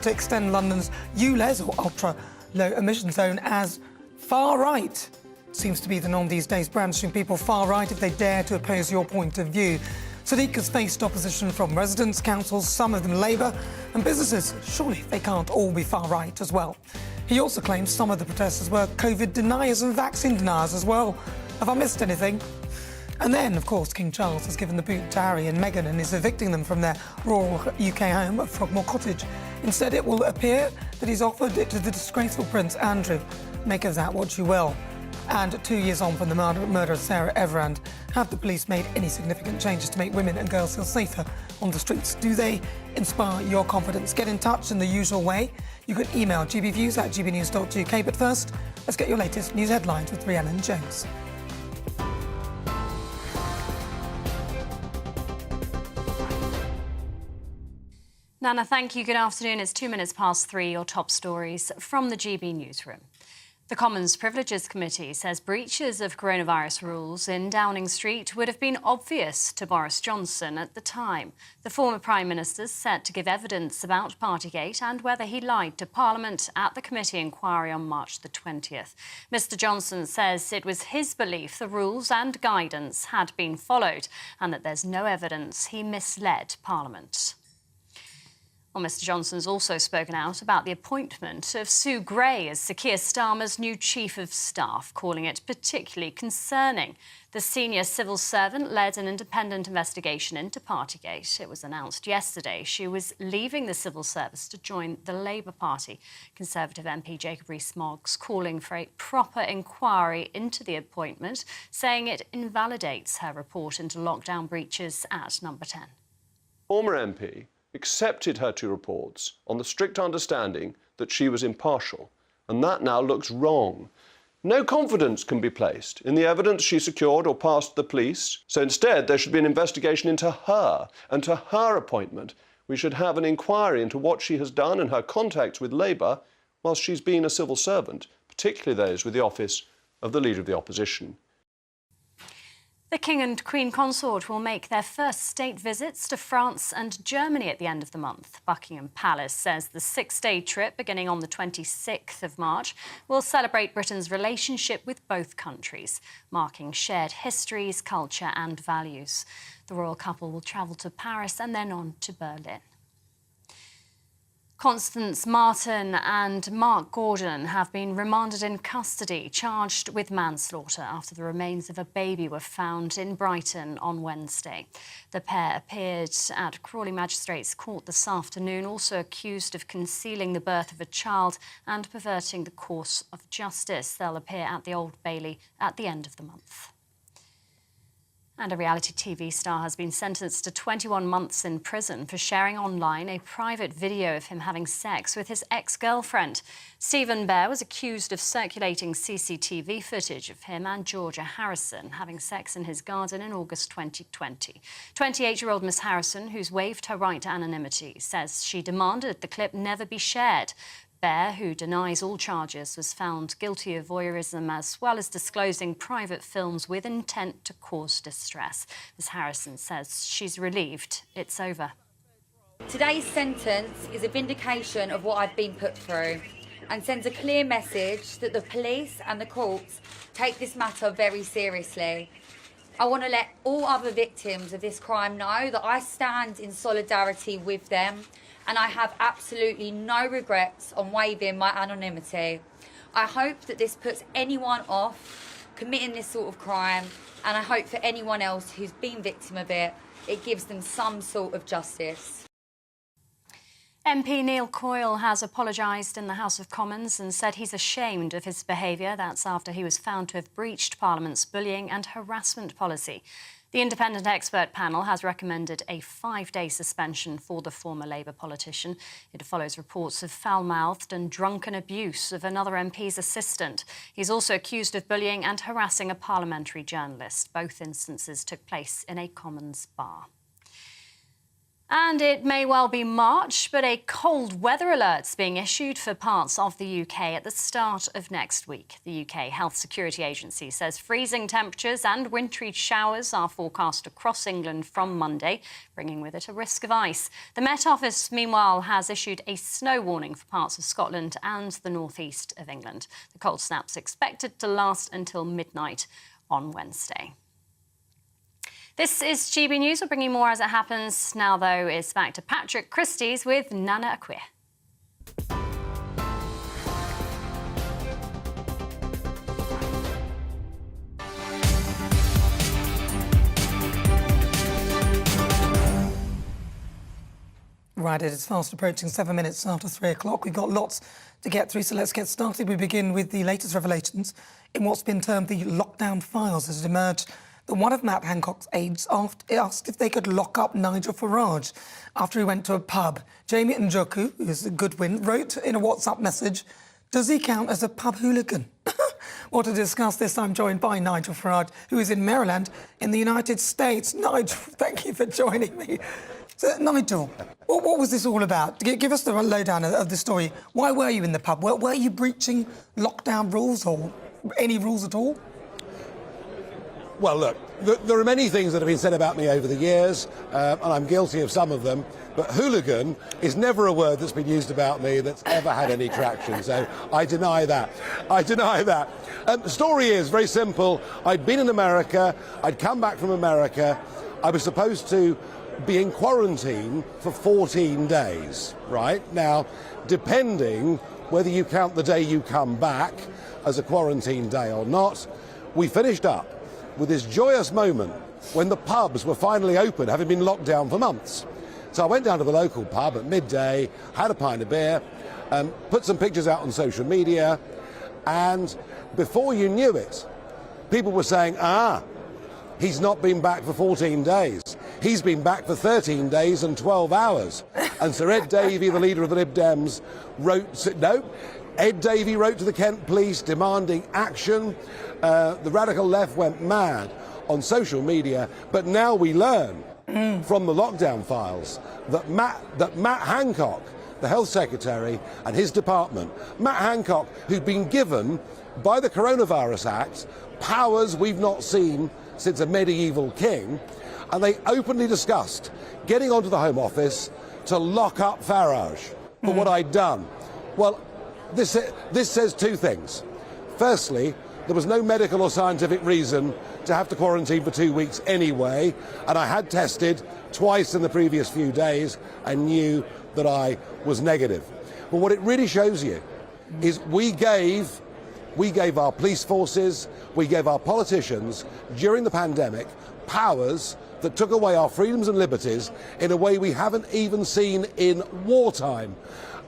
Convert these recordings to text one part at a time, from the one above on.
to extend London's ULEZ, or ultra-low emission zone, as far-right. Seems to be the norm these days, brandishing people far-right if they dare to oppose your point of view. Sadiq has faced opposition from residents, councils, some of them Labour, and businesses. Surely they can't all be far-right as well. He also claims some of the protesters were COVID deniers and vaccine deniers as well. Have I missed anything? And then, of course, King Charles has given the boot to Harry and Meghan and is evicting them from their rural UK home at Frogmore Cottage. Instead, it will appear that he's offered it to the disgraceful Prince Andrew. Make of that what you will. And 2 years on from the murder of Sarah Everard, have the police made any significant changes to make women and girls feel safer on the streets? Do they inspire your confidence? Get in touch in the usual way. You can email gbviews@gbnews.uk. But first, let's get your latest news headlines with Rhiannon Jones. Nana, thank you. Good afternoon. It's 3:02, your top stories from the GB newsroom. The Commons Privileges Committee says breaches of coronavirus rules in Downing Street would have been obvious to Boris Johnson at the time. The former Prime Minister is set to give evidence about Partygate and whether he lied to Parliament at the committee inquiry on March the 20th. Mr Johnson says it was his belief the rules and guidance had been followed and that there's no evidence he misled Parliament. Well, Mr Johnson's also spoken out about the appointment of Sue Gray as Sir Keir Starmer's new Chief of Staff, calling it particularly concerning. The senior civil servant led an independent investigation into Partygate. It was announced yesterday she was leaving the civil service to join the Labour Party. Conservative MP Jacob Rees-Mogg calling for a proper inquiry into the appointment, saying it invalidates her report into lockdown breaches at Number 10. Former MP accepted her two reports on the strict understanding that she was impartial, and that now looks wrong. No confidence can be placed in the evidence she secured or passed the police, so instead there should be an investigation into her and to her appointment. We should have an inquiry into what she has done and her contacts with Labour whilst she's been a civil servant, particularly those with the office of the Leader of the Opposition. The King and Queen Consort will make their first state visits to France and Germany at the end of the month. Buckingham Palace says the 6-day trip, beginning on the 26th of March, will celebrate Britain's relationship with both countries, marking shared histories, culture and values. The royal couple will travel to Paris and then on to Berlin. Constance Martin and Mark Gordon have been remanded in custody, charged with manslaughter after the remains of a baby were found in Brighton on Wednesday. The pair appeared at Crawley Magistrates Court this afternoon, also accused of concealing the birth of a child and perverting the course of justice. They'll appear at the Old Bailey at the end of the month. And a reality TV star has been sentenced to 21 months in prison for sharing online a private video of him having sex with his ex-girlfriend. Stephen Bear was accused of circulating CCTV footage of him and Georgia Harrison having sex in his garden in August 2020. 28-year-old Miss Harrison, who's waived her right to anonymity, says she demanded the clip never be shared. Bear, who denies all charges, was found guilty of voyeurism as well as disclosing private films with intent to cause distress. Ms Harrison says she's relieved it's over. Today's sentence is a vindication of what I've been put through and sends a clear message that the police and the courts take this matter very seriously. I want to let all other victims of this crime know that I stand in solidarity with them, and I have absolutely no regrets on waiving my anonymity. I hope that this puts anyone off committing this sort of crime, and I hope for anyone else who's been victim of it, it gives them some sort of justice. MP Neil Coyle has apologised in the House of Commons and said he's ashamed of his behaviour. That's after he was found to have breached Parliament's bullying and harassment policy. The independent expert panel has recommended a 5-day suspension for the former Labour politician. It follows reports of foul-mouthed and drunken abuse of another MP's assistant. He's also accused of bullying and harassing a parliamentary journalist. Both instances took place in a Commons bar. And it may well be March, but a cold weather alert's being issued for parts of the UK at the start of next week. The UK Health Security Agency says freezing temperatures and wintry showers are forecast across England from Monday, bringing with it a risk of ice. The Met Office, meanwhile, has issued a snow warning for parts of Scotland and the northeast of England. The cold snap's expected to last until midnight on Wednesday. This is GB News. We'll bring you more as it happens. Now, though, it's back to Patrick Christys with Nana Acquia. Right, it is fast approaching 7 minutes after 3 o'clock. We've got lots to get through, so let's get started. We begin with the latest revelations in what's been termed the lockdown files as it emerged that one of Matt Hancock's aides asked if they could lock up Nigel Farage after he went to a pub. Jamie Njoku, who is a Goodwin, wrote in a WhatsApp message, "Does he count as a pub hooligan?" Well, to discuss this, I'm joined by Nigel Farage, who is in Maryland in the United States. Nigel, thank you for joining me. So, Nigel, what was this all about? Give us the lowdown of the story. Why were you in the pub? Were you breaching lockdown rules or any rules at all? Well, look, there are many things that have been said about me over the years, and I'm guilty of some of them, but hooligan is never a word that's been used about me that's ever had any traction, so I deny that. The story is very simple. I'd been in America, I'd come back from America, I was supposed to be in quarantine for 14 days, right? Now, depending whether you count the day you come back as a quarantine day or not, we finished up with this joyous moment when the pubs were finally open, having been locked down for months. So I went down to the local pub at midday, had a pint of beer, put some pictures out on social media, and before you knew it, people were saying, he's not been back for 14 days. He's been back for 13 days and 12 hours. And Sir Ed Davey, the leader of the Lib Dems, Ed Davey wrote to the Kent police demanding action. The radical left went mad on social media, but now we learn from the lockdown files that Matt Hancock, the health secretary, and his department, Matt Hancock, who'd been given by the Coronavirus Act powers we've not seen since a medieval king, and they openly discussed getting onto the Home Office to lock up Farage for what I'd done. Well, this says two things. Firstly, there was no medical or scientific reason to have to quarantine for 2 weeks anyway, and I had tested twice in the previous few days and knew that I was negative. But what it really shows you is we gave our police forces, we gave our politicians during the pandemic powers that took away our freedoms and liberties in a way we haven't even seen in wartime.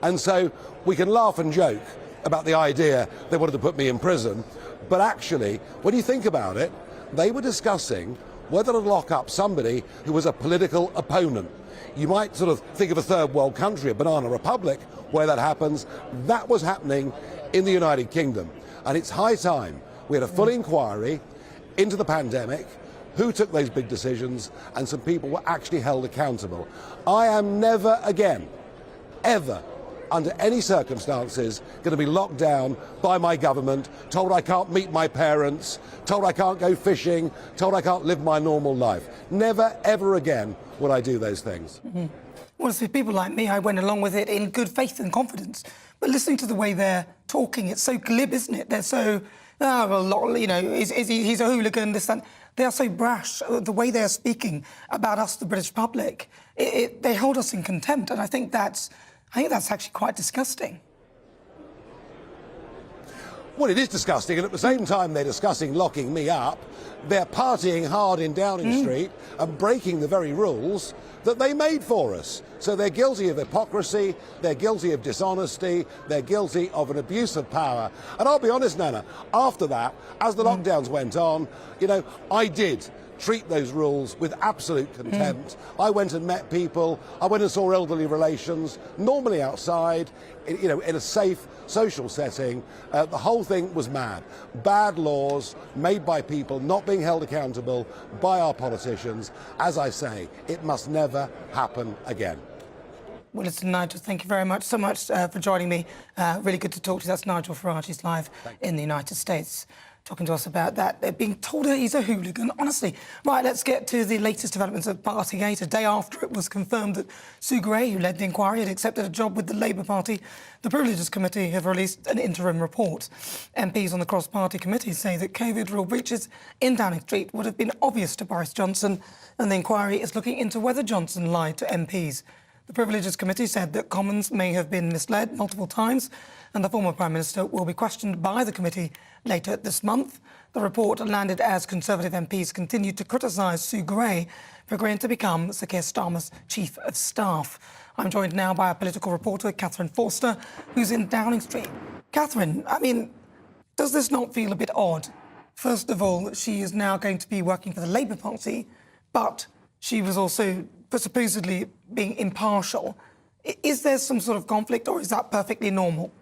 And so we can laugh and joke about the idea they wanted to put me in prison, but actually, when you think about it, they were discussing whether to lock up somebody who was a political opponent. You might sort of think of a third world country, a banana republic, where that happens. That was happening in the United Kingdom. And it's high time we had a full inquiry into the pandemic, who took those big decisions, and some people were actually held accountable. I am never again, ever, under any circumstances, going to be locked down by my government, told I can't meet my parents, told I can't go fishing, told I can't live my normal life. Never, ever again will I do those things. Well, for people like me, I went along with it in good faith and confidence. But listening to the way they're talking, it's so glib, isn't it? They're so, he's a hooligan, this, that. They are so brash, the way they're speaking about us, the British public. They hold us in contempt, and I think that's actually quite disgusting. Well, it is disgusting, and at the same time they're discussing locking me up, they're partying hard in Downing Street and breaking the very rules that they made for us. So they're guilty of hypocrisy, they're guilty of dishonesty, they're guilty of an abuse of power. And I'll be honest, Nana, after that, as the lockdowns went on, I did treat those rules with absolute contempt. I went and met people. I went and saw elderly relations, normally outside, in a safe social setting. The whole thing was mad. Bad laws made by people not being held accountable by our politicians. As I say, it must never happen again. Well, listen, Nigel, thank you very much for joining me. Really good to talk to you. That's Nigel Farage. He's live in the United States, talking to us about that. They're being told he's a hooligan, honestly. Right, let's get to the latest developments of Partygate. A day after it was confirmed that Sue Gray, who led the inquiry, had accepted a job with the Labour Party, the Privileges Committee have released an interim report. MPs on the cross-party committee say that COVID rule breaches in Downing Street would have been obvious to Boris Johnson, and the inquiry is looking into whether Johnson lied to MPs. The Privileges Committee said that Commons may have been misled multiple times, and the former Prime Minister will be questioned by the committee later this month. The report landed as Conservative MPs continued to criticise Sue Gray for agreeing to become Sir Keir Starmer's Chief of Staff. I'm joined now by our political reporter, Catherine Forster, who's in Downing Street. Catherine, I mean, does this not feel a bit odd? First of all, she is now going to be working for the Labour Party, but she was also supposedly being impartial. Is there some sort of conflict, or is that perfectly normal?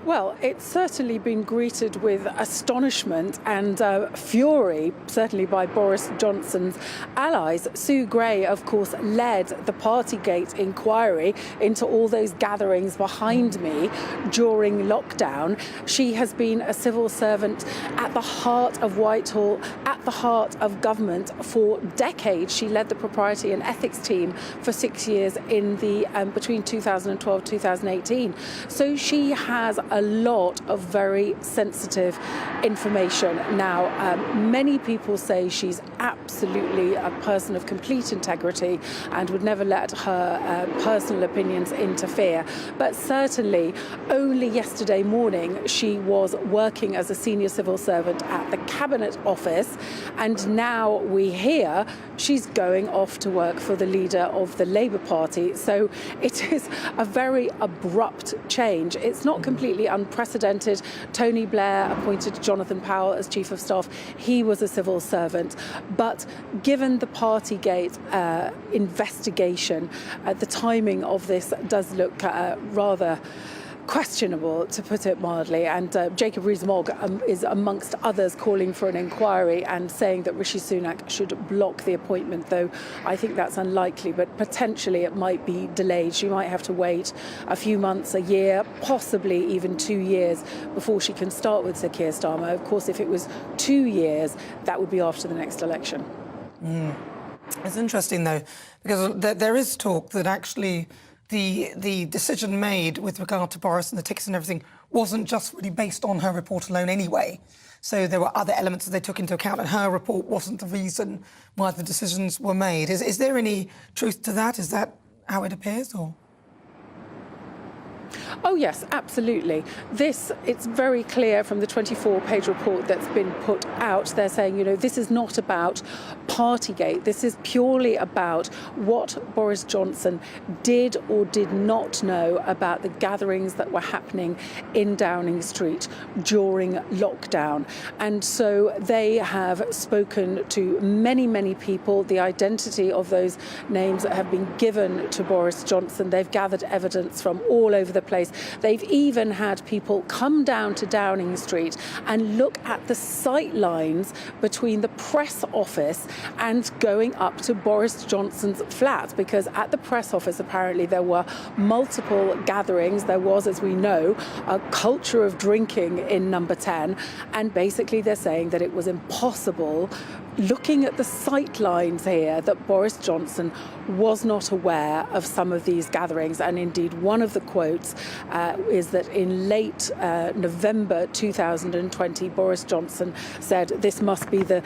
Well, it's certainly been greeted with astonishment and fury, certainly by Boris Johnson's allies. Sue Gray, of course, led the Partygate inquiry into all those gatherings behind me during lockdown. She has been a civil servant at the heart of Whitehall, at the heart of government for decades. She led the propriety and ethics team for 6 years in the between 2012 and 2018. So she has a lot of very sensitive information. Now, many people say she's absolutely a person of complete integrity and would never let her personal opinions interfere. But certainly, only yesterday morning, she was working as a senior civil servant at the Cabinet Office, and now we hear she's going off to work for the leader of the Labour Party. So it is a very abrupt change. It's not completely unprecedented. Tony Blair appointed Jonathan Powell as Chief of Staff. He was a civil servant. But given the Partygate investigation, the timing of this does look rather questionable, to put it mildly, and Jacob Rees-Mogg is amongst others calling for an inquiry and saying that Rishi Sunak should block the appointment, though I think that's unlikely, but potentially it might be delayed. She might have to wait a few months, a year, possibly even 2 years before she can start with Sir Keir Starmer. Of course, if it was 2 years, that would be after the next election. It's interesting, though, because there is talk that actually the decision made with regard to Boris and the tickets and everything wasn't just really based on her report alone anyway. So there were other elements that they took into account, and her report wasn't the reason why the decisions were made. Is there any truth to that? Is that how it appears, or...? Oh, yes, absolutely. It's very clear from the 24-page report that's been put out. They're saying, this is not about Partygate. This is purely about what Boris Johnson did or did not know about the gatherings that were happening in Downing Street during lockdown. And so they have spoken to many, many people. The identity of those names that have been given to Boris Johnson, they've gathered evidence from all over the place. They've even had people come down to Downing Street and look at the sight lines between the press office and going up to Boris Johnson's flat, because at the press office apparently there were multiple gatherings. There was, as we know, a culture of drinking in Number 10, and basically they're saying that it was impossible, looking at the sight lines here, that Boris Johnson was not aware of some of these gatherings. And indeed, one of the quotes is that in late November 2020, Boris Johnson said this must be the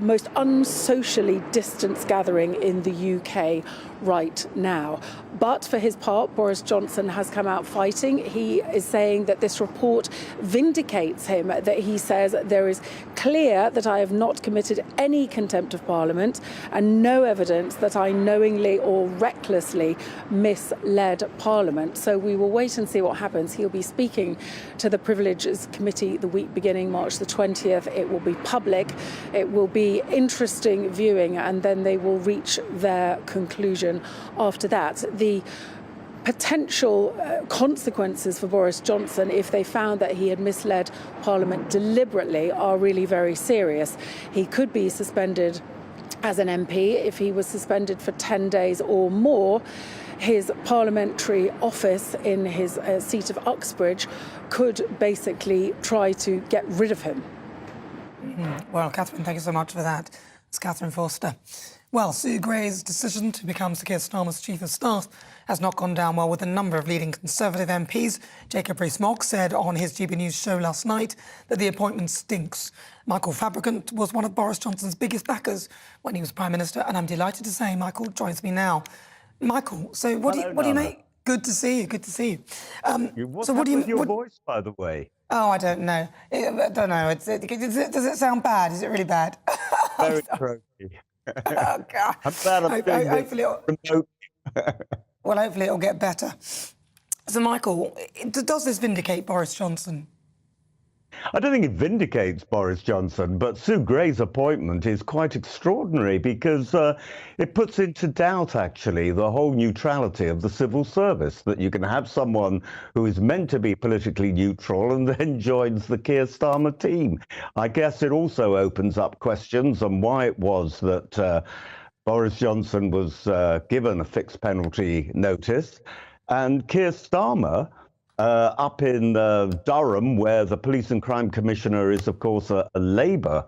most unsocially distanced gathering in the UK right now. But for his part, Boris Johnson has come out fighting. He is saying that this report vindicates him, that he says there is clear that I have not committed any contempt of Parliament and no evidence that I knowingly or recklessly misled Parliament. So we will wait and see what happens. He'll be speaking to the Privileges Committee the week beginning March the 20th. It will be public. It will be interesting viewing, and then they will reach their conclusion after that. The potential consequences for Boris Johnson, if they found that he had misled Parliament deliberately, are really very serious. He could be suspended as an MP. If he was suspended for 10 days or more, his parliamentary office in his seat of Uxbridge could basically try to get rid of him. Well, Catherine, thank you so much for that. It's Catherine Forster. Well, Sue Gray's decision to become Sir Keir Starmer's Chief of Staff has not gone down well with a number of leading Conservative MPs. Jacob Rees-Mogg said on his GBNews show last night that the appointment stinks. Michael Fabricant was one of Boris Johnson's biggest backers when he was Prime Minister, and I'm delighted to say Michael joins me now. Michael, so what do you make? Good to see you. Good to see you. What's up with your voice, by the way? Oh, I don't know. I don't know. Does it sound bad? Is it really bad? Very croaky. Oh, God. I'm glad I'm doing hopefully well, hopefully it'll get better. So, Michael, does this vindicate Boris Johnson? I don't think it vindicates Boris Johnson, but Sue Gray's appointment is quite extraordinary because it puts into doubt, actually, the whole neutrality of the civil service, that you can have someone who is meant to be politically neutral and then joins the Keir Starmer team. I guess it also opens up questions on why it was that Boris Johnson was given a fixed penalty notice, and Keir Starmer, up in Durham, where the Police and Crime Commissioner is, of course, a Labour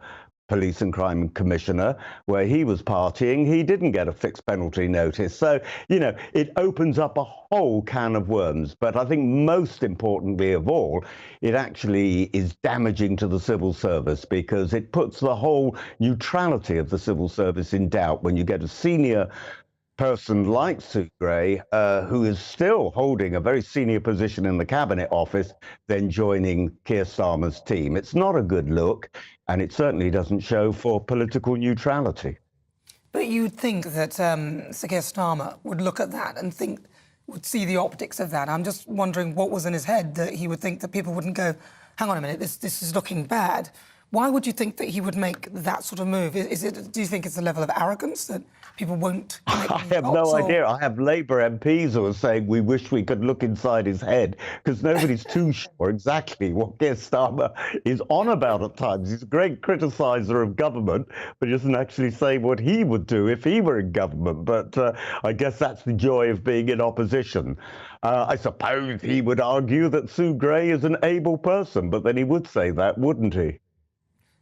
Police and Crime Commissioner, where he was partying, he didn't get a fixed penalty notice. So, you know, it opens up a whole can of worms. But I think most importantly of all, it actually is damaging to the civil service because it puts the whole neutrality of the civil service in doubt when you get a senior person like Sue Gray, who is still holding a very senior position in the Cabinet Office, then joining Keir Starmer's team. It's not a good look, and it certainly doesn't show for political neutrality. But you'd think that Sir Keir Starmer would look at that and would see the optics of that. I'm just wondering what was in his head that he would think that people wouldn't go, hang on a minute, this is looking bad. Why would you think that he would make that sort of move? Do you think it's a level of arrogance that people won't make I have no idea. I have Labour MPs who are saying we wish we could look inside his head because nobody's too sure exactly what Keir Starmer is on about at times. He's a great criticiser of government, but he doesn't actually say what he would do if he were in government. But I guess that's the joy of being in opposition. I suppose he would argue that Sue Gray is an able person, but then he would say that, wouldn't he?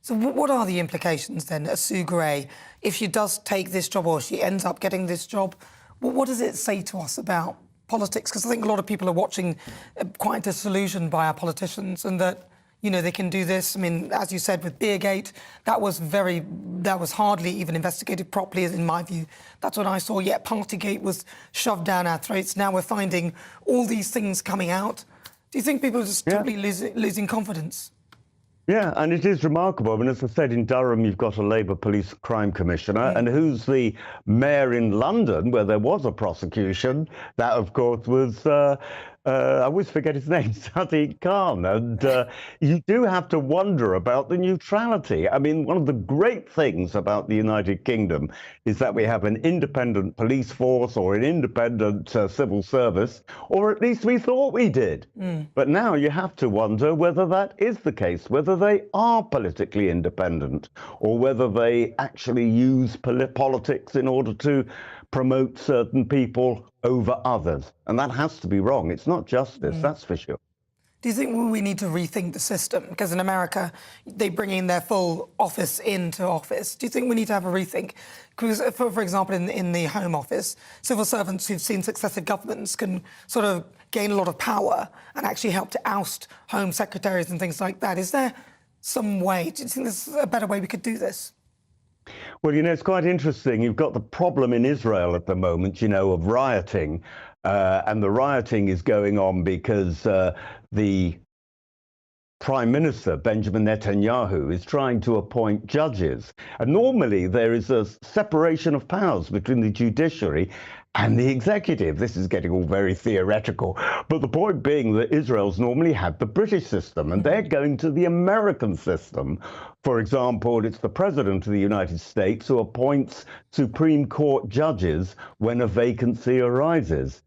So what are the implications then of Sue Gray if she does take this job or she ends up getting this job? What does it say to us about politics? Because I think a lot of people are watching quite disillusioned by our politicians and that, you know, they can do this. I mean, as you said, with Beergate, that was hardly even investigated properly, in my view. That's what I saw. Yet Partygate was shoved down our throats. Now we're finding all these things coming out. Do you think people are just totally losing confidence? Yeah, and it is remarkable. I mean, as I said, in Durham, you've got a Labour Police Crime Commissioner, and who's the mayor in London, where there was a prosecution? That, of course, was I always forget his name, Sadiq Khan. And you do have to wonder about the neutrality. I mean, one of the great things about the United Kingdom is that we have an independent police force or an independent civil service, or at least we thought we did. But now you have to wonder whether that is the case, whether they are politically independent, or whether they actually use politics in order to promote certain people over others. And that has to be wrong. It's not justice, that's for sure. Do you think we need to rethink the system? Because in America, they bring in their full office into office. Do you think we need to have a rethink? Because, for example, in the Home Office, civil servants who've seen successive governments can sort of gain a lot of power and actually help to oust Home Secretaries and things like that. Is there some way, do you think there's a better way we could do this? Well, it's quite interesting. You've got the problem in Israel at the moment, of rioting. And the rioting is going on because the Prime Minister, Benjamin Netanyahu, is trying to appoint judges. And normally there is a separation of powers between the judiciary and the executive. This is getting all very theoretical. But the point being that Israel's normally had the British system, and they're going to the American system. For example, it's the President of the United States who appoints Supreme Court judges when a vacancy arises.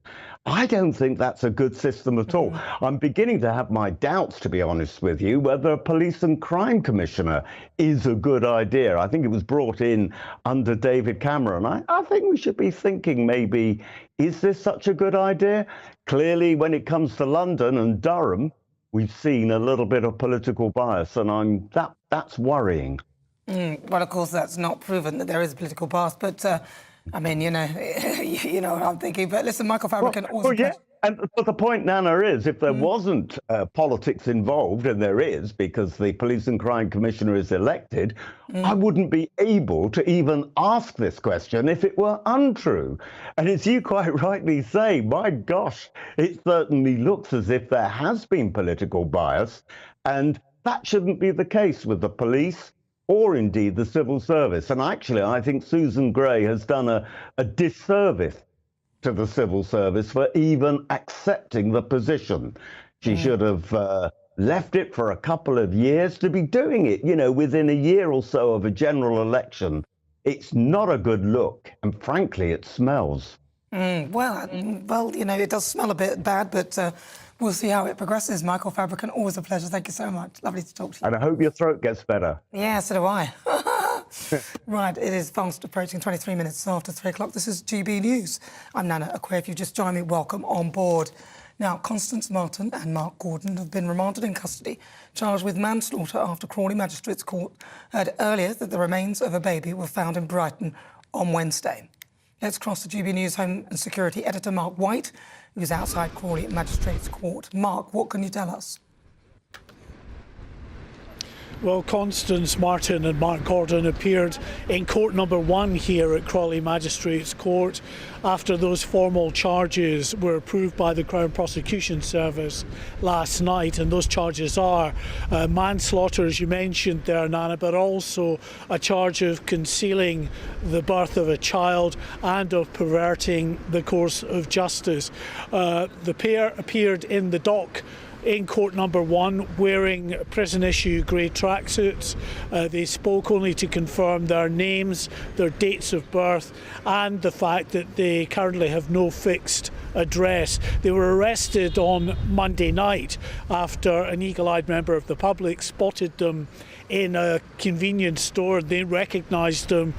I don't think that's a good system at all. I'm beginning to have my doubts, to be honest with you, whether a police and crime commissioner is a good idea. I think it was brought in under David Cameron. I think we should be thinking maybe, is this such a good idea? Clearly, when it comes to London and Durham, we've seen a little bit of political bias, and that's worrying. Well, of course, that's not proven that there is a political bias, but I mean, you know what I'm thinking. But listen, Michael Fabricant, but the point, Nana, is if there wasn't politics involved, and there is, because the Police and Crime Commissioner is elected, I wouldn't be able to even ask this question if it were untrue. And as you quite rightly say, my gosh, it certainly looks as if there has been political bias, and that shouldn't be the case with the police or indeed the civil service. And actually, I think Susan Gray has done a disservice to the civil service for even accepting the position. She should have left it for a couple of years. To be doing it, within a year or so of a general election, it's not a good look. And frankly, it smells. Well, it does smell a bit bad, but we'll see how it progresses. Michael Fabricant, always a pleasure. Thank you so much. Lovely to talk to you. And I hope your throat gets better. Yeah, so do I. Right, it is fast approaching 23 minutes after 3 o'clock. This is GB News. I'm Nana Akwe. If you've just joined me, welcome on board. Now, Constance Martin and Mark Gordon have been remanded in custody, charged with manslaughter after Crawley Magistrates Court heard earlier that the remains of a baby were found in Brighton on Wednesday. Let's cross to GB News Home and Security Editor Mark White, who's outside Crawley Magistrates Court. Mark, what can you tell us? Well, Constance Martin and Mark Gordon appeared in court number 1 here at Crawley Magistrates Court after those formal charges were approved by the Crown Prosecution Service last night. And those charges are manslaughter, as you mentioned there, Nana, but also a charge of concealing the birth of a child and of perverting the course of justice. The pair appeared in the dock in court number 1 wearing prison issue grey tracksuits. They spoke only to confirm their names, their dates of birth, and the fact that they currently have no fixed address. They were arrested on Monday night after an eagle-eyed member of the public spotted them in a convenience store. They recognised them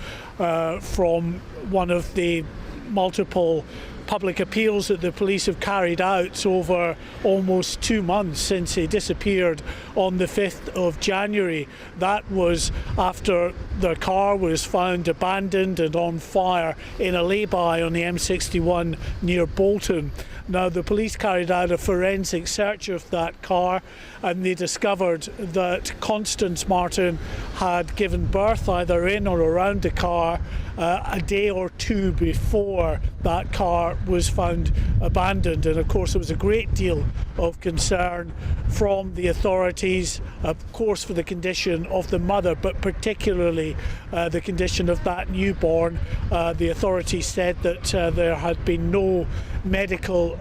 from one of the multiple public appeals that the police have carried out over almost 2 months since he disappeared on the 5th of January. That was after their car was found abandoned and on fire in a lay-by on the M61 near Bolton. Now, the police carried out a forensic search of that car and they discovered that Constance Martin had given birth either in or around the car a day or 2 before that car was found abandoned. And of course there was a great deal of concern from the authorities, of course for the condition of the mother, but particularly the condition of that newborn. The authorities said that there had been no medical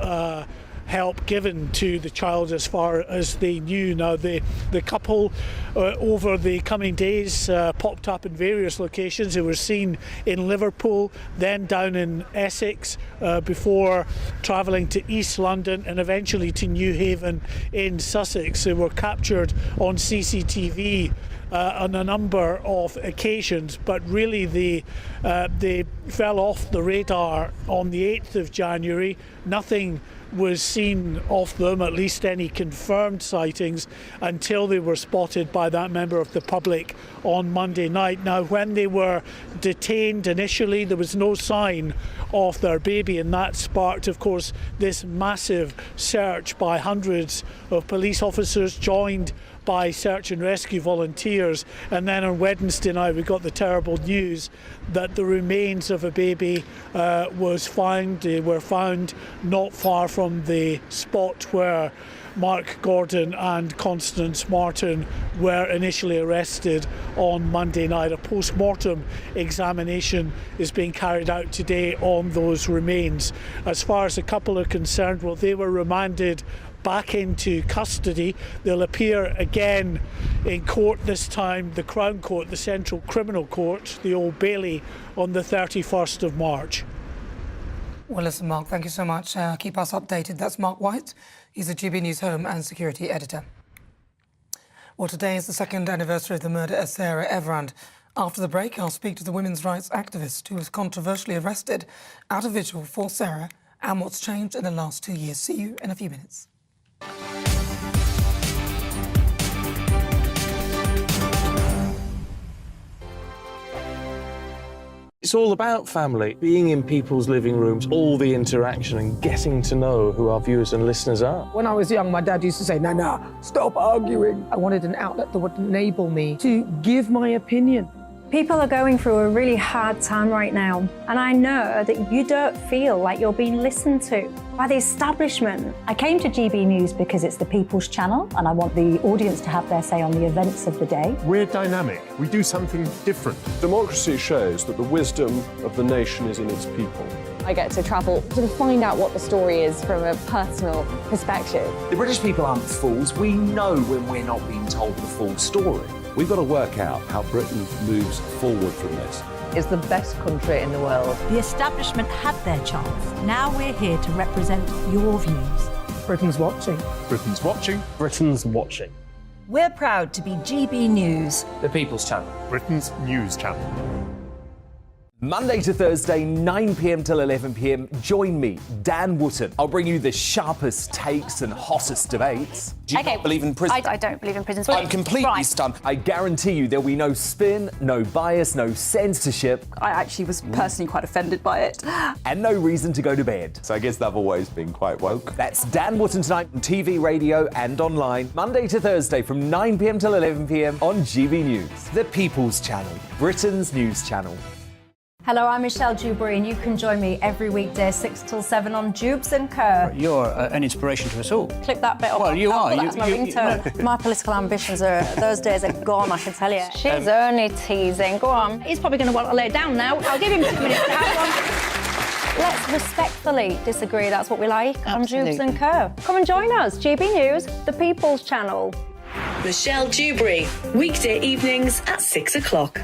help given to the child as far as they knew. Now, the couple over the coming days popped up in various locations. They were seen in Liverpool, then down in Essex, before travelling to East London and eventually to Newhaven in Sussex. They were captured on CCTV on a number of occasions, but really they fell off the radar on the 8th of January. Nothing was seen of them, at least any confirmed sightings, until they were spotted by that member of the public on Monday night. Now, when they were detained initially, there was no sign of their baby, and that sparked, of course, this massive search by hundreds of police officers joined by search and rescue volunteers. And then on Wednesday night we got the terrible news that the remains of a baby were found not far from the spot where Mark Gordon and Constance Martin were initially arrested on Monday night. A post-mortem examination is being carried out today on those remains. As far as the couple are concerned, well, they were remanded back into custody. They'll appear again in court, this time the Crown Court, the Central Criminal Court, the Old Bailey, on the 31st of March. Well, listen, Mark, thank you so much. Keep us updated. That's Mark White. He's the GB News Home and Security Editor. Well, today is the second anniversary of the murder of Sarah Everard. After the break, I'll speak to the women's rights activist who was controversially arrested at a vigil for Sarah and what's changed in the last 2 years. See you in a few minutes. It's all about family, being in people's living rooms, all the interaction and getting to know who our viewers and listeners are. When I was young, my dad used to say, Nana, stop arguing. I wanted an outlet that would enable me to give my opinion. People are going through a really hard time right now, and I know that you don't feel like you're being listened to by the establishment. I came to GB News because it's the People's Channel, and I want the audience to have their say on the events of the day. We're dynamic. We do something different. Democracy shows that the wisdom of the nation is in its people. I get to travel to find out what the story is from a personal perspective. The British people aren't fools. We know when we're not being told the full story. We've got to work out how Britain moves forward from this. It's the best country in the world. The establishment had their chance. Now we're here to represent your views. Britain's watching. Britain's watching. Britain's watching. We're proud to be GB News. The People's Channel. Britain's news channel. Monday to Thursday, 9 p.m. till 11 p.m. Join me, Dan Wootton. I'll bring you the sharpest takes and hottest debates. Do you not believe in prison? I don't believe in prisons. I'm completely stunned. I guarantee you there'll be no spin, no bias, no censorship. I actually was personally quite offended by it. And no reason to go to bed. So I guess they've always been quite woke. That's Dan Wootton tonight on TV, radio and online. Monday to Thursday from 9 p.m. till 11 p.m. on GB News. The People's Channel. Britain's news channel. Hello, I'm Michelle Dewberry, and you can join me every weekday 6 till 7 on Jubes and Kerr. You're an inspiration to us all. Clip that bit up. Well, you are. That's my ringtone. My political ambitions those days are gone, I can tell you. She's only teasing. Go on. He's probably going to want to lay down now. I'll give him 2 minutes to have one. Let's respectfully disagree. That's what we like on Jubes and Kerr. Come and join us. GB News, the People's Channel. Michelle Dewberry, weekday evenings at 6 o'clock.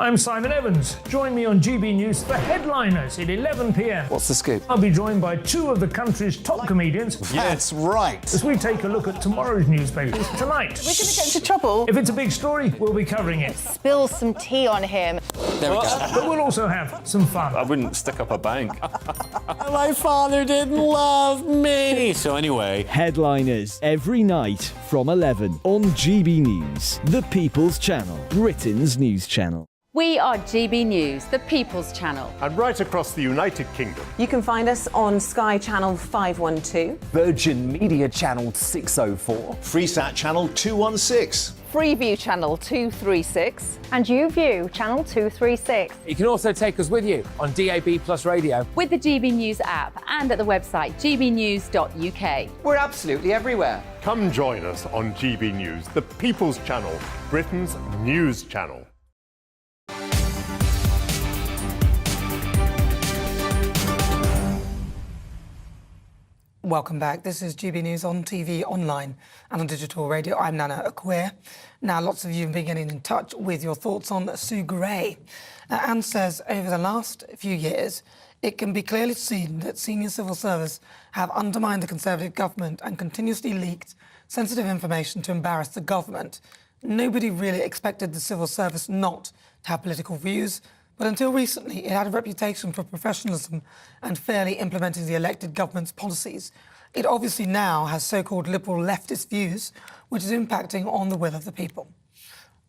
I'm Simon Evans. Join me on GB News for Headliners at 11 p.m. What's the scoop? I'll be joined by two of the country's top comedians. That's right. As we take a look at tomorrow's newspapers tonight. We're going to get into trouble. If it's a big story, we'll be covering it. Spill some tea on him. There we go. But we'll also have some fun. I wouldn't stick up a bank. My father didn't love me. So anyway. Headliners every night from 11 on GB News, the People's Channel, Britain's news channel. We are GB News, the People's Channel. And right across the United Kingdom. You can find us on Sky Channel 512. Virgin Media Channel 604. Freesat Channel 216. Freeview Channel 236. And YouView Channel 236. You can also take us with you on DAB Plus Radio. With the GB News app and at the website gbnews.uk. We're absolutely everywhere. Come join us on GB News, the People's Channel, Britain's news channel. Welcome back. This is GB News on TV, online and on digital radio. I'm Nana Akwe. Now, lots of you have been getting in touch with your thoughts on Sue Gray. Anne says, over the last few years, it can be clearly seen that senior civil servants have undermined the Conservative government and continuously leaked sensitive information to embarrass the government. Nobody really expected the civil service not to have political views, but until recently, it had a reputation for professionalism and fairly implementing the elected government's policies. It obviously now has so-called liberal leftist views, which is impacting on the will of the people.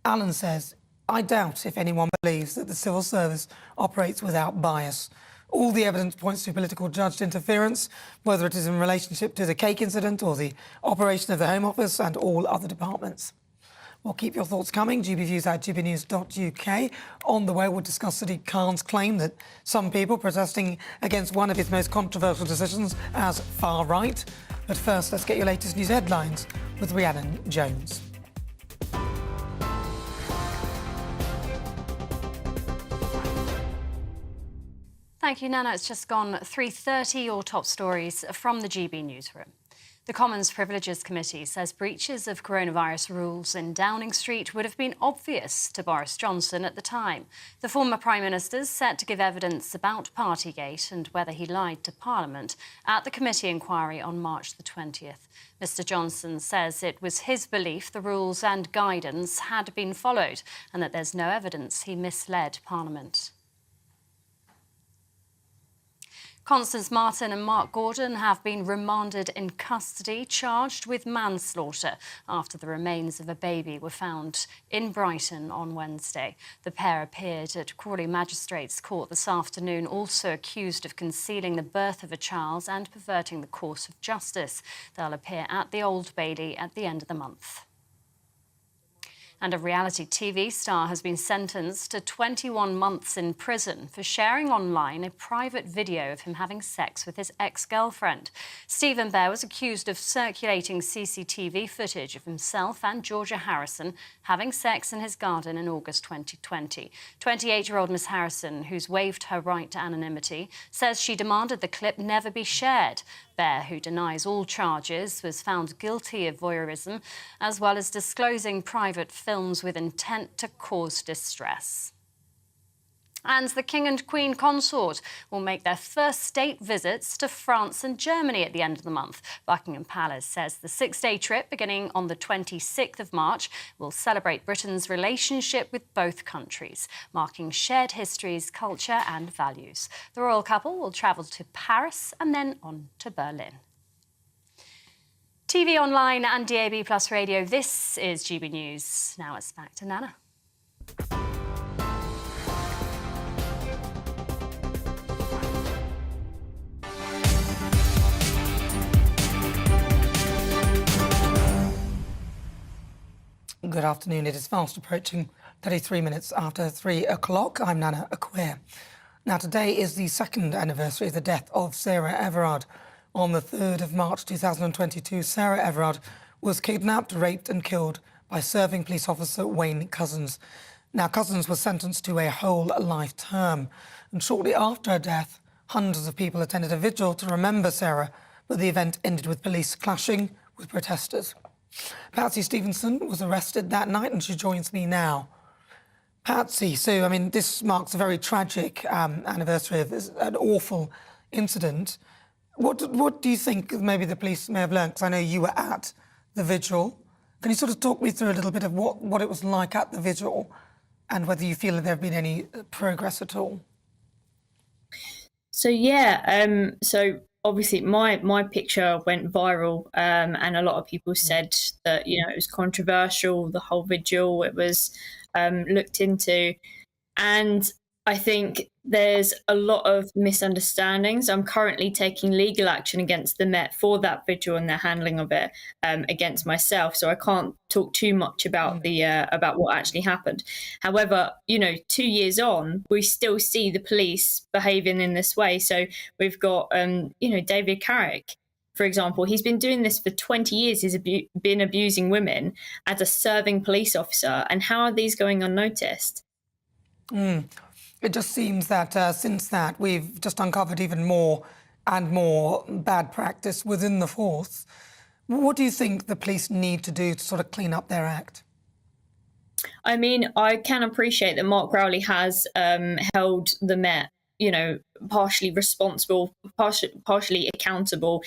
Alan says, I doubt if anyone believes that the civil service operates without bias. All the evidence points to political judged interference, whether it is in relationship to the cake incident or the operation of the Home Office and all other departments. Well, keep your thoughts coming. gbviews@gbnews.uk. On the way, we'll discuss Sadiq Khan's claim that some people protesting against one of his most controversial decisions as far right. But first, let's get your latest news headlines with Rhiannon Jones. Thank you, Nana. It's just gone 3:30. Your top stories from the GB newsroom. The Commons Privileges Committee says breaches of coronavirus rules in Downing Street would have been obvious to Boris Johnson at the time. The former Prime Minister is set to give evidence about Partygate and whether he lied to Parliament at the committee inquiry on March the 20th. Mr Johnson says it was his belief the rules and guidance had been followed and that there's no evidence he misled Parliament. Constance Martin and Mark Gordon have been remanded in custody, charged with manslaughter after the remains of a baby were found in Brighton on Wednesday. The pair appeared at Crawley Magistrates Court this afternoon, also accused of concealing the birth of a child and perverting the course of justice. They'll appear at the Old Bailey at the end of the month. And a reality TV star has been sentenced to 21 months in prison for sharing online a private video of him having sex with his ex-girlfriend. Stephen Bear was accused of circulating CCTV footage of himself and Georgia Harrison having sex in his garden in August 2020. 28-year-old Miss Harrison, who's waived her right to anonymity, says she demanded the clip never be shared. Bear, who denies all charges, was found guilty of voyeurism, as well as disclosing private films with intent to cause distress. And the King and Queen Consort will make their first state visits to France and Germany at the end of the month. Buckingham Palace says the 6-day trip, beginning on the 26th of March, will celebrate Britain's relationship with both countries, marking shared histories, culture and values. The royal couple will travel to Paris and then on to Berlin. TV online and DAB Plus radio, this is GB News. Now it's back to Nana. Good afternoon. It is fast approaching 33 minutes after 3 o'clock. I'm Nana Acquare. Now, today is the second anniversary of the death of Sarah Everard. On the 3rd of March 2022, Sarah Everard was kidnapped, raped and killed by serving police officer Wayne Cousins. Now, Cousins was sentenced to a whole life term. And shortly after her death, hundreds of people attended a vigil to remember Sarah, but the event ended with police clashing with protesters. Patsy Stevenson was arrested that night and she joins me now. Patsy, so, I mean, this marks a very tragic anniversary of an awful incident. What do you think maybe the police may have learned? Because I know you were at the vigil. Can you sort of talk me through a little bit of what it was like at the vigil and whether you feel that there have been any progress at all? So, yeah, obviously my picture went viral and a lot of people said that, you know, it was controversial, the whole vigil, it was looked into. And I think there's a lot of misunderstandings. I'm currently taking legal action against the Met for that vigil and their handling of it against myself. So I can't talk too much about about what actually happened. However, you know, 2 years on, we still see the police behaving in this way. So we've got, you know, David Carrick, for example. He's been doing this for 20 years. He's been abusing women as a serving police officer. And how are these going unnoticed? It just seems that since that, we've just uncovered even more and more bad practice within the force. What do you think the police need to do to sort of clean up their act? I mean, I can appreciate that Mark Rowley has held the Met, you know, partially responsible, partially accountable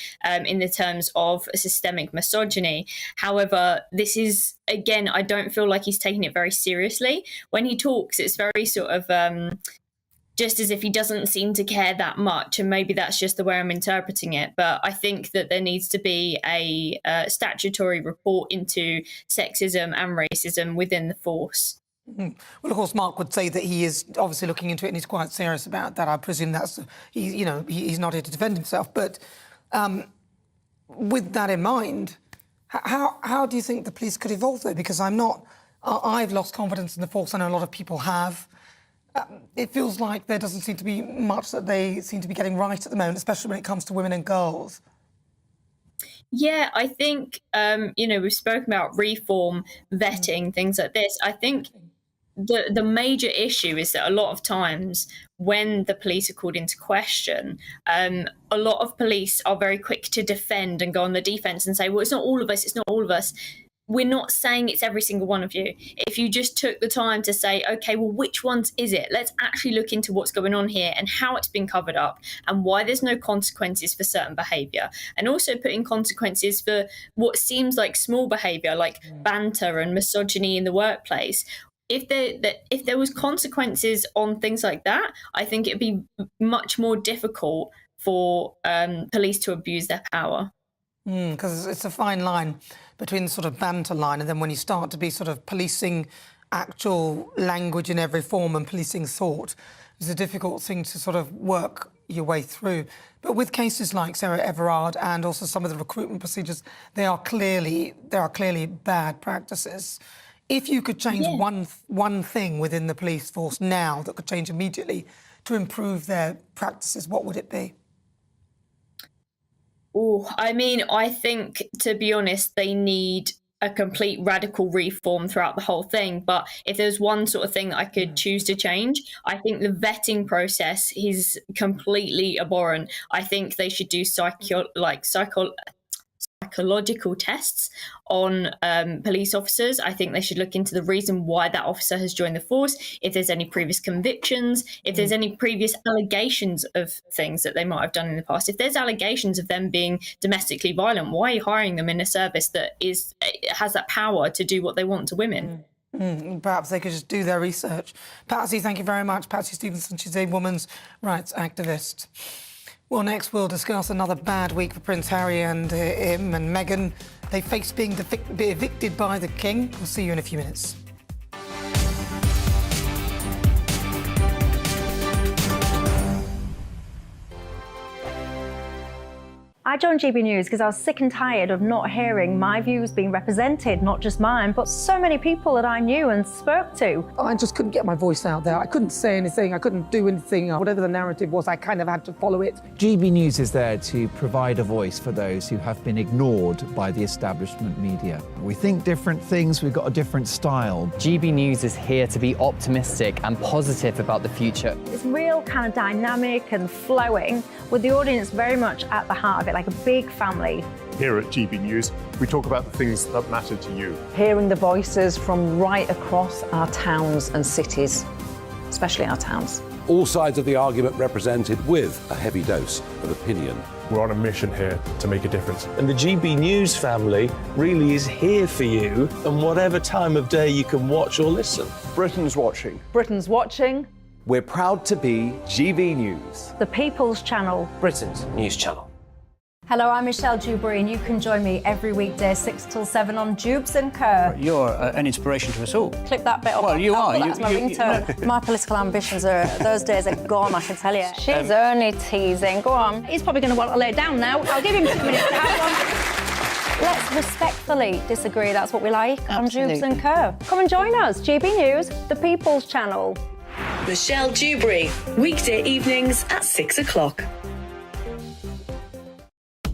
in the terms of systemic misogyny. However, this is, again, I don't feel like he's taking it very seriously. When he talks, it's very sort of just as if he doesn't seem to care that much, and maybe that's just the way I'm interpreting it. But I think that there needs to be a statutory report into sexism and racism within the force. Well, of course, Mark would say that he is obviously looking into it and he's quite serious about that. I presume that's, he's not here to defend himself. But with that in mind, how do you think the police could evolve, though? Because I've lost confidence in the force. I know a lot of people have. It feels like there doesn't seem to be much that they seem to be getting right at the moment, especially when it comes to women and girls. Yeah, I think, we've spoken about reform, vetting, things like this. I think the major issue is that a lot of times when the police are called into question, a lot of police are very quick to defend and go on the defence and say, well, it's not all of us, it's not all of us. We're not saying it's every single one of you. If you just took the time to say, OK, well, which ones is it? Let's actually look into what's going on here and how it's been covered up and why there's no consequences for certain behaviour. And also putting consequences for what seems like small behaviour, like banter and misogyny in the workplace. If there was consequences on things like that, I think it'd be much more difficult for police to abuse their power. Because it's a fine line between the sort of banter line and then when you start to be sort of policing actual language in every form and policing thought, it's a difficult thing to sort of work your way through. But with cases like Sarah Everard and also some of the recruitment procedures, there are clearly bad practices. If you could change one thing within the police force now that could change immediately to improve their practices, what would it be? Oh, I mean, I think, to be honest, they need a complete radical reform throughout the whole thing. But if there's one sort of thing that I could choose to change, I think the vetting process is completely abhorrent. I think they should do psychological tests on police officers. I think they should look into the reason why that officer has joined the force, if there's any previous convictions, if there's any previous allegations of things that they might have done in the past. If there's allegations of them being domestically violent, why are you hiring them in a service that has that power to do what they want to women? Perhaps they could just do their research. Patsy, thank you very much. Patsy Stevenson, she's a women's rights activist. Well, next we'll discuss another bad week for Prince Harry and him and Meghan. They face being evicted by the King. We'll see you in a few minutes. I joined GB News because I was sick and tired of not hearing my views being represented, not just mine, but so many people that I knew and spoke to. I just couldn't get my voice out there. I couldn't say anything. I couldn't do anything. Whatever the narrative was, I kind of had to follow it. GB News is there to provide a voice for those who have been ignored by the establishment media. We think different things. We've got a different style. GB News is here to be optimistic and positive about the future. It's real kind of dynamic and flowing, with the audience very much at the heart of it, like a big family. Here at GB News, we talk about the things that matter to you. Hearing the voices from right across our towns and cities, especially our towns. All sides of the argument represented with a heavy dose of opinion. We're on a mission here to make a difference. And the GB News family really is here for you, and whatever time of day you can watch or listen. Britain's watching. Britain's watching. We're proud to be GB News, The People's Channel. Britain's news channel. Hello, I'm Michelle Dewberry, and you can join me every weekday 6 till 7 on Jubes and Kerr. You're an inspiration to us all. Click that bit up. Well, you are. That's my ringtone. My political ambitions those days are gone, I can tell you. She's only teasing. Go on. He's probably going to want to lay down now. I'll give him 2 minutes to have one. Let's respectfully disagree. That's what we like on Jubes and Kerr. Come and join us. GB News, The People's Channel. Michelle Dewberry, weekday evenings at 6 o'clock.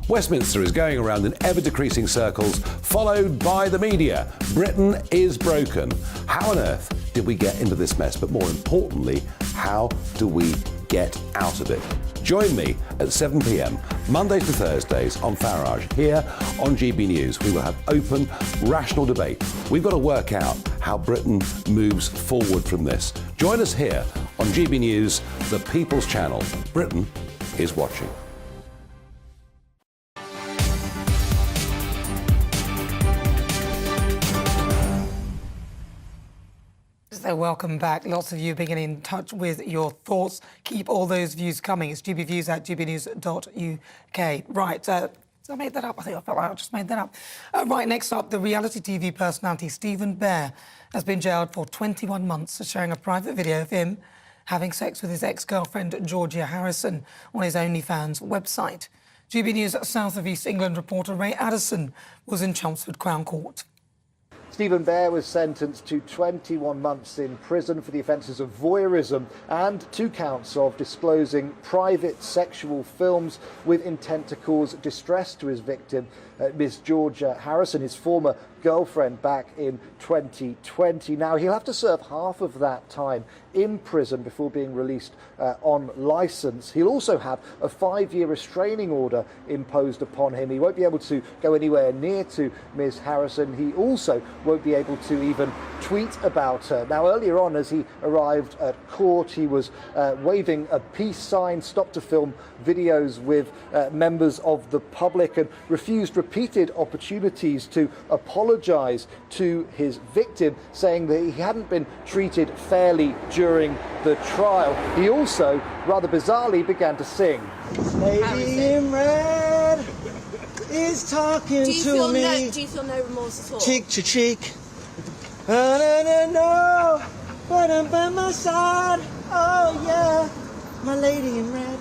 Westminster is going around in ever-decreasing circles, followed by the media. Britain is broken. How on earth did we get into this mess? But more importantly, how do we get out of it? Join me at 7 p.m, Mondays to Thursdays on Farage, here on GB News. We will have open, rational debate. We've got to work out how Britain moves forward from this. Join us here on GB News, the People's Channel. Britain is watching. So welcome back. Lots of you being in touch with your thoughts. Keep all those views coming. It's gbviews@gbnews.uk. Right, I made that up. I think I felt like I just made that up. Right, next up, the reality TV personality Stephen Bear has been jailed for 21 months for sharing a private video of him having sex with his ex-girlfriend Georgia Harrison on his OnlyFans website. GB News South of East England reporter Ray Addison was in Chelmsford Crown Court. Stephen Bear was sentenced to 21 months in prison for the offences of voyeurism and 2 counts of disclosing private sexual films with intent to cause distress to his victim, Miss Georgia Harrison, his former girlfriend, back in 2020. Now, he'll have to serve half of that time in prison before being released on licence. He'll also have a 5-year restraining order imposed upon him. He won't be able to go anywhere near to Ms Harrison. He also won't be able to even tweet about her. Now, earlier on, as he arrived at court, he was waving a peace sign, stopped to film videos with members of the public, and refused repeated opportunities to apologise to his victim, saying that he hadn't been treated fairly during the trial. He also, rather bizarrely, began to sing. Lady in red is talking to me. Do you feel no remorse at all? Cheek to cheek. No, but I'm by my side. Oh yeah, my lady in red.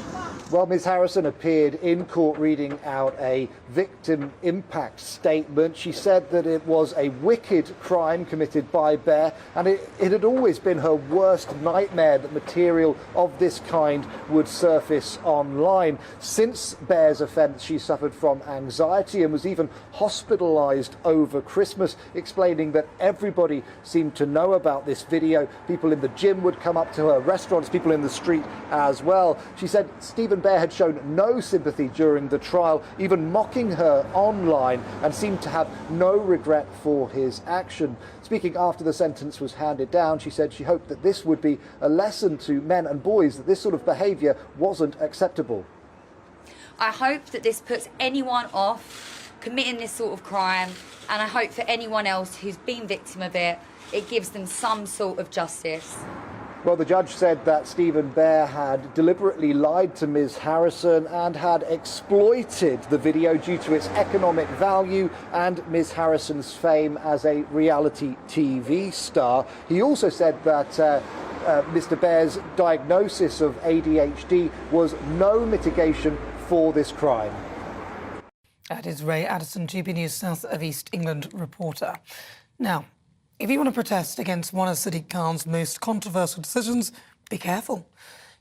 Well, Ms Harrison appeared in court reading out a victim impact statement. She said that it was a wicked crime committed by Bear, and it had always been her worst nightmare that material of this kind would surface online. Since Bear's offence, she suffered from anxiety and was even hospitalised over Christmas, explaining that everybody seemed to know about this video. People in the gym would come up to her, restaurants, people in the street as well. She said Stephen Bear had shown no sympathy during the trial, even mocking her online, and seemed to have no regret for his action. Speaking after the sentence was handed down, she said she hoped that this would be a lesson to men and boys that this sort of behaviour wasn't acceptable. I hope that this puts anyone off committing this sort of crime, and I hope for anyone else who's been victim of it, it gives them some sort of justice. Well, the judge said that Stephen Bear had deliberately lied to Ms Harrison and had exploited the video due to its economic value and Ms Harrison's fame as a reality TV star. He also said that Mr Bear's diagnosis of ADHD was no mitigation for this crime. That is Ray Addison, GB News South of East England reporter. Now, if you want to protest against one of Sadiq Khan's most controversial decisions, be careful.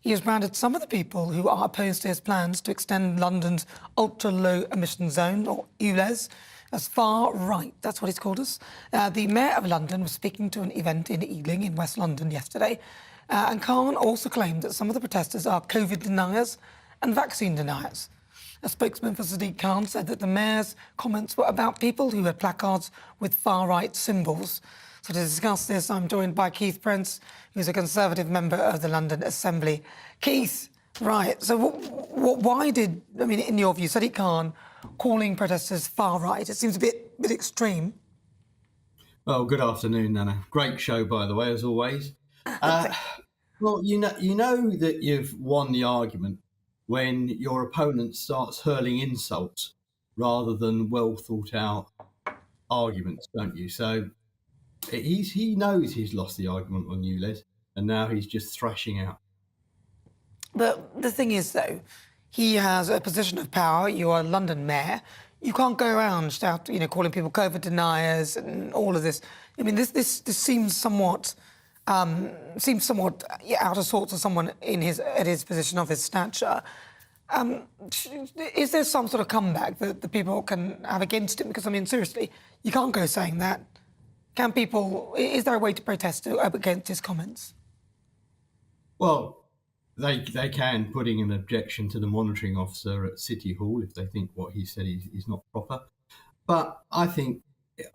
He has branded some of the people who are opposed to his plans to extend London's ultra-low emission zone, or ULEZ, as far right. That's what he's called us. The Mayor of London was speaking to an event in Ealing in West London yesterday, and Khan also claimed that some of the protesters are COVID deniers and vaccine deniers. A spokesman for Sadiq Khan said that the Mayor's comments were about people who had placards with far-right symbols. So to discuss this, I'm joined by Keith Prince, who's a Conservative member of the London Assembly. Keith, right, so why did, I mean, in your view, Sadiq Khan calling protesters far-right, it seems a bit extreme. Well, good afternoon, Nana. Great show, by the way, as always. Well, you know that you've won the argument when your opponent starts hurling insults rather than well-thought-out arguments, don't you? So he knows he's lost the argument on ULEZ, and now he's just thrashing out. But the thing is, though, he has a position of power. You're a London mayor. You can't go around shout, calling people COVID deniers and all of this. I mean, this seems somewhat out of sorts for someone at his position of his stature. Is there some sort of comeback that the people can have against him? Because, I mean, seriously, you can't go saying that. Can people... Is there a way to protest against his comments? Well, they can, putting an objection to the monitoring officer at City Hall if they think what he said is not proper. But I think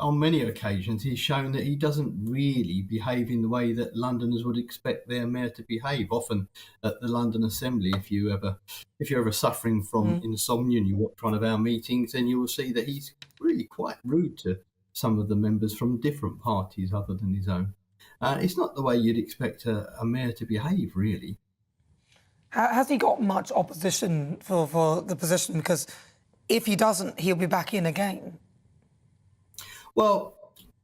on many occasions he's shown that he doesn't really behave in the way that Londoners would expect their mayor to behave. Often at the London Assembly, if you're ever suffering from insomnia and you watch one of our meetings, then you will see that he's really quite rude to some of the members from different parties other than his own. It's not the way you'd expect a mayor to behave, really. Has he got much opposition for the position? Because if he doesn't, he'll be back in again? Well,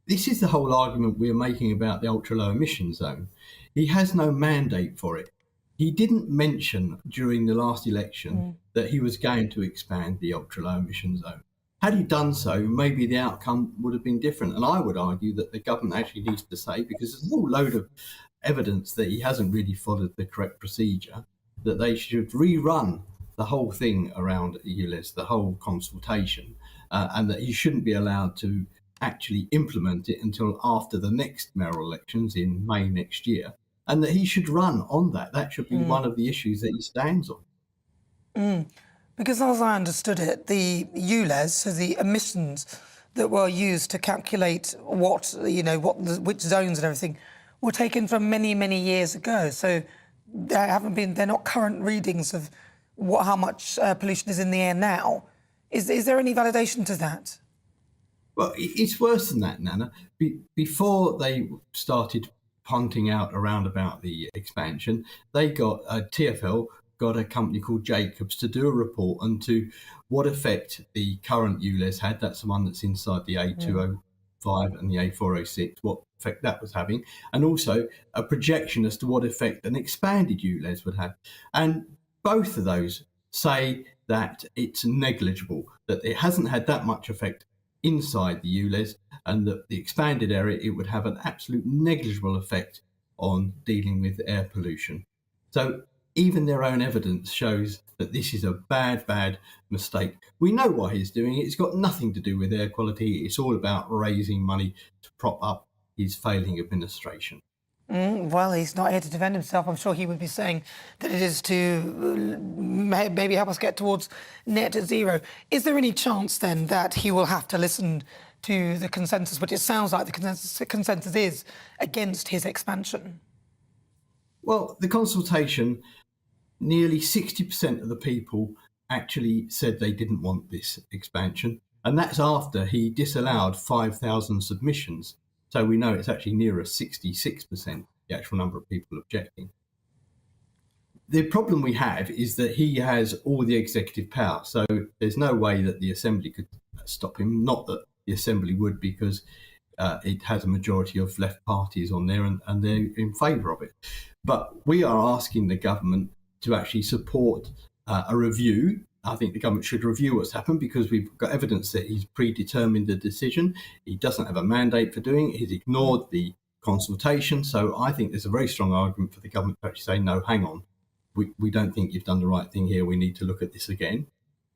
this is the whole argument we're making about the ultra-low emission zone. He has no mandate for it. He didn't mention during the last election that he was going to expand the ultra-low emission zone. Had he done so, maybe the outcome would have been different. And I would argue that the government actually needs to say, because there's a whole load of evidence that he hasn't really followed the correct procedure, that they should rerun the whole thing around ULEZ, the whole consultation, and that he shouldn't be allowed to actually implement it until after the next mayoral elections in May next year, and that he should run on that. That should be one of the issues that he stands on. Because as I understood it, the ULEZ, so the emissions that were used to calculate which zones and everything, were taken from many, many years ago. So they're not current readings of how much pollution is in the air now. Is there any validation to that? Well, it's worse than that, Nana. Before they started punting out around about the expansion, they got TfL got a company called Jacobs to do a report into what effect the current ULEZ had. That's the one that's inside the A205 and the A406, what effect that was having, and also a projection as to what effect an expanded ULEZ would have. And both of those say that it's negligible, that it hasn't had that much effect inside the ULEZ, and that the expanded area, it would have an absolute negligible effect on dealing with air pollution. So even their own evidence shows that this is a bad, bad mistake. We know why he's doing it. It's got nothing to do with air quality. It's all about raising money to prop up his failing administration. Well, he's not here to defend himself. I'm sure he would be saying that it is to maybe help us get towards net zero. Is there any chance then that he will have to listen to the consensus, which it sounds like the consensus is against his expansion? Well, the consultation, nearly 60% of the people actually said they didn't want this expansion. And that's after he disallowed 5,000 submissions. So we know it's actually nearer 66%, the actual number of people objecting. The problem we have is that he has all the executive power. So there's no way that the Assembly could stop him. Not that the Assembly would, because it has a majority of left parties on there and they're in favour of it. But we are asking the government to actually support a review. I think the government should review what's happened, because we've got evidence that he's predetermined the decision. He doesn't have a mandate for doing it. He's ignored the consultation. So I think there's a very strong argument for the government to actually say, no, hang on, we don't think you've done the right thing here. We need to look at this again.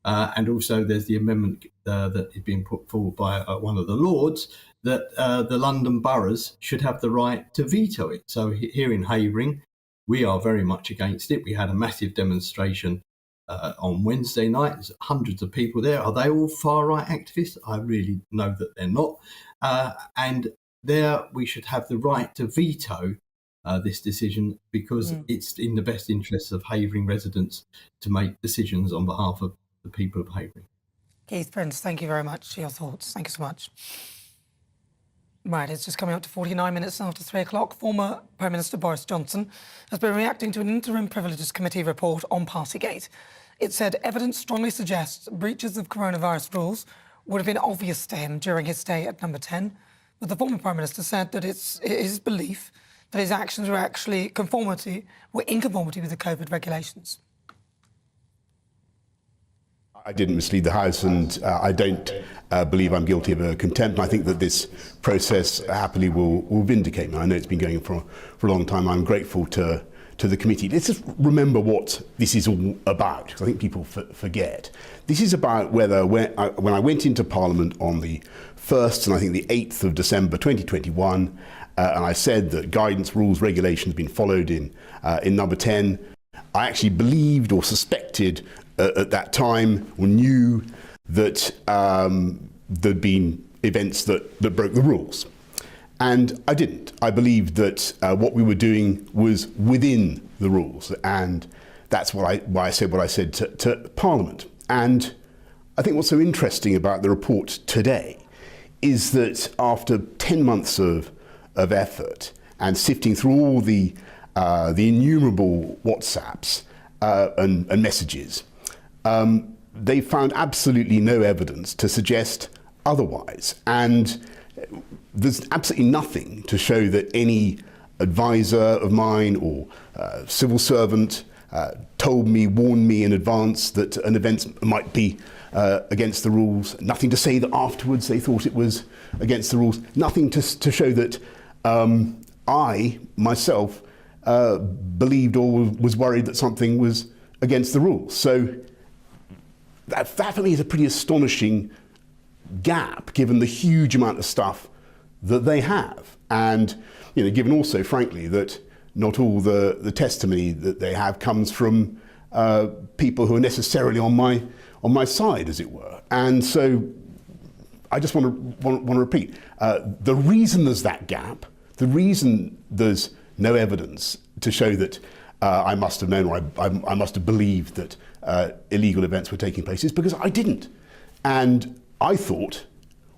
And also there's the amendment that is being put forward by one of the Lords, that the London boroughs should have the right to veto it. So here in Havering, we are very much against it. We had a massive demonstration on Wednesday night. There's hundreds of people there. Are they all far-right activists? I really know that they're not. And there we should have the right to veto this decision, because it's in the best interests of Havering residents to make decisions on behalf of the people of Havering. Keith Prince, thank you very much for your thoughts. Thank you so much. Right, it's just coming up to 49 minutes after 3 o'clock. Former Prime Minister Boris Johnson has been reacting to an interim Privileges Committee report on Partygate. It said evidence strongly suggests breaches of coronavirus rules would have been obvious to him during his stay at Number 10. But the former Prime Minister said that it's his belief that his actions were actually in conformity with the COVID regulations. I didn't mislead the House, and I don't believe I'm guilty of a contempt. I think that this process happily will vindicate me. I know it's been going for a long time. I'm grateful to the committee. Let's just remember what this is all about, because I think people forget. This is about whether when I went into Parliament on the 1st and I think the 8th of December 2021, and I said that guidance, rules, regulations been followed in Number 10, I actually believed or suspected at that time, or knew that there'd been events that broke the rules. And I didn't. I believed that what we were doing was within the rules, and that's why I said what I said to Parliament. And I think what's so interesting about the report today is that after 10 months of effort and sifting through all the innumerable WhatsApps and messages, they found absolutely no evidence to suggest otherwise. And there's absolutely nothing to show that any advisor of mine or civil servant told me, warned me in advance that an event might be against the rules. Nothing to say that afterwards they thought it was against the rules. Nothing to show that I, myself, believed or was worried that something was against the rules. So that for me is a pretty astonishing gap, given the huge amount of stuff that they have. And given also, frankly, that not all the testimony that they have comes from people who are necessarily on my side, as it were. And so I just want to repeat, the reason there's that gap, the reason there's no evidence to show that I must have known or I must have believed that illegal events were taking place is because I didn't. And I thought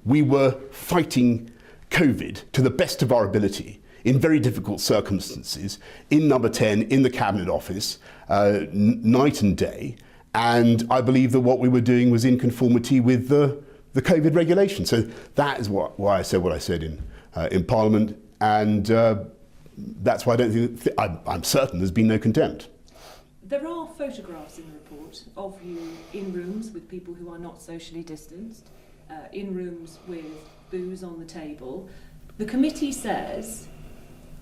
we were fighting COVID to the best of our ability in very difficult circumstances, in Number 10, in the Cabinet Office, night and day. And I believe that what we were doing was in conformity with the COVID regulation. So that is why I said what I said in Parliament. And that's why I don't think, I'm certain there's been no contempt. There are photographs in the report of you in rooms with people who are not socially distanced, in rooms with booze on the table. The committee says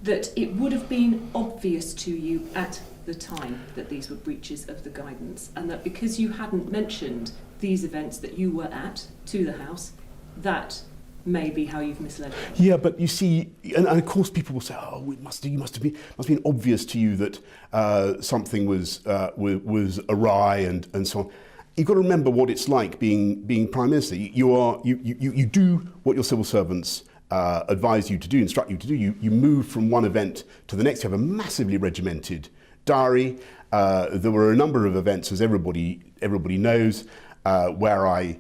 that it would have been obvious to you at the time that these were breaches of the guidance, and that because you hadn't mentioned these events that you were at to the House, that may be how you've misled them. Yeah, but you see, and of course people will say, oh, it must have been obvious to you that something was awry and so on. You've got to remember what it's like being Prime Minister. You do what your civil servants advise you to do, instruct you to do. You move from one event to the next. You have a massively regimented diary. There were a number of events, as everybody knows, where I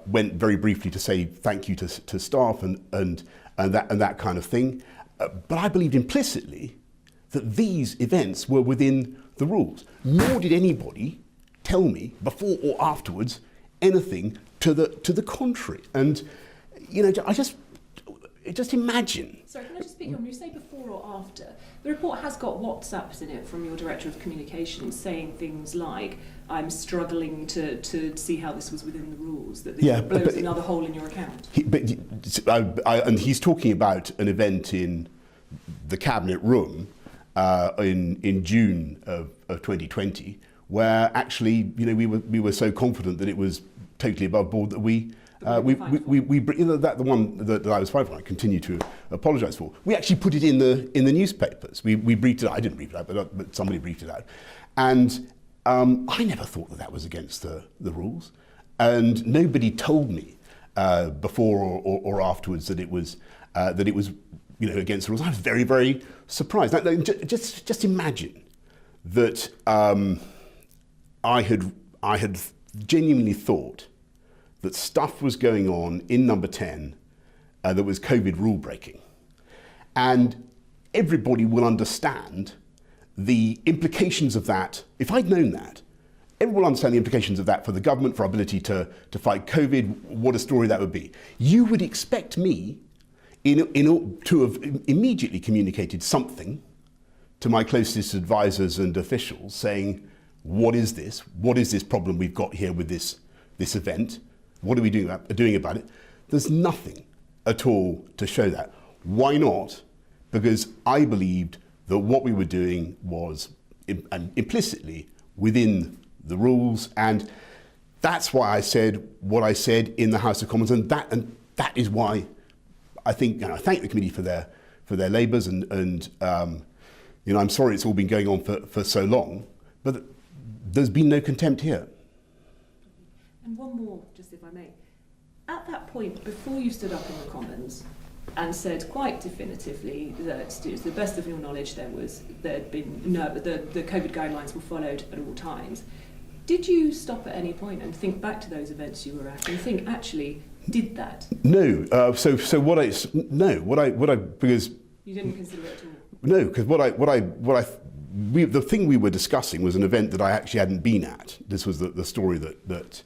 went very briefly to say thank you to staff and that kind of thing. But I believed implicitly that these events were within the rules. Nor did anybody tell me before or afterwards anything to the contrary. And I just imagine. Sorry, can I just speak on, you say before or after? The report has got WhatsApps in it from your Director of Communications saying things like, I'm struggling to see how this was within the rules, that this blows another hole in your account. And he's talking about an event in the Cabinet Room in June of 2020, where actually we were so confident that it was totally above board that the one that I was fighting for, I continue to apologise for. We actually put it in the newspapers. We briefed it out. I didn't brief it out, but somebody briefed it out. And I never thought that was against the rules. And nobody told me before or afterwards that it was against the rules. I was very, very surprised. Now, just imagine that I had genuinely thought that stuff was going on in Number 10 that was COVID rule breaking. And everybody will understand the implications of that. If I'd known that, everyone will understand the implications of that for the government, for our ability to fight COVID, what a story that would be. You would expect me to have immediately communicated something to my closest advisors and officials saying, what is this? What is this problem we've got here with this event? What are we doing about it? There's nothing at all to show that. Why not? Because I believed that what we were doing was implicitly within the rules, and that's why I said what I said in the House of Commons, and that is why I think, I thank the committee for their labours, and I'm sorry it's all been going on for so long, but there's been no contempt here. And one more, just if I may. At that point, before you stood up in the Commons and said quite definitively that, to the best of your knowledge, the COVID guidelines were followed at all times, did you stop at any point and think back to those events you were at and think, actually, did that? No. Because you didn't consider it at all. No, because what the thing we were discussing was an event that I actually hadn't been at. This was the story that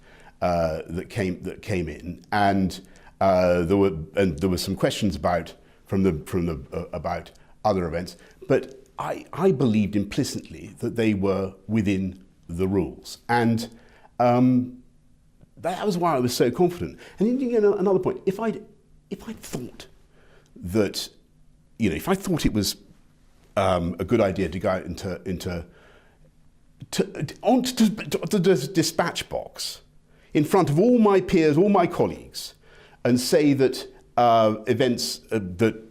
came in, and there were some questions about about other events, but I believed implicitly that they were within the rules, and that was why I was so confident. And you know, another point: if I thought that, you know, if I thought it was a good idea to go out onto the dispatch box in front of all my peers, all my colleagues, and say that events that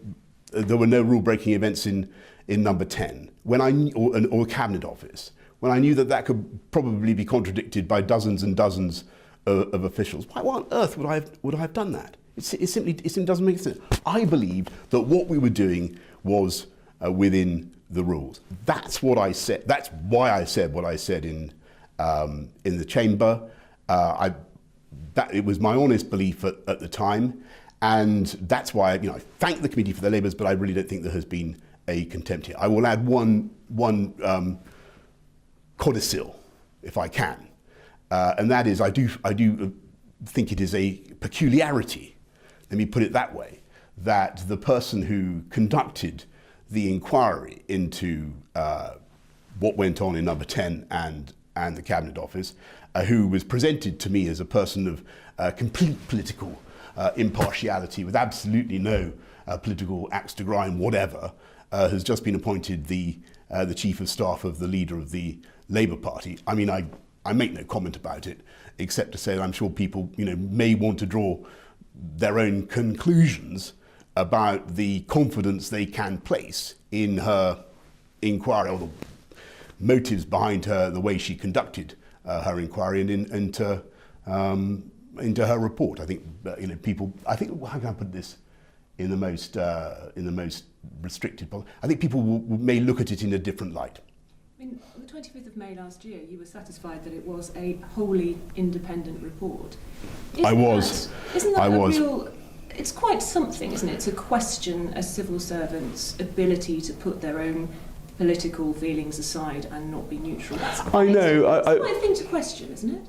there were no rule-breaking events in number 10, when or Cabinet Office, when I knew that could probably be contradicted by dozens and dozens of officials, why on earth would I have done that? It simply doesn't make sense. I believed that what we were doing was within the rules. That's what I said. That's why I said what I said in the chamber. It was my honest belief at the time, and that's why I thank the committee for their labours. But I really don't think there has been a contempt here. I will add one codicil, if I can, and that is I do think it is a peculiarity. Let me put it that way: that the person who conducted the inquiry into what went on in number 10 and the Cabinet Office, who was presented to me as a person of complete political impartiality, with absolutely no political axe to grind whatever, has just been appointed the Chief of Staff of the leader of the Labour Party. I mean, I make no comment about it, except to say that I'm sure people may want to draw their own conclusions about the confidence they can place in her inquiry, or the motives behind the way she conducted her inquiry and into her report. I think people. I think, how can I put this in the most restricted possible? I think people may look at it in a different light. I mean, on the 25th of May last year, you were satisfied that it was a wholly independent report. Isn't that a real? It's quite something, isn't it, to question a civil servant's ability to put their own political feelings aside and not be neutral. I know. It's quite a thing to question, isn't it?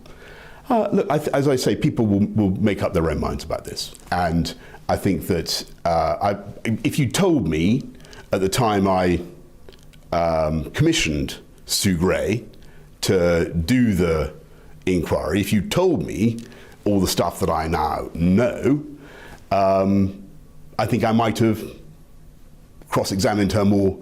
Look, as I say, people will make up their own minds about this, and I think that if you told me at the time I commissioned Sue Gray to do the inquiry, if you told me all the stuff that I now know, I think I might have cross-examined her more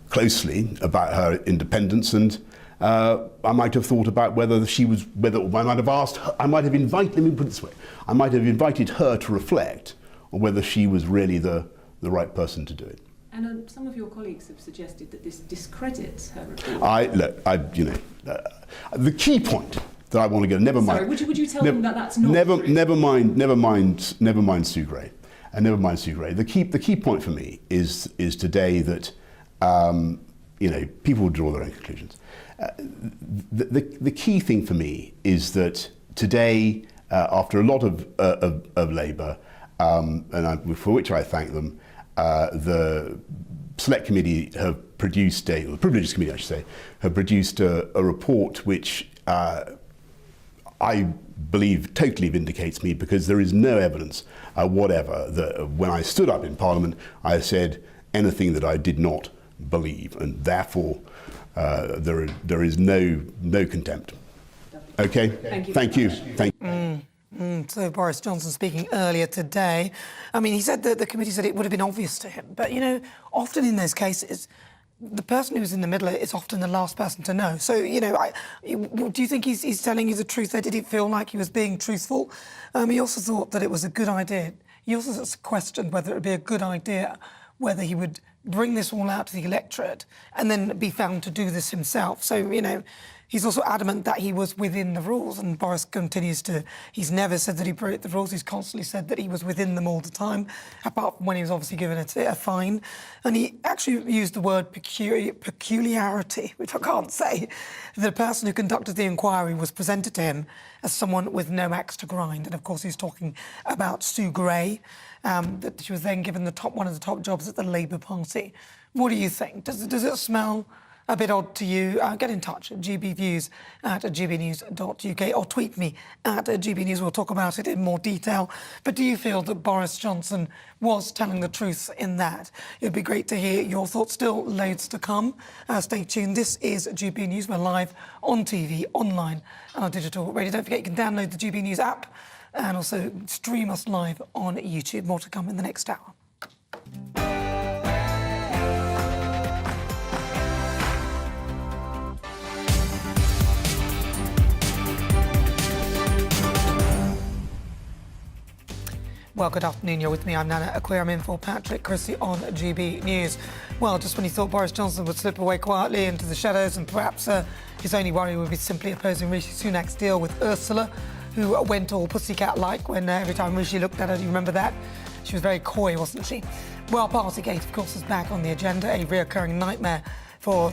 closely about her independence, and I might have thought about I might have asked her, let me put it this way, I might have invited her to reflect on whether she was really the right person to do it. And some of your colleagues have suggested that this discredits her report. The key point that I want to get. Never mind. Sorry, would you tell them that that's not never, true? Never mind Sue Gray, and never mind Sue Gray. The key point for me is today that people will draw their own conclusions. The key thing for me is that today, after a lot of labour, for which I thank them, the Select Committee have produced the Privileges Committee, I should say, have produced a report which I believe totally vindicates me, because there is no evidence whatever that when I stood up in Parliament I said anything that I did not believe, and therefore there is no contempt. Okay? Thank you. So Boris Johnson speaking earlier today, I mean, he said that the committee said it would have been obvious to him, but often in those cases the person who's in the middle is often the last person to know. So, do you think he's telling you the truth there? Did he feel like he was being truthful? He also thought that it was a good idea. He also questioned whether it would be a good idea whether he would bring this all out to the electorate and then be found to do this himself. So, he's also adamant that he was within the rules, and Boris continues he's never said that he broke the rules. He's constantly said that he was within them all the time, apart from when he was obviously given a fine. And he actually used the word peculiarity, which I can't say. The person who conducted the inquiry was presented to him as someone with no axe to grind. And of course, he's talking about Sue Gray, that she was then given one of the top jobs at the Labour Party. What do you think? Does it smell a bit odd to you, get in touch at gbviews@gbnews.uk or tweet me at gbnews. We'll talk about it in more detail. But do you feel that Boris Johnson was telling the truth in that? It'd be great to hear your thoughts. Still loads to come. Stay tuned. This is GB News. We're live on TV, online and on digital radio. Don't forget you can download the GB News app and also stream us live on YouTube. More to come in the next hour. Well, good afternoon. You're with me. I'm Nana Aquia. I'm in for Patrick Chrissy on GB News. Well, just when you thought Boris Johnson would slip away quietly into the shadows and perhaps his only worry would be simply opposing Rishi Sunak's deal with Ursula, who went all pussycat-like when every time Rishi looked at her, do you remember that? She was very coy, wasn't she? Well, Partygate, of course, is back on the agenda, a reoccurring nightmare for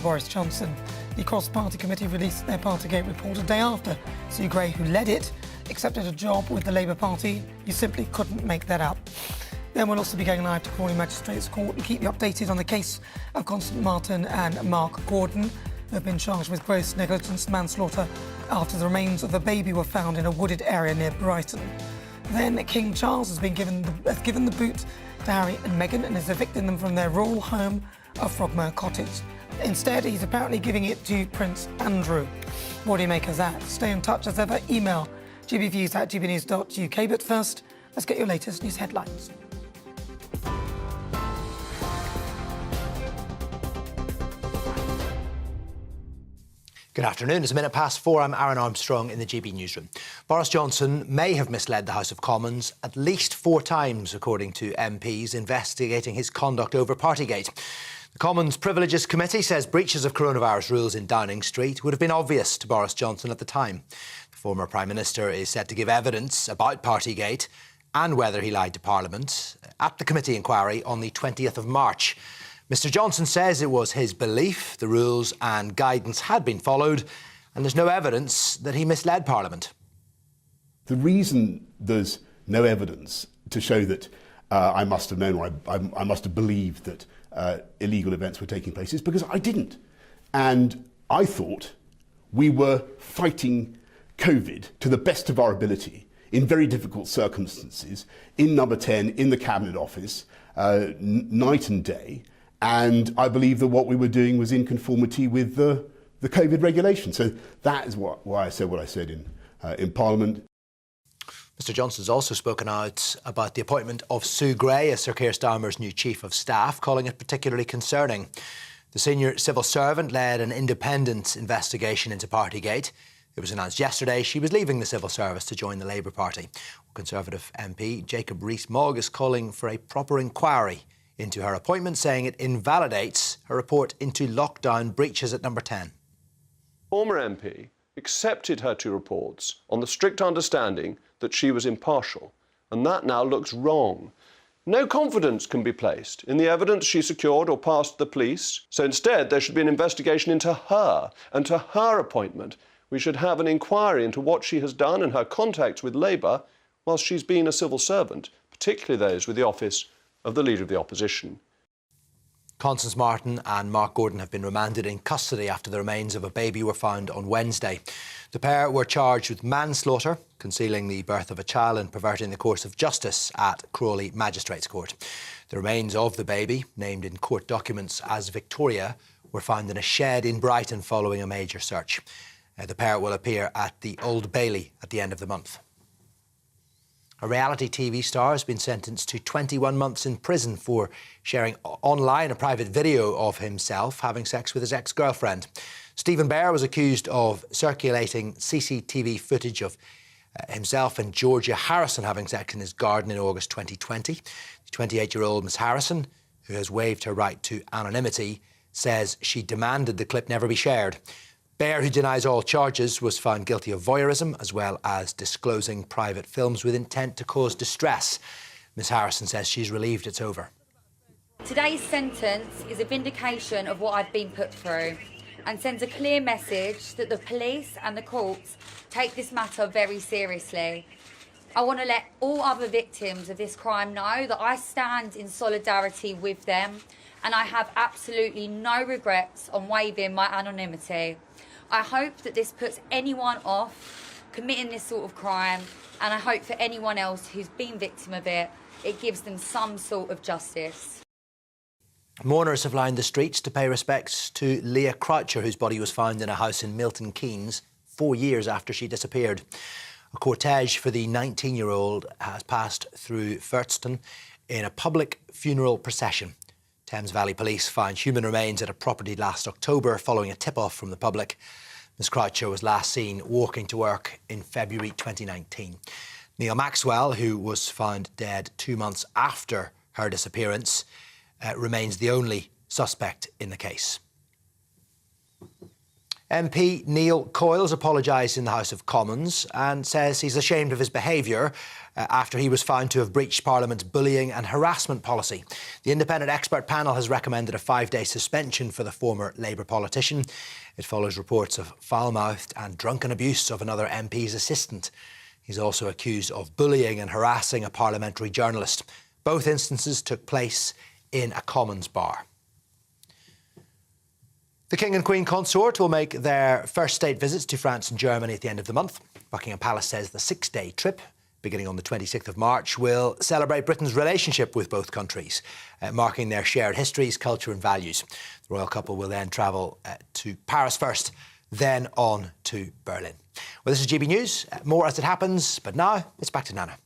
Boris Johnson. The cross-party committee released their Partygate report a day after Sue Gray, who led it, accepted a job with the Labour Party. You simply couldn't make that up. Then we'll also be going live to Crawley Magistrates Court and keep you updated on the case of Constance Martin and Mark Gordon, who have been charged with gross negligence manslaughter after the remains of a baby were found in a wooded area near Brighton. Then King Charles has given the boot to Harry and Meghan and is evicting them from their rural home of Frogmore Cottage. Instead, he's apparently giving it to Prince Andrew. What do you make of that? Stay in touch as ever. Email gbviews@gbnews.uk. But first, let's get your latest news headlines. Good afternoon. It's 4:01. I'm Aaron Armstrong in the GB newsroom. Boris Johnson may have misled the House of Commons at least 4 times, according to MPs investigating his conduct over Partygate. The Commons Privileges Committee says breaches of coronavirus rules in Downing Street would have been obvious to Boris Johnson at the time. The former Prime Minister is set to give evidence about Partygate and whether he lied to Parliament at the committee inquiry on the 20th of March. Mr Johnson says it was his belief the rules and guidance had been followed and there's no evidence that he misled Parliament. The reason there's no evidence to show that I must have known or I must have believed that illegal events were taking place is because I didn't. And I thought we were fighting COVID to the best of our ability in very difficult circumstances in Number 10, in the Cabinet Office, night and day. And I believe that what we were doing was in conformity with the COVID regulation. So that is why I said what I said in Parliament. Mr Johnson's also spoken out about the appointment of Sue Gray as Sir Keir Starmer's new Chief of Staff, calling it particularly concerning. The senior civil servant led an independent investigation into Partygate. It was announced yesterday she was leaving the civil service to join the Labour Party. Conservative MP Jacob Rees-Mogg is calling for a proper inquiry into her appointment, saying it invalidates her report into lockdown breaches at Number 10. Former MP accepted her 2 reports on the strict understanding that she was impartial, and that now looks wrong. No confidence can be placed in the evidence she secured or passed to the police, so instead there should be an investigation into her and to her appointment. We should have an inquiry into what she has done and her contacts with Labour whilst she's been a civil servant, particularly those with the office of the Leader of the Opposition. Constance Martin and Mark Gordon have been remanded in custody after the remains of a baby were found on Wednesday. The pair were charged with manslaughter, concealing the birth of a child and perverting the course of justice at Crawley Magistrates Court. The remains of the baby, named in court documents as Victoria, were found in a shed in Brighton following a major search. The pair will appear at the Old Bailey at the end of the month. A reality TV star has been sentenced to 21 months in prison for sharing online a private video of himself having sex with his ex-girlfriend. Stephen Bear was accused of circulating CCTV footage of himself and Georgia Harrison having sex in his garden in August 2020. The 28-year-old Miss Harrison, who has waived her right to anonymity, says she demanded the clip never be shared. Bear, who denies all charges, was found guilty of voyeurism as well as disclosing private films with intent to cause distress. Miss Harrison says she's relieved it's over. Today's sentence is a vindication of what I've been put through and sends a clear message that the police and the courts take this matter very seriously. I want to let all other victims of this crime know that I stand in solidarity with them and I have absolutely no regrets on waiving my anonymity. I hope that this puts anyone off committing this sort of crime, and I hope for anyone else who's been victim of it, it gives them some sort of justice. Mourners have lined the streets to pay respects to Leah Croucher, whose body was found in a house in Milton Keynes 4 years after she disappeared. A cortege for the 19-year-old has passed through Folkestone in a public funeral procession. Thames Valley Police found human remains at a property last October following a tip-off from the public. Ms Croucher was last seen walking to work in February 2019. Neil Maxwell, who was found dead 2 months after her disappearance, remains the only suspect in the case. MP Neil Coyle has apologised in the House of Commons and says he's ashamed of his behaviour after he was found to have breached Parliament's bullying and harassment policy. The independent expert panel has recommended a 5-day suspension for the former Labour politician. It follows reports of foul-mouthed and drunken abuse of another MP's assistant. He's also accused of bullying and harassing a parliamentary journalist. Both instances took place in a Commons bar. The King and Queen consort will make their first state visits to France and Germany at the end of the month. Buckingham Palace says the 6-day trip, beginning on the 26th of March, will celebrate Britain's relationship with both countries, marking their shared histories, culture and values. The royal couple will then travel to Paris first, then on to Berlin. Well, this is GB News. More as it happens, but now it's back to Nana.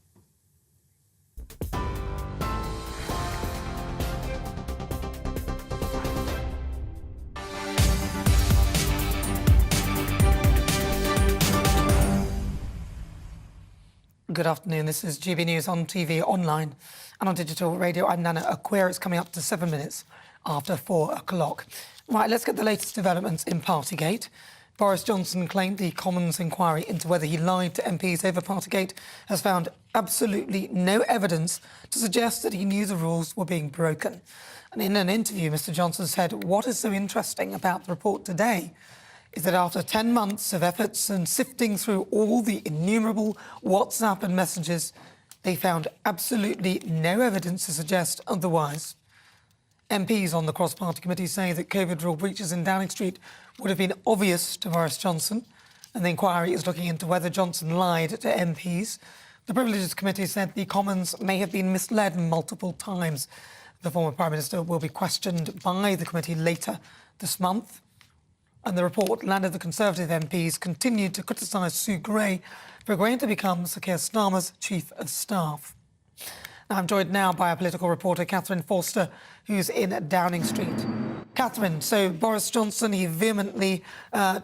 Good afternoon. This is GB News on TV, online and on digital radio. I'm Nana Aquia. It's coming up to 7 minutes after 4 o'clock. Right, let's get the latest developments in Partygate. Boris Johnson claimed the Commons inquiry into whether he lied to MPs over Partygate has found absolutely no evidence to suggest that he knew the rules were being broken. And in an interview, Mr Johnson said, what is so interesting about the report today is that after 10 months of efforts and sifting through all the innumerable WhatsApp and messages, they found absolutely no evidence to suggest otherwise. MPs on the cross-party committee say that COVID rule breaches in Downing Street would have been obvious to Boris Johnson, and the inquiry is looking into whether Johnson lied to MPs. The Privileges Committee said the Commons may have been misled multiple times. The former Prime Minister will be questioned by the committee later this month. And the report landed the Conservative MPs continued to criticise Sue Gray for agreeing to become Sir Keir Starmer's Chief of Staff. Now, I'm joined now by our political reporter, Catherine Forster, who's in Downing Street. Catherine, so Boris Johnson, he vehemently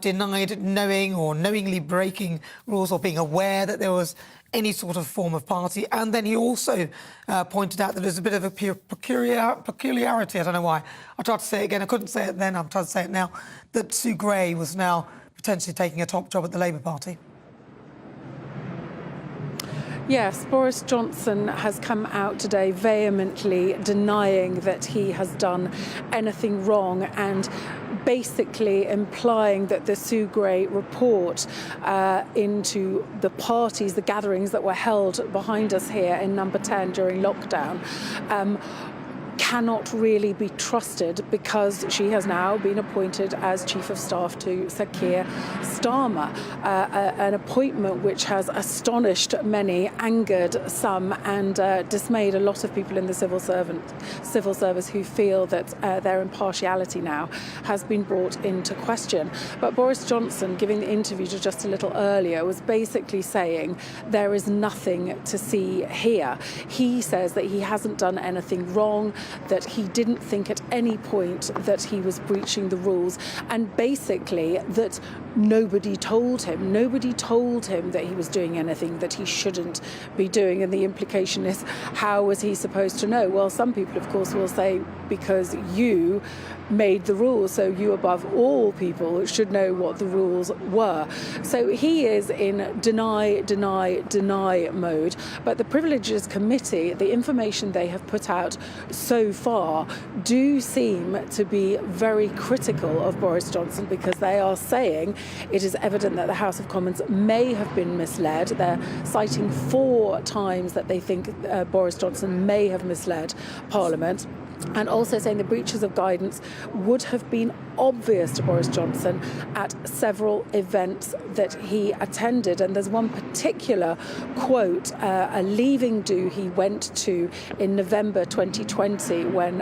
denied knowing or knowingly breaking rules or being aware that there was any sort of form of party. And then he also pointed out that there's a bit of a peculiarity, I don't know why. I tried to say it again, I couldn't say it then, I'm trying to say it now, that Sue Gray was now potentially taking a top job at the Labour Party. Yes, Boris Johnson has come out today vehemently denying that he has done anything wrong and basically implying that the Sue Gray report into the parties, the gatherings that were held behind us here in number 10 during lockdown, cannot really be trusted because she has now been appointed as Chief of Staff to Sir Keir Starmer, an appointment which has astonished many, angered some and dismayed a lot of people in the civil service who feel that their impartiality now has been brought into question. But Boris Johnson, giving the interview just a little earlier, was basically saying there is nothing to see here. He says that he hasn't done anything wrong, that he didn't think at any point that he was breaching the rules, and basically that nobody told him that he was doing anything that he shouldn't be doing. And the implication is, how was he supposed to know? Well, some people, of course, will say because you made the rules, so you above all people should know what the rules were. So he is in deny mode. But the Privileges Committee, the information they have put out so far, do seem to be very critical of Boris Johnson, because they are saying it is evident that the House of Commons may have been misled. They're citing 4 times that they think Boris Johnson may have misled Parliament. and also saying the breaches of guidance would have been obvious to Boris Johnson at several events that he attended. And there's one particular quote, a leaving do he went to in November 2020 when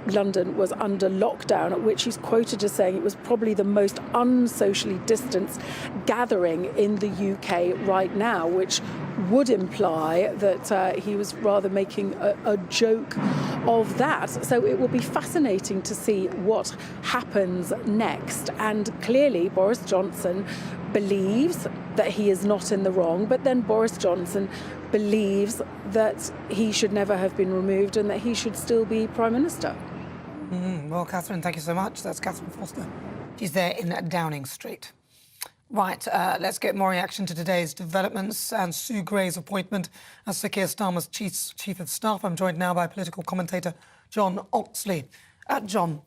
London was under lockdown, at which he's quoted as saying it was probably the most unsocially distanced gathering in the UK right now, which would imply that he was rather making a joke of that. So it will be fascinating to see what happens next. And clearly Boris Johnson believes that he is not in the wrong, but then Boris Johnson believes that he should never have been removed and that he should still be Prime Minister. Well, Catherine, thank you so much. That's Catherine Foster. She's there in Downing Street. Right, let's get more reaction to today's developments and Sue Gray's appointment as Sir Keir Starmer's Chief of Staff. I'm joined now by political commentator John Oxley. John,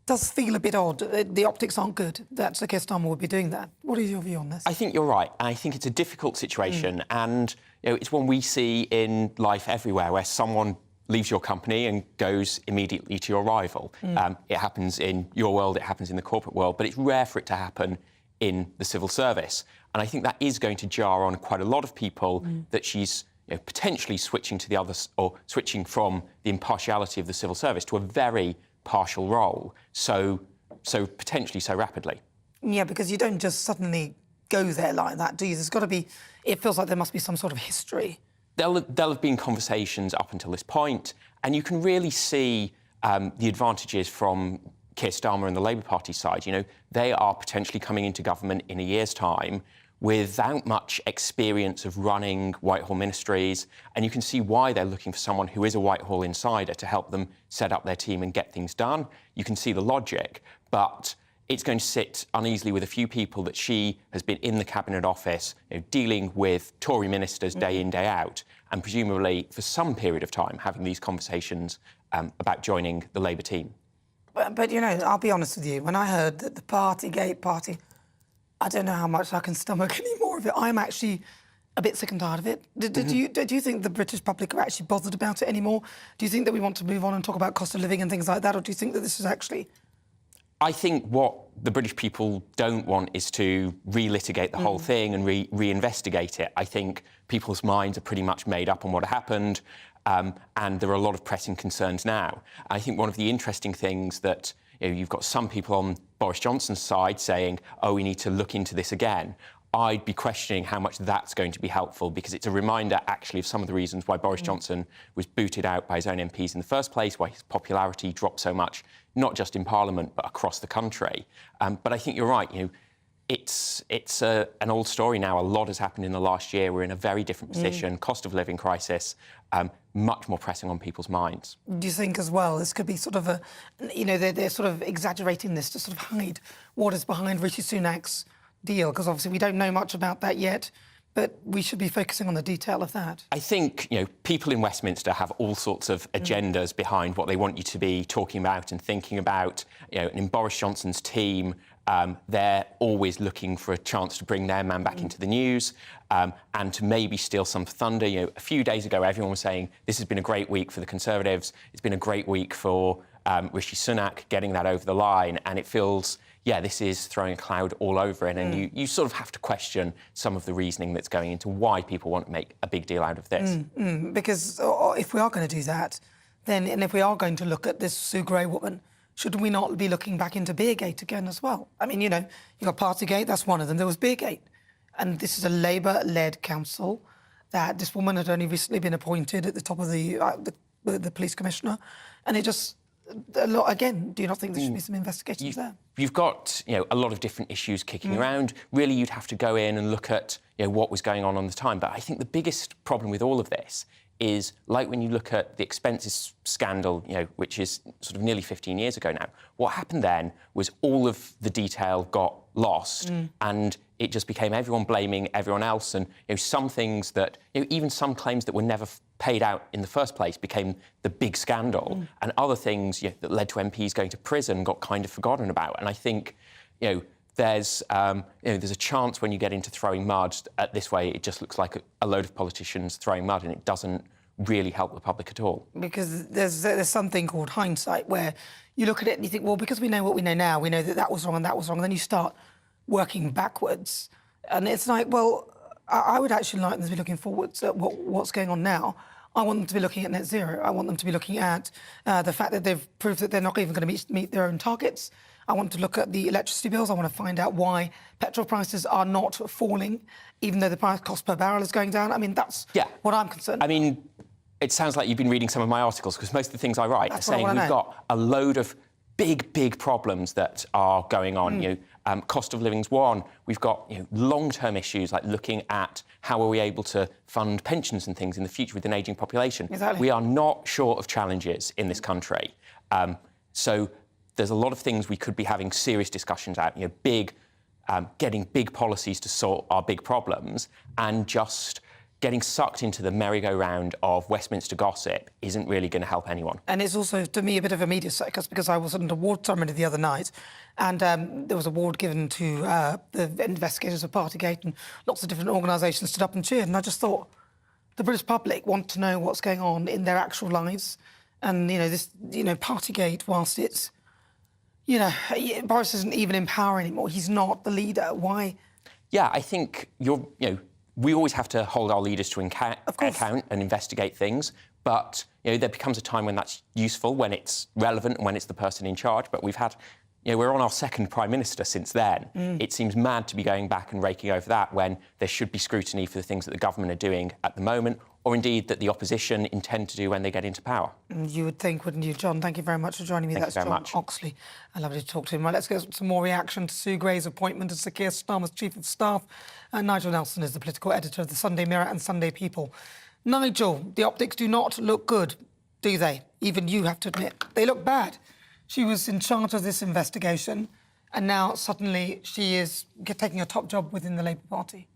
does feel a bit odd. The optics aren't good that Sir Keir Starmer would be doing that. What is your view on this? I think you're right. I think it's a difficult situation, and it's one we see in life everywhere, where someone leaves your company and goes immediately to your rival. It happens in your world, it happens in the corporate world, but it's rare for it to happen in the civil service. And I think that is going to jar on quite a lot of people, that she's potentially switching to the others, or switching from the impartiality of the civil service to a very partial role, so potentially so rapidly. Yeah, because you don't just suddenly go there like that, do you? There's got to be, it feels like there must be some sort of history. There'll have been conversations up until this point, and you can really see the advantages from Keir Starmer and the Labour Party side. They are potentially coming into government in a year's time without much experience of running Whitehall ministries, and you can see why they're looking for someone who is a Whitehall insider to help them set up their team and get things done. You can see the logic, but it's going to sit uneasily with a few people that she has been in the Cabinet Office, dealing with Tory ministers day in, day out, and presumably for some period of time having these conversations about joining the Labour team. But I'll be honest with you, when I heard that the Partygate party, I don't know how much I can stomach any more of it. I'm actually a bit sick and tired of it. Do you think the British public are actually bothered about it anymore? Do you think that we want to move on and talk about cost of living and things like that, or do you think that this is actually... I think what the British people don't want is to relitigate the whole thing and reinvestigate it. I think people's minds are pretty much made up on what happened, and there are a lot of pressing concerns now. I think one of the interesting things that you've got some people on Boris Johnson's side saying, oh, we need to look into this again. I'd be questioning how much that's going to be helpful, because it's a reminder, actually, of some of the reasons why Boris Johnson was booted out by his own MPs in the first place, why his popularity dropped so much, not just in Parliament, but across the country. But I think you're right. It's an old story now. A lot has happened in the last year. We're in a very different position. Cost of living crisis, much more pressing on people's minds. Do you think as well this could be sort of a, they're sort of exaggerating this to sort of hide what is behind Rishi Sunak's deal? Because obviously we don't know much about that yet, but we should be focusing on the detail of that. I think, people in Westminster have all sorts of agendas behind what they want you to be talking about and thinking about. And in Boris Johnson's team, they're always looking for a chance to bring their man back into the news, and to maybe steal some thunder. A few days ago, everyone was saying this has been a great week for the Conservatives. It's been a great week for Rishi Sunak getting that over the line, and it feels... this is throwing a cloud all over it, and you sort of have to question some of the reasoning that's going into why people want to make a big deal out of this. Because if we are going to do that, then, and if we are going to look at this Sue Gray woman, should we not be looking back into Beergate again as well? I mean, you've got Partygate, that's one of them. There was Beergate. And this is a Labour-led council that this woman had only recently been appointed at the top of the police commissioner. And it just... Again, do you not think there should be some investigations there? You've got, a lot of different issues kicking around. Really, you'd have to go in and look at, what was going on the time. But I think the biggest problem with all of this is, like when you look at the expenses scandal, which is sort of nearly 15 years ago now, what happened then was all of the detail got lost, and it just became everyone blaming everyone else. And some things that, even some claims that were never paid out in the first place became the big scandal, and other things that led to MPs going to prison got kind of forgotten about. And I think, there's a chance when you get into throwing mud this way, it just looks like a load of politicians throwing mud, and it doesn't really help the public at all. Because there's something called hindsight where you look at it and you think, well, because we know what we know now, we know that that was wrong and that was wrong, and then you start working backwards. And it's like, well, I would actually like them to be looking forwards at what's going on now. I want them to be looking at net zero. I want them to be looking at the fact that they've proved that they're not even going to meet their own targets. I want to look at the electricity bills. I want to find out why petrol prices are not falling, even though the price cost per barrel is going down. I mean, that's what I'm concerned about. I mean, it sounds like you've been reading some of my articles, because most of the things I write are saying we've got a load of big problems that are going on. You know, cost of living's one. We've got long-term issues like looking at how are we able to fund pensions and things in the future with an ageing population. Exactly. We are not short of challenges in this country. So there's a lot of things we could be having serious discussions about. You know, getting big policies to sort our big problems, and just getting sucked into the merry-go-round of Westminster gossip isn't really going to help anyone. And it's also, to me, a bit of a media circus, because I was at an award ceremony the other night, and there was an award given to the investigators of Partygate, and lots of different organisations stood up and cheered. And I just thought, the British public want to know what's going on in their actual lives. And, this, Partygate, whilst it's, Boris isn't even in power anymore. He's not the leader. Why? Yeah, I think we always have to hold our leaders to account and investigate things, but there becomes a time when that's useful, when it's relevant, and when it's the person in charge. But we've had, we're on our second Prime Minister since then. It seems mad to be going back and raking over that when there should be scrutiny for the things that the government are doing at the moment, or indeed that the opposition intend to do when they get into power. You would think, wouldn't you, John? Thank you very much for joining me. Thank you very much. Oxley. Lovely to talk to him. Right, let's get some more reaction to Sue Gray's appointment as Sir Keir Starmer's Chief of Staff. Nigel Nelson is the political editor of the Sunday Mirror and Sunday People. Nigel, the optics do not look good, do they? Even you have to admit. They look bad. She was in charge of this investigation, and now suddenly she is taking a top job within the Labour Party.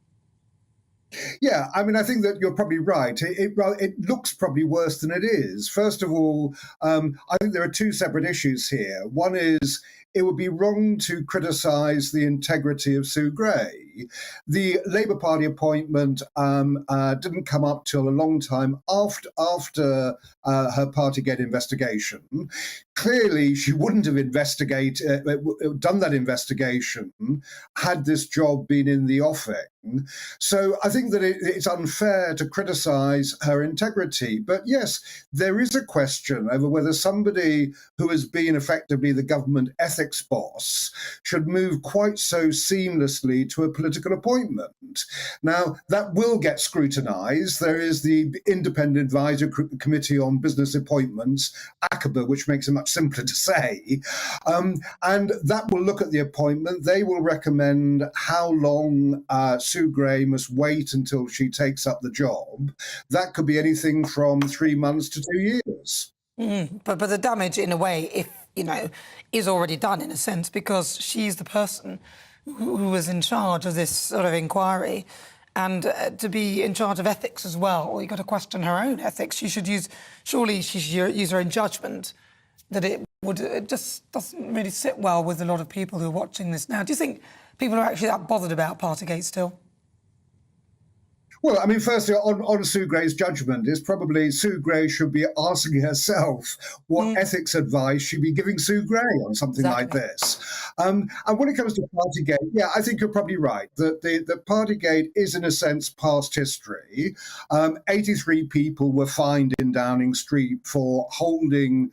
Yeah, I mean, I think that you're probably right. It looks probably worse than it is. First of all, I think there are two separate issues here. One is it would be wrong to criticise the integrity of Sue Gray. The Labour Party appointment didn't come up till a long time after her Partygate investigation. Clearly, she wouldn't have done that investigation had this job been in the offing. So I think that it's unfair to criticise her integrity. But yes, there is a question over whether somebody who has been effectively the government ethics boss should move quite so seamlessly to a political appointment. Now, that will get scrutinised. There is the Independent Advisory Committee on Business Appointments, ACABA, which makes it much simpler to say. And that will look at the appointment. They will recommend how long Sue Gray must wait until she takes up the job. That could be anything from 3 months to 2 years. But the damage, in a way, is already done in a sense, because she's the person who was in charge of this sort of inquiry, and to be in charge of ethics as well, you've got to question her own ethics. She should use her own judgment. It just doesn't really sit well with a lot of people who are watching this now. Do you think people are actually that bothered about Partygate still? Well, I mean, firstly, on Sue Gray's judgment, is probably Sue Gray should be asking herself what ethics advice she'd be giving Sue Gray on something like this. And when it comes to Partygate, yeah, I think you're probably right that the Partygate is, in a sense, past history. 83 people were fined in Downing Street for holding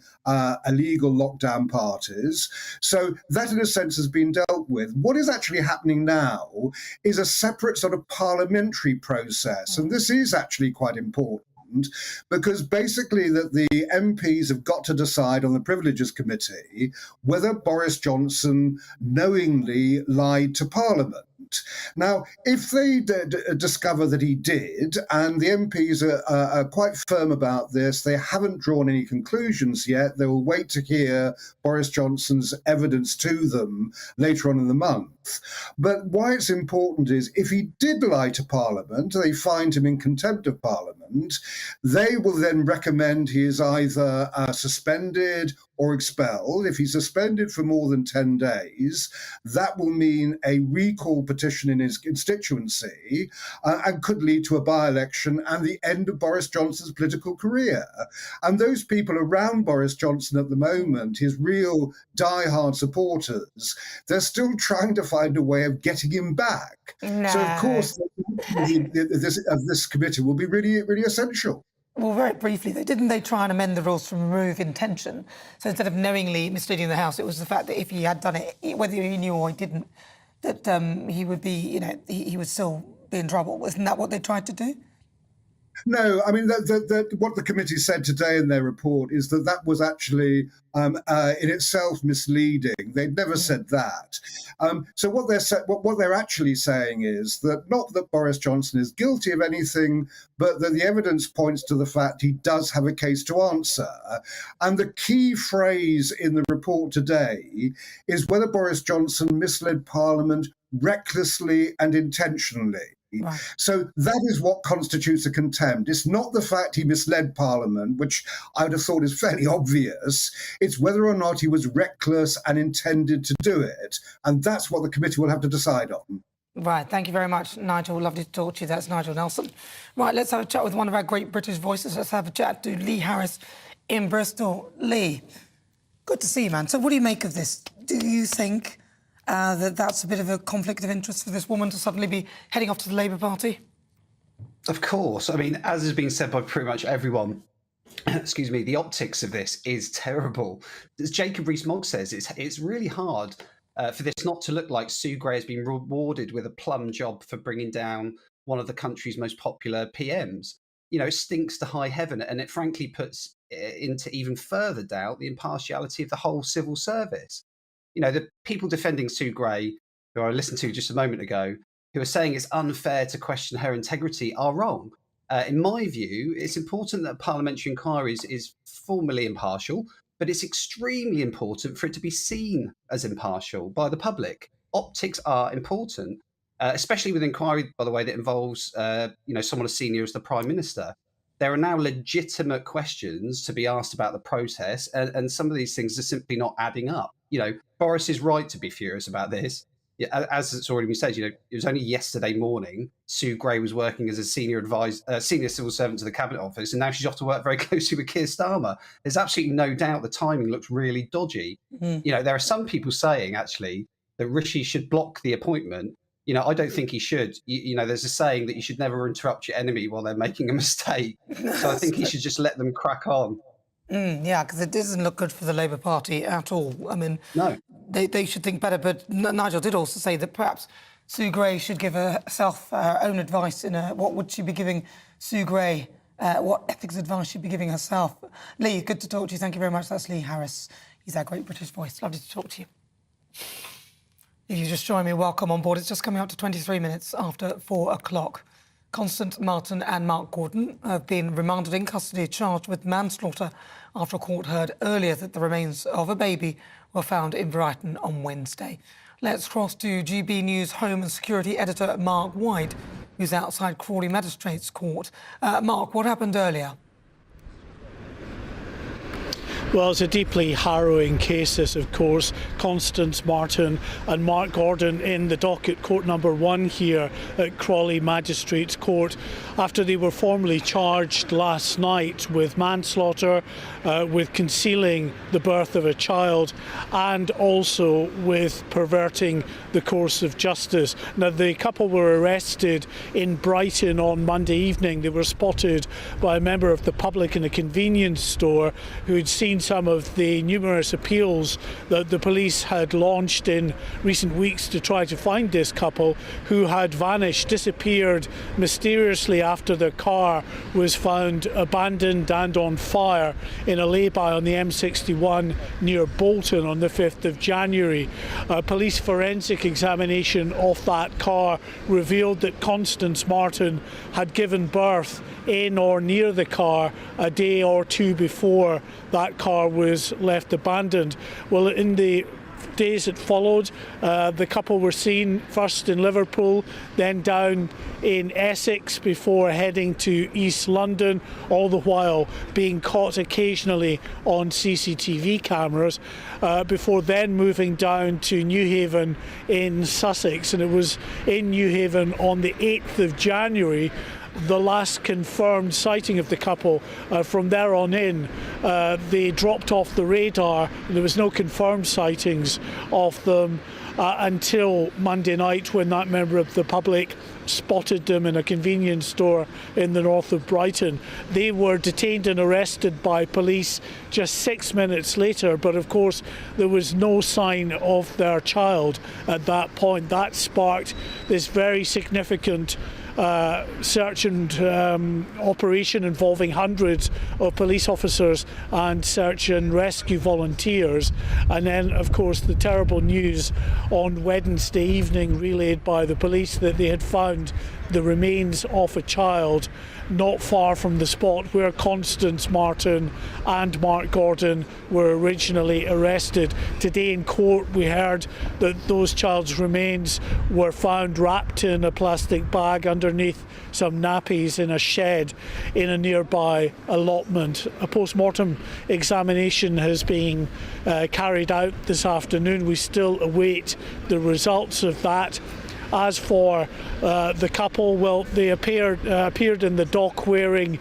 illegal lockdown parties. So that, in a sense, has been dealt with. What is actually happening now is a separate sort of parliamentary process. And this is actually quite important, because basically that the MPs have got to decide on the Privileges Committee whether Boris Johnson knowingly lied to Parliament. Now, if they discover that he did, and the MPs are quite firm about this, they haven't drawn any conclusions yet, they will wait to hear Boris Johnson's evidence to them later on in the month. But why it's important is if he did lie to Parliament, they find him in contempt of Parliament, Parliament. They will then recommend he is either suspended or expelled. If he's suspended for more than 10 days, that will mean a recall petition in his constituency and could lead to a by-election and the end of Boris Johnson's political career. And those people around Boris Johnson at the moment, his real die-hard supporters, they're still trying to find a way of getting him back. No. So, of course, this committee will be really, really essential. Well, very briefly, didn't they try and amend the rules to remove intention? So instead of knowingly misleading the House, it was the fact that if he had done it, whether he knew or he didn't, that he would be, he would still be in trouble. Isn't that what they tried to do? No, I mean, what the committee said today in their report is that was actually in itself misleading. They'd never said that. So what they're actually saying is that not that Boris Johnson is guilty of anything, but that the evidence points to the fact he does have a case to answer. And the key phrase in the report today is whether Boris Johnson misled Parliament recklessly and intentionally. Right. So that is what constitutes a contempt. It's not the fact he misled Parliament, which I would have thought is fairly obvious. It's whether or not he was reckless and intended to do it. And that's what the committee will have to decide on. Right. Thank you very much, Nigel. Lovely to talk to you. That's Nigel Nelson. Right. Let's have a chat with one of our great British voices. Let's have a chat to Lee Harris in Bristol. Lee, good to see you, man. So what do you make of this? Do you think that's a bit of a conflict of interest for this woman to suddenly be heading off to the Labour Party? Of course. I mean, as has been said by pretty much everyone, excuse me, the optics of this is terrible. As Jacob Rees-Mogg says, it's really hard for this not to look like Sue Gray has been rewarded with a plum job for bringing down one of the country's most popular PMs. It stinks to high heaven, and it frankly puts into even further doubt the impartiality of the whole civil service. The people defending Sue Gray, who I listened to just a moment ago, who are saying it's unfair to question her integrity, are wrong. In my view, it's important that a parliamentary inquiry is formally impartial, but it's extremely important for it to be seen as impartial by the public. Optics are important, especially with inquiry, by the way, that involves someone as senior as the Prime Minister. There are now legitimate questions to be asked about the process, and some of these things are simply not adding up. Boris is right to be furious about this. As it's already been said, it was only yesterday morning Sue Gray was working as a senior civil servant to the Cabinet Office, and now she's off to work very closely with Keir Starmer. There's absolutely no doubt the timing looks really dodgy. There are some people saying, actually, that Rishi should block the appointment. I don't think he should. There's a saying that you should never interrupt your enemy while they're making a mistake. So I think he should just let them crack on. Yeah, because it doesn't look good for the Labour Party at all. I mean, no, they should think better. But Nigel did also say that perhaps Sue Gray should give herself her own advice. What would she be giving Sue Gray? What ethics advice she'd be giving herself? Lee, good to talk to you. Thank you very much. That's Lee Harris. He's our great British voice. Lovely to talk to you. If you just join me, welcome on board. It's just coming up to 23 minutes after 4 o'clock. Constance Martin and Mark Gordon have been remanded in custody, charged with manslaughter after a court heard earlier that the remains of a baby were found in Brighton on Wednesday. Let's cross to GBNews Home and Security editor Mark White, who's outside Crawley Magistrates Court. Mark, what happened earlier? Well, it's a deeply harrowing case, this, of course. Constance Martin and Mark Gordon in the docket, court number 1 here at Crawley Magistrates Court, after they were formally charged last night with manslaughter, with concealing the birth of a child, and also with perverting the course of justice. Now, the couple were arrested in Brighton on Monday evening. They were spotted by a member of the public in a convenience store who had seen some of the numerous appeals that the police had launched in recent weeks to try to find this couple, who had vanished, disappeared mysteriously after their car was found abandoned and on fire in a lay-by on the M61 near Bolton on the 5th of January. A police forensic examination of that car revealed that Constance Martin had given birth in or near the car a day or two before that car was left abandoned. Well, in the days that followed, the couple were seen first in Liverpool, then down in Essex before heading to East London, all the while being caught occasionally on CCTV cameras, before then moving down to Newhaven in Sussex. And it was in Newhaven on the 8th of January the last confirmed sighting of the couple. From there on in, they dropped off the radar. There was no confirmed sightings of them until Monday night, when that member of the public spotted them in a convenience store in the north of Brighton. They were detained and arrested by police just 6 minutes later, but of course there was no sign of their child at that point. That sparked this very significant search and operation involving hundreds of police officers and search and rescue volunteers. And then, of course, the terrible news on Wednesday evening relayed by the police that they had found the remains of a child not far from the spot where Constance Martin and Mark Gordon were originally arrested. Today in court we heard that those child's remains were found wrapped in a plastic bag underneath some nappies in a shed in a nearby allotment. A post-mortem examination has been carried out this afternoon. We still await the results of that. As for the couple, well, they appeared in the dock wearing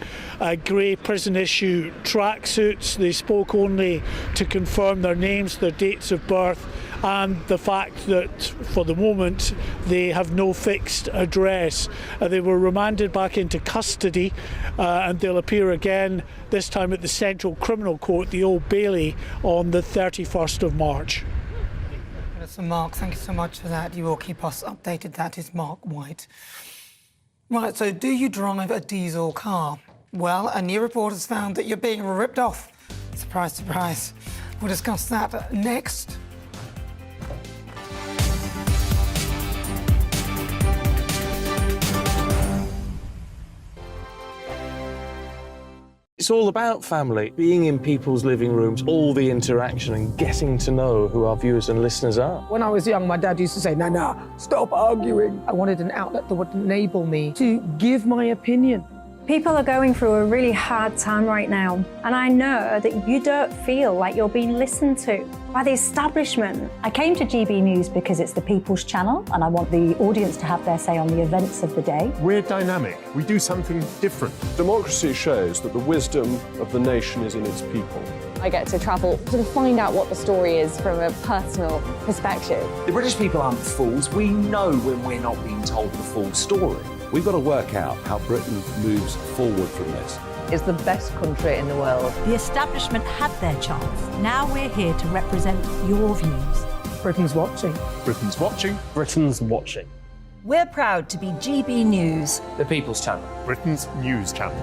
grey prison-issue tracksuits. They spoke only to confirm their names, their dates of birth, and the fact that, for the moment, they have no fixed address. They were remanded back into custody, and they'll appear again, this time at the Central Criminal Court, the Old Bailey, on the 31st of March. So Mark, thank you so much for that. You will keep us updated. That is Mark White. Right, so do you drive a diesel car? Well, a new report has found that you're being ripped off. Surprise, surprise. We'll discuss that next. It's all about family, being in people's living rooms, all the interaction and getting to know who our viewers and listeners are. When I was young, my dad used to say, Nana, stop arguing. I wanted an outlet that would enable me to give my opinion. People are going through a really hard time right now, and I know that you don't feel like you're being listened to by the establishment. I came to GB News because it's the People's Channel, and I want the audience to have their say on the events of the day. We're dynamic. We do something different. Democracy shows that the wisdom of the nation is in its people. I get to travel to find out what the story is from a personal perspective. The British people aren't fools. We know when we're not being told the full story. We've got to work out how Britain moves forward from this. It's the best country in the world. The establishment had their chance. Now we're here to represent your views. Britain's watching. Britain's watching. Britain's watching. We're proud to be GB News. The People's Channel. Britain's news channel.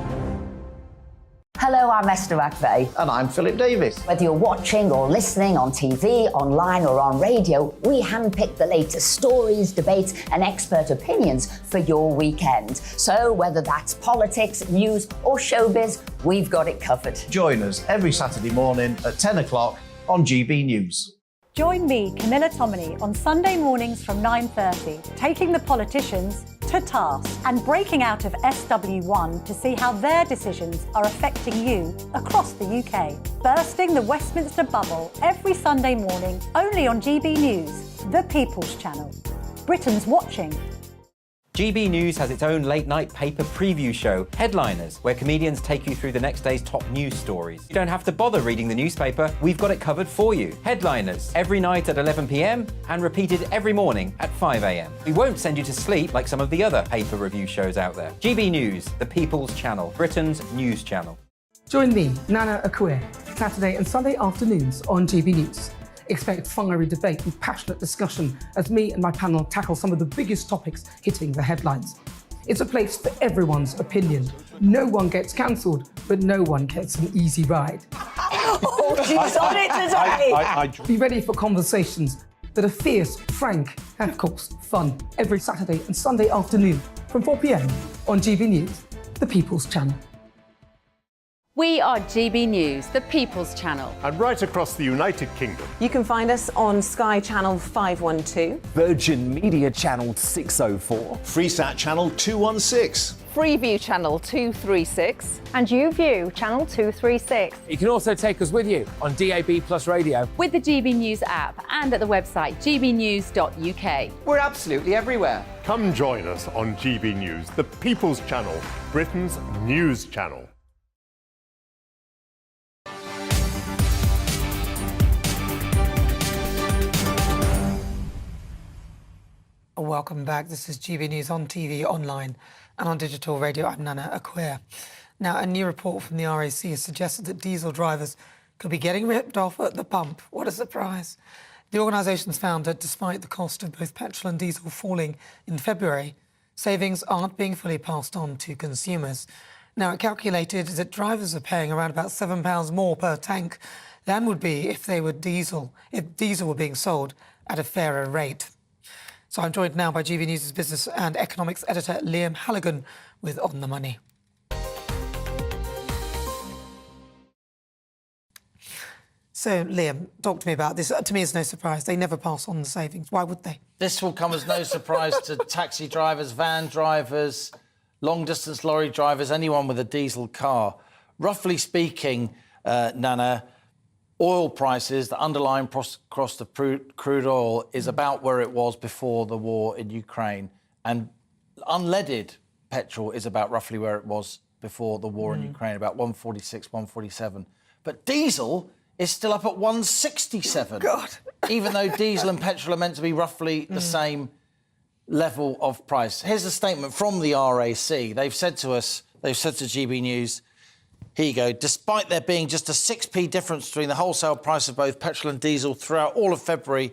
Hello, I'm Esther McVeigh. And I'm Philip Davis. Whether you're watching or listening on TV, online or on radio, we handpick the latest stories, debates and expert opinions for your weekend. So whether that's politics, news or showbiz, we've got it covered. Join us every Saturday morning at 10 o'clock on GB News. Join me, Camilla Tominey, on Sunday mornings from 9:30, taking the politicians to task and breaking out of SW1 to see how their decisions are affecting you across the UK. Bursting the Westminster bubble every Sunday morning, only on GB News, the People's Channel. Britain's watching. GB News has its own late-night paper preview show, Headliners, where comedians take you through the next day's top news stories. You don't have to bother reading the newspaper, we've got it covered for you. Headliners, every night at 11 p.m. and repeated every morning at 5 a.m. We won't send you to sleep like some of the other paper review shows out there. GB News, the People's Channel, Britain's news channel. Join me, Nana Akue, Saturday and Sunday afternoons on GB News. Expect fiery debate and passionate discussion as me and my panel tackle some of the biggest topics hitting the headlines. It's a place for everyone's opinion. No one gets cancelled, but no one gets an easy ride. Oh, she's on it today! Be ready for conversations that are fierce, frank, and of course, fun. Every Saturday and Sunday afternoon from 4 p.m. on GB News, the People's Channel. We are GB News, the People's Channel. And right across the United Kingdom. You can find us on Sky Channel 512, Virgin Media Channel 604, Freesat Channel 216, Freeview Channel 236, and YouView Channel 236. You can also take us with you on DAB Plus Radio, with the GB News app and at the website gbnews.uk. We're absolutely everywhere. Come join us on GB News, the People's Channel, Britain's news channel. Welcome back. This is GB News on TV, online and on digital radio. I'm Nana Akwe. Now, a new report from the RAC has suggested that diesel drivers could be getting ripped off at the pump. What a surprise. The organisation's found that despite the cost of both petrol and diesel falling in February, savings aren't being fully passed on to consumers. Now, it calculated that drivers are paying around about £7 more per tank than would be if diesel were being sold at a fairer rate. So I'm joined now by GB News' business and economics editor Liam Halligan with On the Money. So, Liam, talk to me about this. To me, it's no surprise. They never pass on the savings. Why would they? This will come as no surprise to taxi drivers, van drivers, long-distance lorry drivers, anyone with a diesel car. Roughly speaking, Nana, oil prices, the underlying cost of crude oil is about where it was before the war in Ukraine. And unleaded petrol is about roughly where it was before the war in Ukraine, about 146, 147. But diesel is still up at 167. God. Even though diesel and petrol are meant to be roughly the same level of price. Here's a statement from the RAC. They've said to us, they've said to GB News, here you go. Despite there being just a 6p difference between the wholesale price of both petrol and diesel throughout all of February,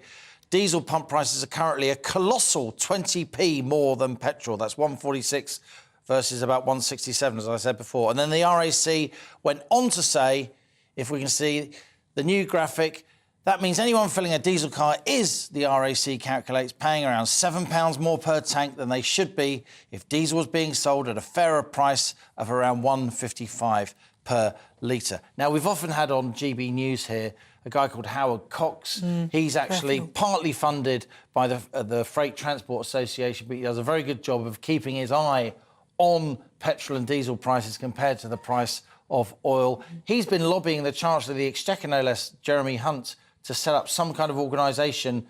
diesel pump prices are currently a colossal 20p more than petrol. That's 146 versus about 167, as I said before. And then the RAC went on to say, if we can see the new graphic, that means anyone filling a diesel car is, the RAC calculates, paying around £7 more per tank than they should be if diesel was being sold at a fairer price of around £1.55 per litre. Now, we've often had on GB News here a guy called Howard Cox. He's actually partly funded by the Freight Transport Association, but he does a very good job of keeping his eye on petrol and diesel prices compared to the price of oil. He's been lobbying the Chancellor of the Exchequer, no less, Jeremy Hunt, to set up some kind of organisation,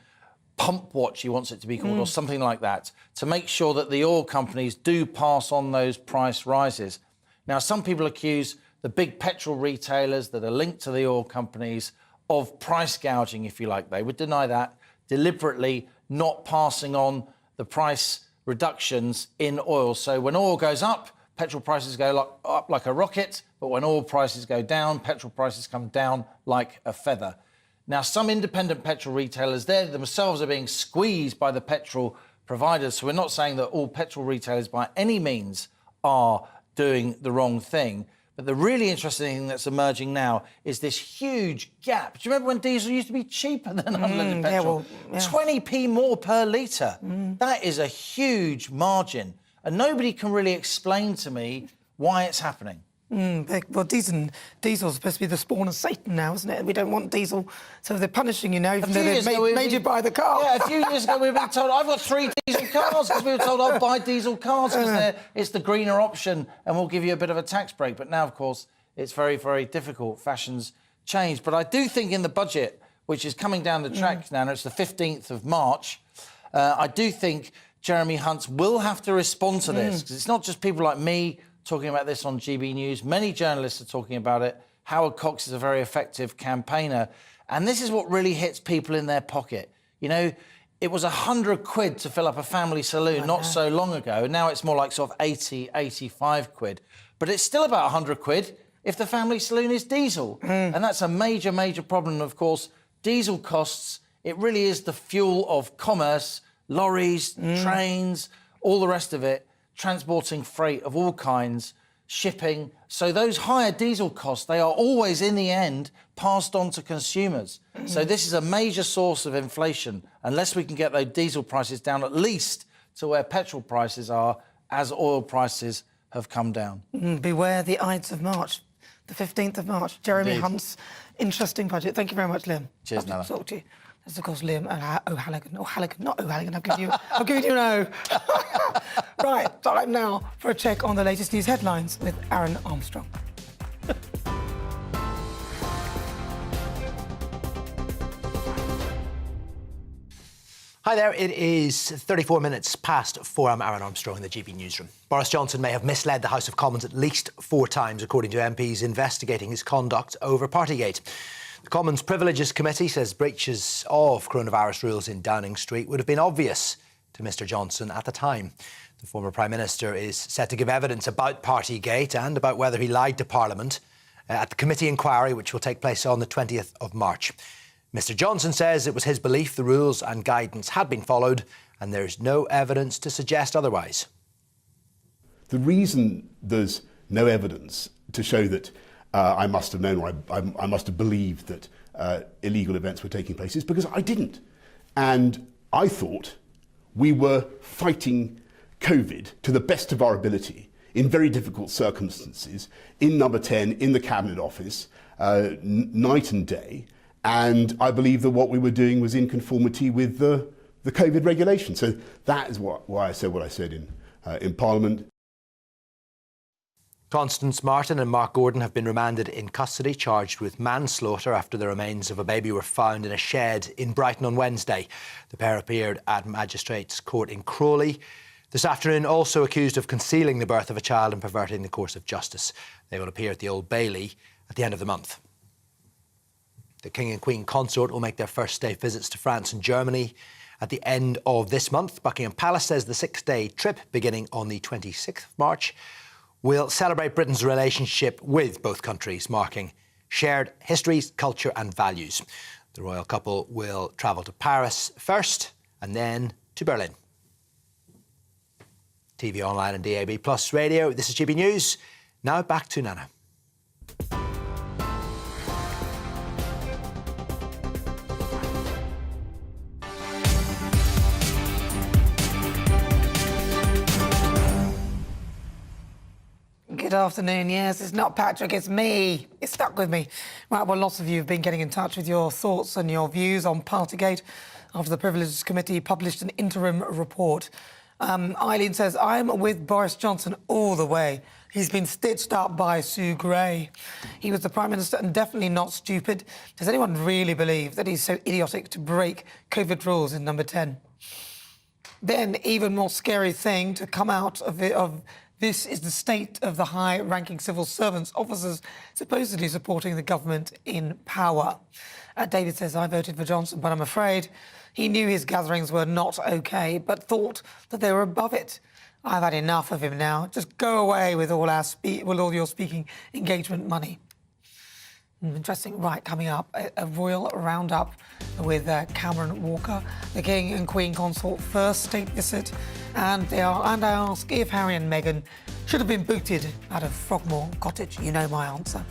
Pump Watch, he wants it to be called, or something like that, to make sure that the oil companies do pass on those price rises. Now, some people accuse the big petrol retailers that are linked to the oil companies of price gouging, if you like. They would deny that, deliberately not passing on the price reductions in oil. So when oil goes up, petrol prices go up like a rocket, but when oil prices go down, petrol prices come down like a feather. Now, some independent petrol retailers, they themselves are being squeezed by the petrol providers. So we're not saying that all petrol retailers by any means are doing the wrong thing. But the really interesting thing that's emerging now is this huge gap. Do you remember when diesel used to be cheaper than unleaded petrol? 20p more per litre. That is a huge margin. And nobody can really explain to me why it's happening. Well, diesel's supposed to be the spawn of Satan now, isn't it? We don't want diesel, so they're punishing you now, even though they've made you buy the car. Yeah, a few years ago we were being told, I've got 3 diesel cars, because we were told, I'll buy diesel cars because it's the greener option and we'll give you a bit of a tax break. But now, of course, it's very, very difficult. Fashions change. But I do think in the budget, which is coming down the track now, it's the 15th of March, I do think Jeremy Hunt will have to respond to this, because it's not just people like me talking about this on GB News. Many journalists are talking about it. Howard Cox is a very effective campaigner. And this is what really hits people in their pocket. You know, it was £100 to fill up a family saloon not so long ago. Now it's more like sort of 80, 85 quid. But it's still about £100 if the family saloon is diesel. And that's a major, major problem. And of course, diesel costs, it really is the fuel of commerce, lorries, trains, all the rest of it, transporting freight of all kinds, shipping. So those higher diesel costs, they are always, in the end, passed on to consumers. So this is a major source of inflation, unless we can get those diesel prices down at least to where petrol prices are, as oil prices have come down. Beware the Ides of March. the 15th of March. Jeremy Indeed. Hunt's interesting budget. Thank you very much, Liam. Cheers, Nana. Talk to you. That's, of course, Liam O'Halligan. Not O'Halligan. I'll give you an O. Right, time now for a check on the latest news headlines with Aaron Armstrong. Hi there, it is 34 minutes past 4. I'm Aaron Armstrong in the GB newsroom. Boris Johnson may have misled the House of Commons at least 4 times, according to MPs investigating his conduct over Partygate. The Commons Privileges Committee says breaches of coronavirus rules in Downing Street would have been obvious to Mr Johnson at the time. The former Prime Minister is set to give evidence about Partygate and about whether he lied to Parliament at the committee inquiry, which will take place on the 20th of March. Mr Johnson says it was his belief the rules and guidance had been followed and there's no evidence to suggest otherwise. The reason there's no evidence to show that I must have known or I must have believed that illegal events were taking place is because I didn't. And I thought we were fighting COVID to the best of our ability in very difficult circumstances in Number 10, in the Cabinet Office, night and day. And I believe that what we were doing was in conformity with the COVID regulation. So that is why I said what I said in Parliament. Constance Martin and Mark Gordon have been remanded in custody, charged with manslaughter after the remains of a baby were found in a shed in Brighton on Wednesday. The pair appeared at Magistrates' Court in Crawley this afternoon, also accused of concealing the birth of a child and perverting the course of justice. They will appear at the Old Bailey at the end of the month. The King and Queen consort will make their first state visits to France and Germany at the end of this month. Buckingham Palace says the 6-day trip, beginning on the 26th of March, will celebrate Britain's relationship with both countries, marking shared histories, culture and values. The royal couple will travel to Paris first and then to Berlin. TV online and DAB Plus radio. This is GB News. Now back to Nana. Good afternoon. Yes, it's not Patrick, it's me. It's stuck with me. Right, well, lots of you have been getting in touch with your thoughts and your views on Partygate after the Privileges Committee published an interim report. Eileen says, I'm with Boris Johnson all the way. He's been stitched up by Sue Gray. He was the Prime Minister and definitely not stupid. Does anyone really believe that he's so idiotic to break COVID rules in Number 10? Then, even more scary thing to come out of this is the state of the high-ranking civil servants, officers supposedly supporting the government in power. David says, I voted for Johnson, but I'm afraid he knew his gatherings were not OK, but thought that they were above it. I've had enough of him now. Just go away with all your speaking engagement money. Interesting. Right, coming up, a royal roundup with Cameron Walker, the King and Queen consort first state visit, and I ask if Harry and Meghan should have been booted out of Frogmore Cottage. You know my answer.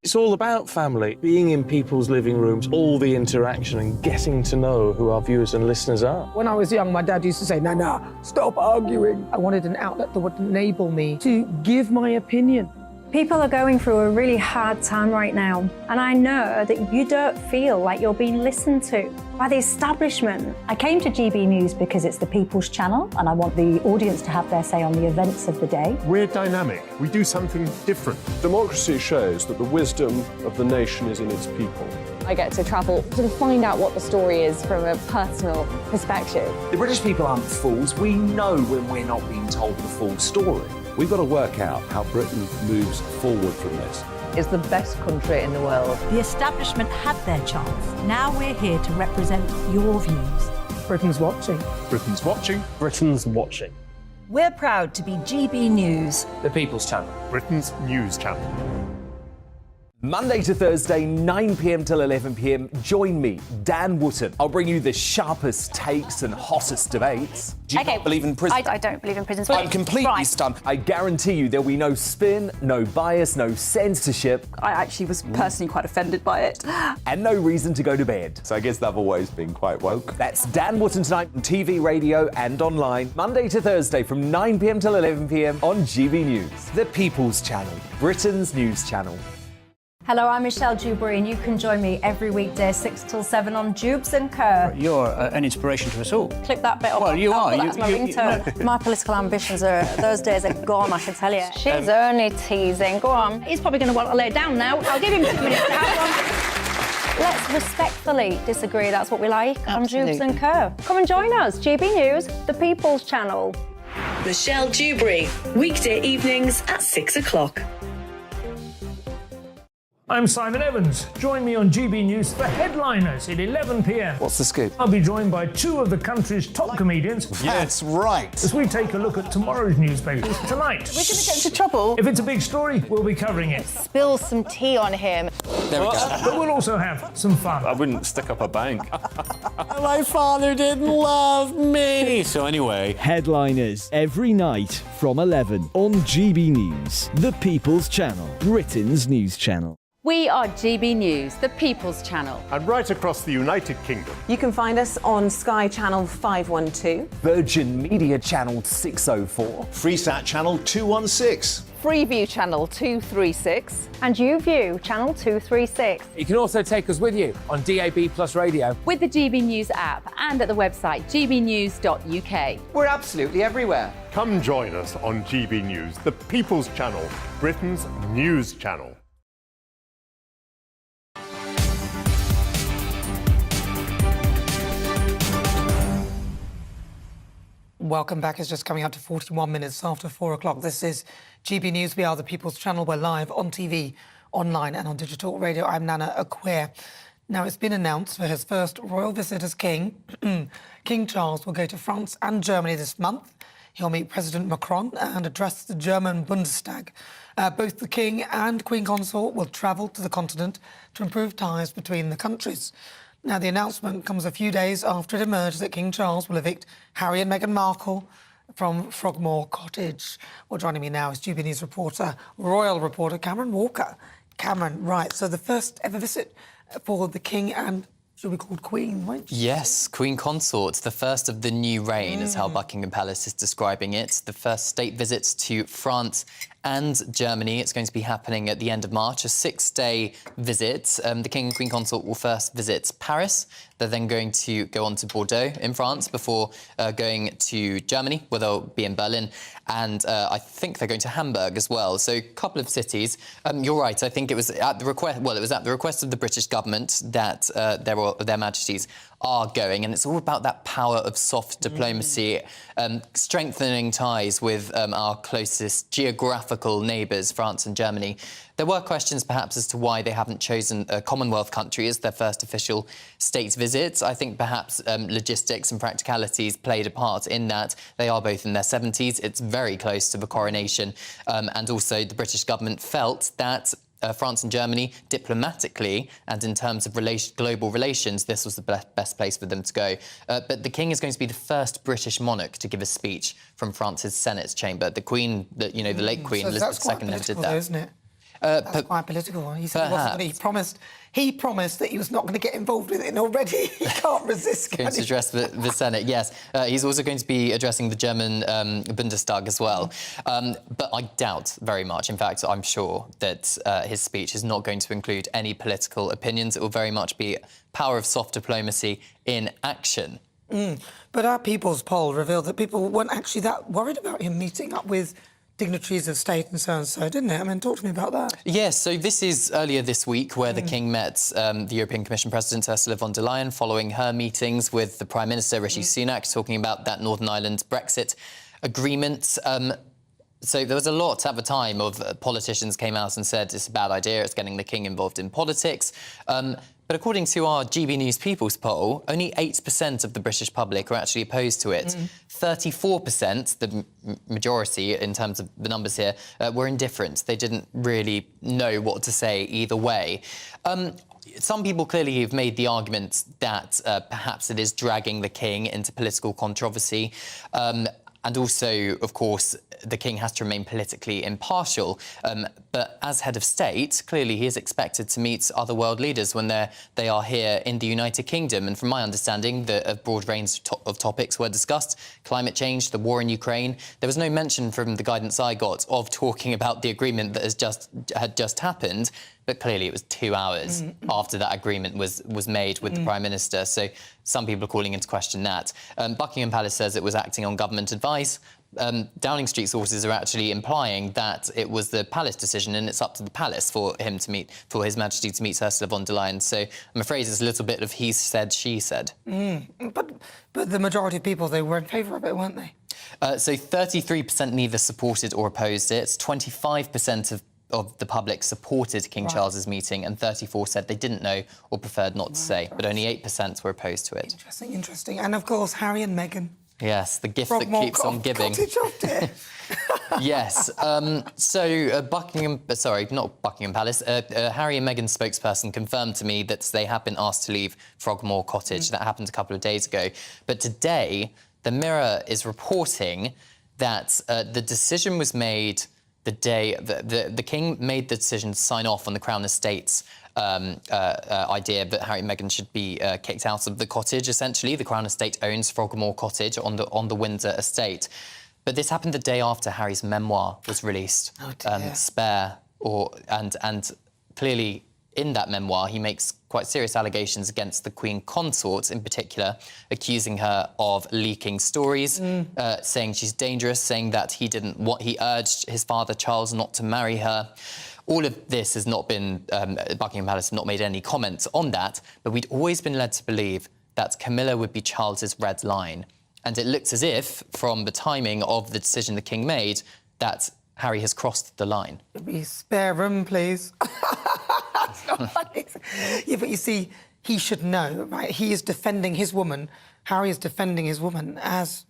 It's all about family, being in people's living rooms, all the interaction and getting to know who our viewers and listeners are. When I was young, my dad used to say, Nana, stop arguing. I wanted an outlet that would enable me to give my opinion. People are going through a really hard time right now, and I know that you don't feel like you're being listened to by the establishment. I came to GB News because it's the People's Channel, and I want the audience to have their say on the events of the day. We're dynamic. We do something different. Democracy shows that the wisdom of the nation is in its people. I get to travel to find out what the story is from a personal perspective. The British people aren't fools. We know when we're not being told the full story. We've got to work out how Britain moves forward from this. It's the best country in the world. The establishment had their chance. Now we're here to represent your views. Britain's watching. Britain's watching. Britain's watching. We're proud to be GB News. The People's Channel. Britain's news channel. Monday to Thursday, 9 p.m. till 11 p.m. Join me, Dan Wootton. I'll bring you the sharpest takes and hottest debates. Do you not believe in prisons? I don't believe in prisons. I'm completely stunned. I guarantee you there'll be no spin, no bias, no censorship. I actually was personally quite offended by it. And no reason to go to bed. So I guess they've always been quite woke. That's Dan Wootton tonight on TV, radio and online. Monday to Thursday from 9 p.m. till 11 p.m. on GB News. The People's Channel, Britain's news channel. Hello, I'm Michelle Dewberry, and you can join me every weekday 6 till 7 on Jubes and Kerr. You're an inspiration to us all. Click that bit up. Well, you are. That's my ringtone. My political ambitions those days are gone, I can tell you. She's only teasing. Go on. He's probably going to want to lay down now. I'll give him 2 minutes to have one. Let's respectfully disagree. That's what we like on Jubes and Kerr. Come and join us. GB News, the People's Channel. Michelle Dewberry, weekday evenings at 6 o'clock. I'm Simon Evans. Join me on GB News for Headliners at 11 p.m. What's the scoop? I'll be joined by 2 of the country's top comedians. That's right. As we take a look at tomorrow's newspapers tonight. We're going to get into trouble. If it's a big story, we'll be covering it. Spill some tea on him. There we go. But we'll also have some fun. I wouldn't stick up a bank. My father didn't love me. So anyway, Headliners every night from 11 on GB News, the People's Channel, Britain's news channel. We are GB News, the People's Channel. And right across the United Kingdom. You can find us on Sky Channel 512. Virgin Media Channel 604. Freesat Channel 216. Freeview Channel 236. And YouView Channel 236. You can also take us with you on DAB Plus Radio. With the GB News app and at the website gbnews.uk. we're absolutely everywhere. Come join us on GB News, the People's Channel, Britain's news channel. Welcome back. It's just coming out to 41 minutes after 4 o'clock. This is GB News. We are the People's Channel. We're live on TV, online and on digital radio. I'm Nana Acquare. Now, it's been announced for his first royal visit as king, King Charles will go to France and Germany this month. He'll meet President Macron and address the German Bundestag. Both the King and Queen Consort will travel to the continent to improve ties between the countries. Now, the announcement comes a few days after it emerged that King Charles will evict Harry and Meghan Markle from Frogmore Cottage. Well, joining me now is GB News reporter, royal reporter Cameron Walker. Cameron, right, so the first ever visit for the King and, should we call it Queen, right? Yes, Queen Consort, the first of the new reign, is how Buckingham Palace is describing it. The first state visits to France and Germany. It's going to be happening at the end of March, a 6-day visit. The King and Queen Consort will first visit Paris. They're then going to go on to Bordeaux in France before going to Germany, where they'll be in Berlin. And I think they're going to Hamburg as well. So a couple of cities. You're right. I think it was at the request. Well, it was at the request of the British government that their Majesties are going, and it's all about that power of soft diplomacy, strengthening ties with our closest geographical neighbours, France and Germany. There were questions perhaps as to why they haven't chosen a Commonwealth country as their first official state visit. I think perhaps logistics and practicalities played a part in that. They are both in their 70s. It's very close to the coronation. And also the British government felt that France and Germany, diplomatically and in terms of global relations, this was the best place for them to go. But the King is going to be the first British monarch to give a speech from France's Senate's chamber. The Queen, the late Queen, Elizabeth II, never did that. Though, isn't it? That's quite political. He said he promised that he was not going to get involved with it, and already he can't resist. Going to address the Senate, yes. He's also going to be addressing the German Bundestag as well. But I doubt very much, in fact, I'm sure that his speech is not going to include any political opinions. It will very much be power of soft diplomacy in action. But our People's poll revealed that people weren't actually that worried about him meeting up with dignitaries of state and so, didn't it? I mean, talk to me about that. Yes, so this is earlier this week where the King met the European Commission President Ursula von der Leyen following her meetings with the Prime Minister Rishi Sunak, talking about that Northern Ireland Brexit agreement. So there was a lot at the time of politicians came out and said it's a bad idea, it's getting the King involved in politics. But But according to our GB News People's poll, only 8% of the British public are actually opposed to it. 34%, the majority in terms of the numbers here, were indifferent. They didn't really know what to say either way. Some people clearly have made the argument that perhaps it is dragging the king into political controversy. And also, of course, the king has to remain politically impartial. But as head of state, clearly he is expected to meet other world leaders when they are here in the United Kingdom. And from my understanding, a broad range of topics were discussed. Climate change, the war in Ukraine. There was no mention from the guidance I got of talking about the agreement that had just happened. But clearly it was 2 hours after that agreement was made with the Prime Minister. So some people are calling into question that. Buckingham Palace says it was acting on government advice. Downing Street sources are actually implying that it was the palace decision and it's up to the palace for His Majesty to meet Ursula von der Leyen. So I'm afraid it's a little bit of he said, she said. But the majority of people, they were in favour of it, weren't they? So 33% neither supported or opposed it. 25% of the public supported King Charles's meeting and 34% said they didn't know or preferred not to say, but only 8% were opposed to it. Interesting. And, of course, Harry and Meghan. Yes, the gift that keeps on giving. Yes. So not Buckingham Palace. Harry and Meghan's spokesperson confirmed to me that they have been asked to leave Frogmore Cottage. That happened a couple of days ago. But today, the Mirror is reporting that the decision was made the day the King made the decision to sign off on the Crown Estate's idea that Harry and Meghan should be kicked out of the cottage. Essentially, the Crown Estate owns Frogmore Cottage on the Windsor estate. But this happened the day after Harry's memoir was released, Spare, and clearly in that memoir he makes quite serious allegations against the Queen Consort in particular, accusing her of leaking stories, saying she's dangerous, saying that he urged his father Charles not to marry her. All of this has not been, Buckingham Palace have not made any comments on that, but we'd always been led to believe that Camilla would be Charles's red line. And it looks as if, from the timing of the decision the King made, that Harry has crossed the line. Spare room, please. That's not funny. Yeah, but you see, he should know, right? He is defending his woman. Harry is defending his woman as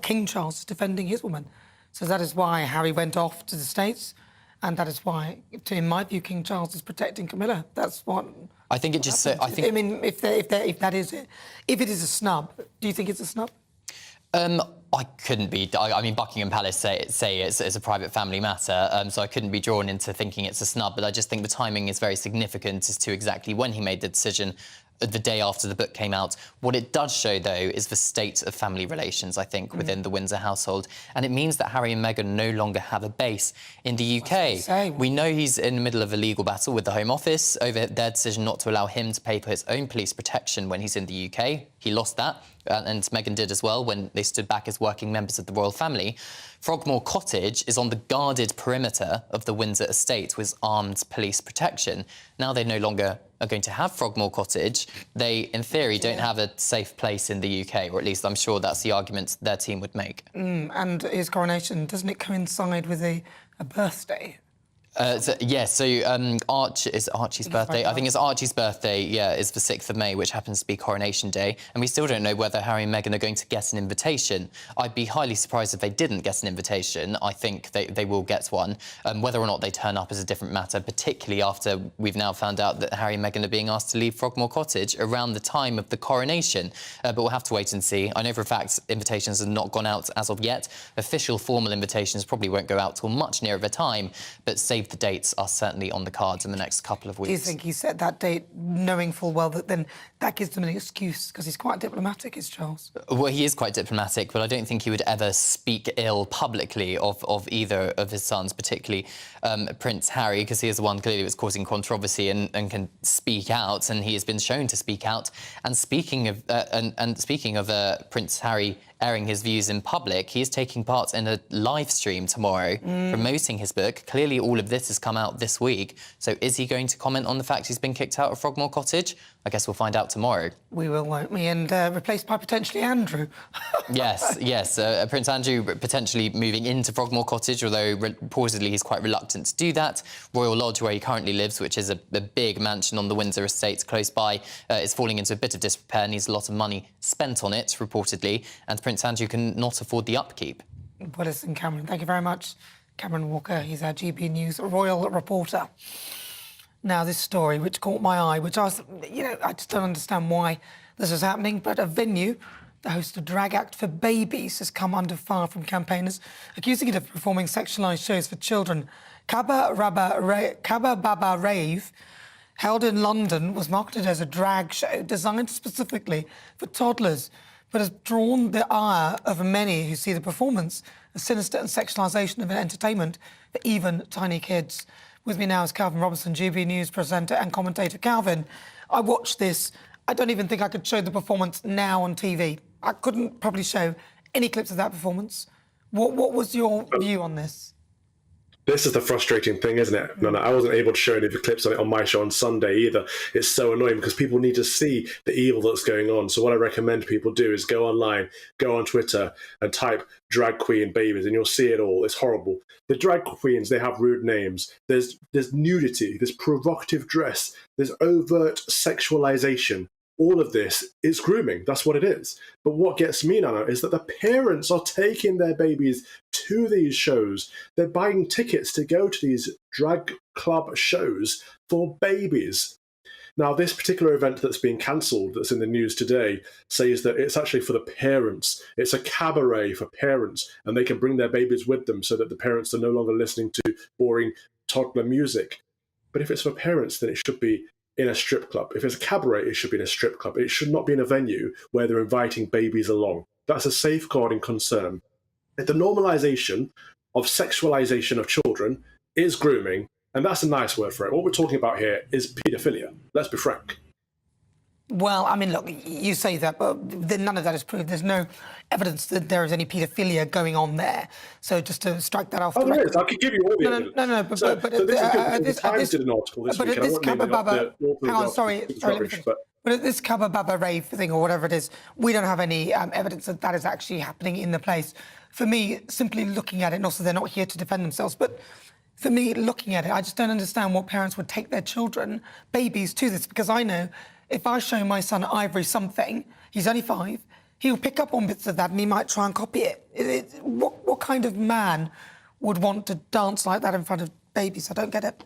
King Charles is defending his woman. So that is why Harry went off to the States, and that is why, in my view, King Charles is protecting Camilla. That's what... I think it just... I mean, if that is it. If it is a snub, do you think it's a snub? I couldn't be... I mean, Buckingham Palace say it's a private family matter, so I couldn't be drawn into thinking it's a snub, but I just think the timing is very significant as to exactly when he made the decision, the day after the book came out. What it does show, though, is the state of family relations, I think, within the Windsor household. And it means that Harry and Meghan no longer have a base in the UK. We know he's in the middle of a legal battle with the Home Office over their decision not to allow him to pay for his own police protection when he's in the UK. He lost that, and Meghan did as well when they stood back as working members of the royal family. Frogmore Cottage is on the guarded perimeter of the Windsor estate with armed police protection. Now they no longer are going to have Frogmore Cottage. They, in theory, don't have a safe place in the UK, or at least I'm sure that's the argument their team would make. And his coronation, doesn't it coincide with a birthday? Archie's birthday. I think it's Archie's birthday, is the 6th of May, which happens to be Coronation Day. And we still don't know whether Harry and Meghan are going to get an invitation. I'd be highly surprised if they didn't get an invitation. I think they will get one. Whether or not they turn up is a different matter, particularly after we've now found out that Harry and Meghan are being asked to leave Frogmore Cottage around the time of the coronation. But we'll have to wait and see. I know for a fact invitations have not gone out as of yet. Official formal invitations probably won't go out till much nearer the time, but save the dates are certainly on the cards in the next couple of weeks. Do you think he set that date knowing full well that then that gives them an excuse? Because he's quite diplomatic, is Charles? Well, he is quite diplomatic, but I don't think he would ever speak ill publicly of either of his sons, particularly Prince Harry, because he is the one clearly that's causing controversy and can speak out, and he has been shown to speak out. And speaking of Prince Harry airing his views in public. He is taking part in a live stream tomorrow promoting his book. Clearly, all of this has come out this week. So is he going to comment on the fact he's been kicked out of Frogmore Cottage? I guess we'll find out tomorrow. We will, won't we? And replaced by potentially Andrew. Yes. Prince Andrew potentially moving into Frogmore Cottage, although reportedly he's quite reluctant to do that. Royal Lodge, where he currently lives, which is a big mansion on the Windsor estate close by, is falling into a bit of disrepair, needs a lot of money spent on it, reportedly, and Prince Andrew cannot afford the upkeep. Well, listen, Cameron, thank you very much. Cameron Walker, he's our GB News royal reporter. Now, this story, which caught my eye, which I was, I just don't understand why this is happening, but a venue that hosts a drag act for babies has come under fire from campaigners accusing it of performing sexualised shows for children. Kaba Baba Rave, held in London, was marketed as a drag show designed specifically for toddlers, but has drawn the ire of many who see the performance as sinister and sexualisation of entertainment for even tiny kids. With me now is Calvin Robertson, GB News presenter and commentator. Calvin, I watched this. I don't even think I could show the performance now on TV. I couldn't probably show any clips of that performance. What was your view on this? This is the frustrating thing, isn't it? No, I wasn't able to show any of the clips on it on my show on Sunday either. It's so annoying because people need to see the evil that's going on. So what I recommend people do is go online, go on Twitter and type drag queen babies and you'll see it all. It's horrible. The drag queens, they have rude names. There's nudity, there's provocative dress, there's overt sexualization. All of this is grooming. That's what it is. But what gets me now is that the parents are taking their babies to these shows. They're buying tickets to go to these drag club shows for babies. Now, this particular event that's being cancelled, that's in the news today, says that it's actually for the parents. It's a cabaret for parents, and they can bring their babies with them so that the parents are no longer listening to boring toddler music. But if it's for parents, then it should be in a strip club. If it's a cabaret, it should be in a strip club. It should not be in a venue where they're inviting babies along. That's a safeguarding concern. The normalisation of sexualisation of children is grooming, and that's a nice word for it. What we're talking about here is paedophilia. Let's be frank. Well, I mean, look, you say that, but none of that is proved. There's no evidence that there is any paedophilia going on there. So just to strike that off. Oh, there is. I could give you all the evidence. No, but so this is good. The Times did an article this week. But at this Kaba Baba Rave thing, or whatever it is, we don't have any evidence that that is actually happening in the place. For me, simply looking at it, and also they're not here to defend themselves, but for me, looking at it, I just don't understand what parents would take their children, babies, to this, because I know if I show my son Ivory something, he's only 5, he'll pick up on bits of that and he might try and copy it. What kind of man would want to dance like that in front of babies? I don't get it.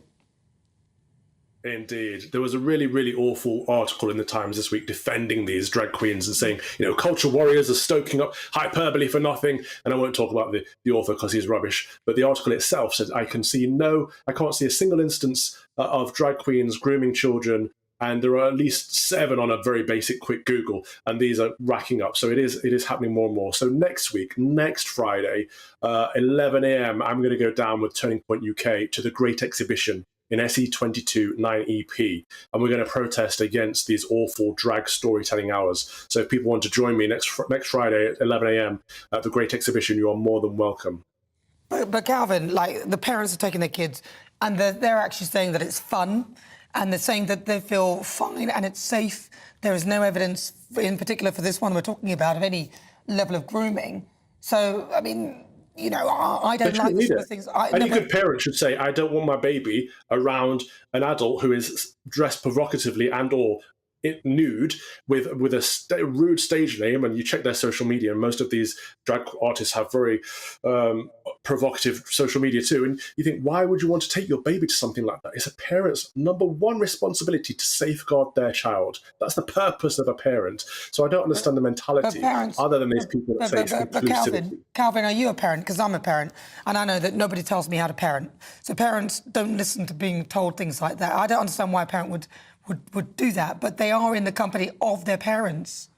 Indeed. There was a really, really awful article in the Times this week defending these drag queens and saying, culture warriors are stoking up hyperbole for nothing. And I won't talk about the author because he's rubbish. But the article itself said, I can't see a single instance of drag queens grooming children. And there are at least 7 on a very basic quick Google, and these are racking up. So it is happening more and more. So next Friday, 11 a.m, I'm going to go down with Turning Point UK to the Great Exhibition in SE22 9EP, and we're going to protest against these awful drag storytelling hours. So if people want to join me next Friday at 11 a.m. at the Great Exhibition, you are more than welcome. But Calvin, like, the parents are taking their kids, and they're actually saying that it's fun. And they're saying that they feel fine and it's safe. There is no evidence, in particular for this one we're talking about, of any level of grooming. So, I mean, I don't like these sort of things. Any good parent should say, I don't want my baby around an adult who is dressed provocatively and or nude with a rude stage name, and you check their social media, and most of these drag artists have very provocative social media too, and you think, why would you want to take your baby to something like that? It's a parent's number one responsibility to safeguard their child. That's the purpose of a parent. So I don't understand the mentality other than these people that say it's exclusivity. Calvin, are you a parent? Because I'm a parent, and I know that nobody tells me how to parent. So parents don't listen to being told things like that. I don't understand why a parent would do that, but they are in the company of their parents.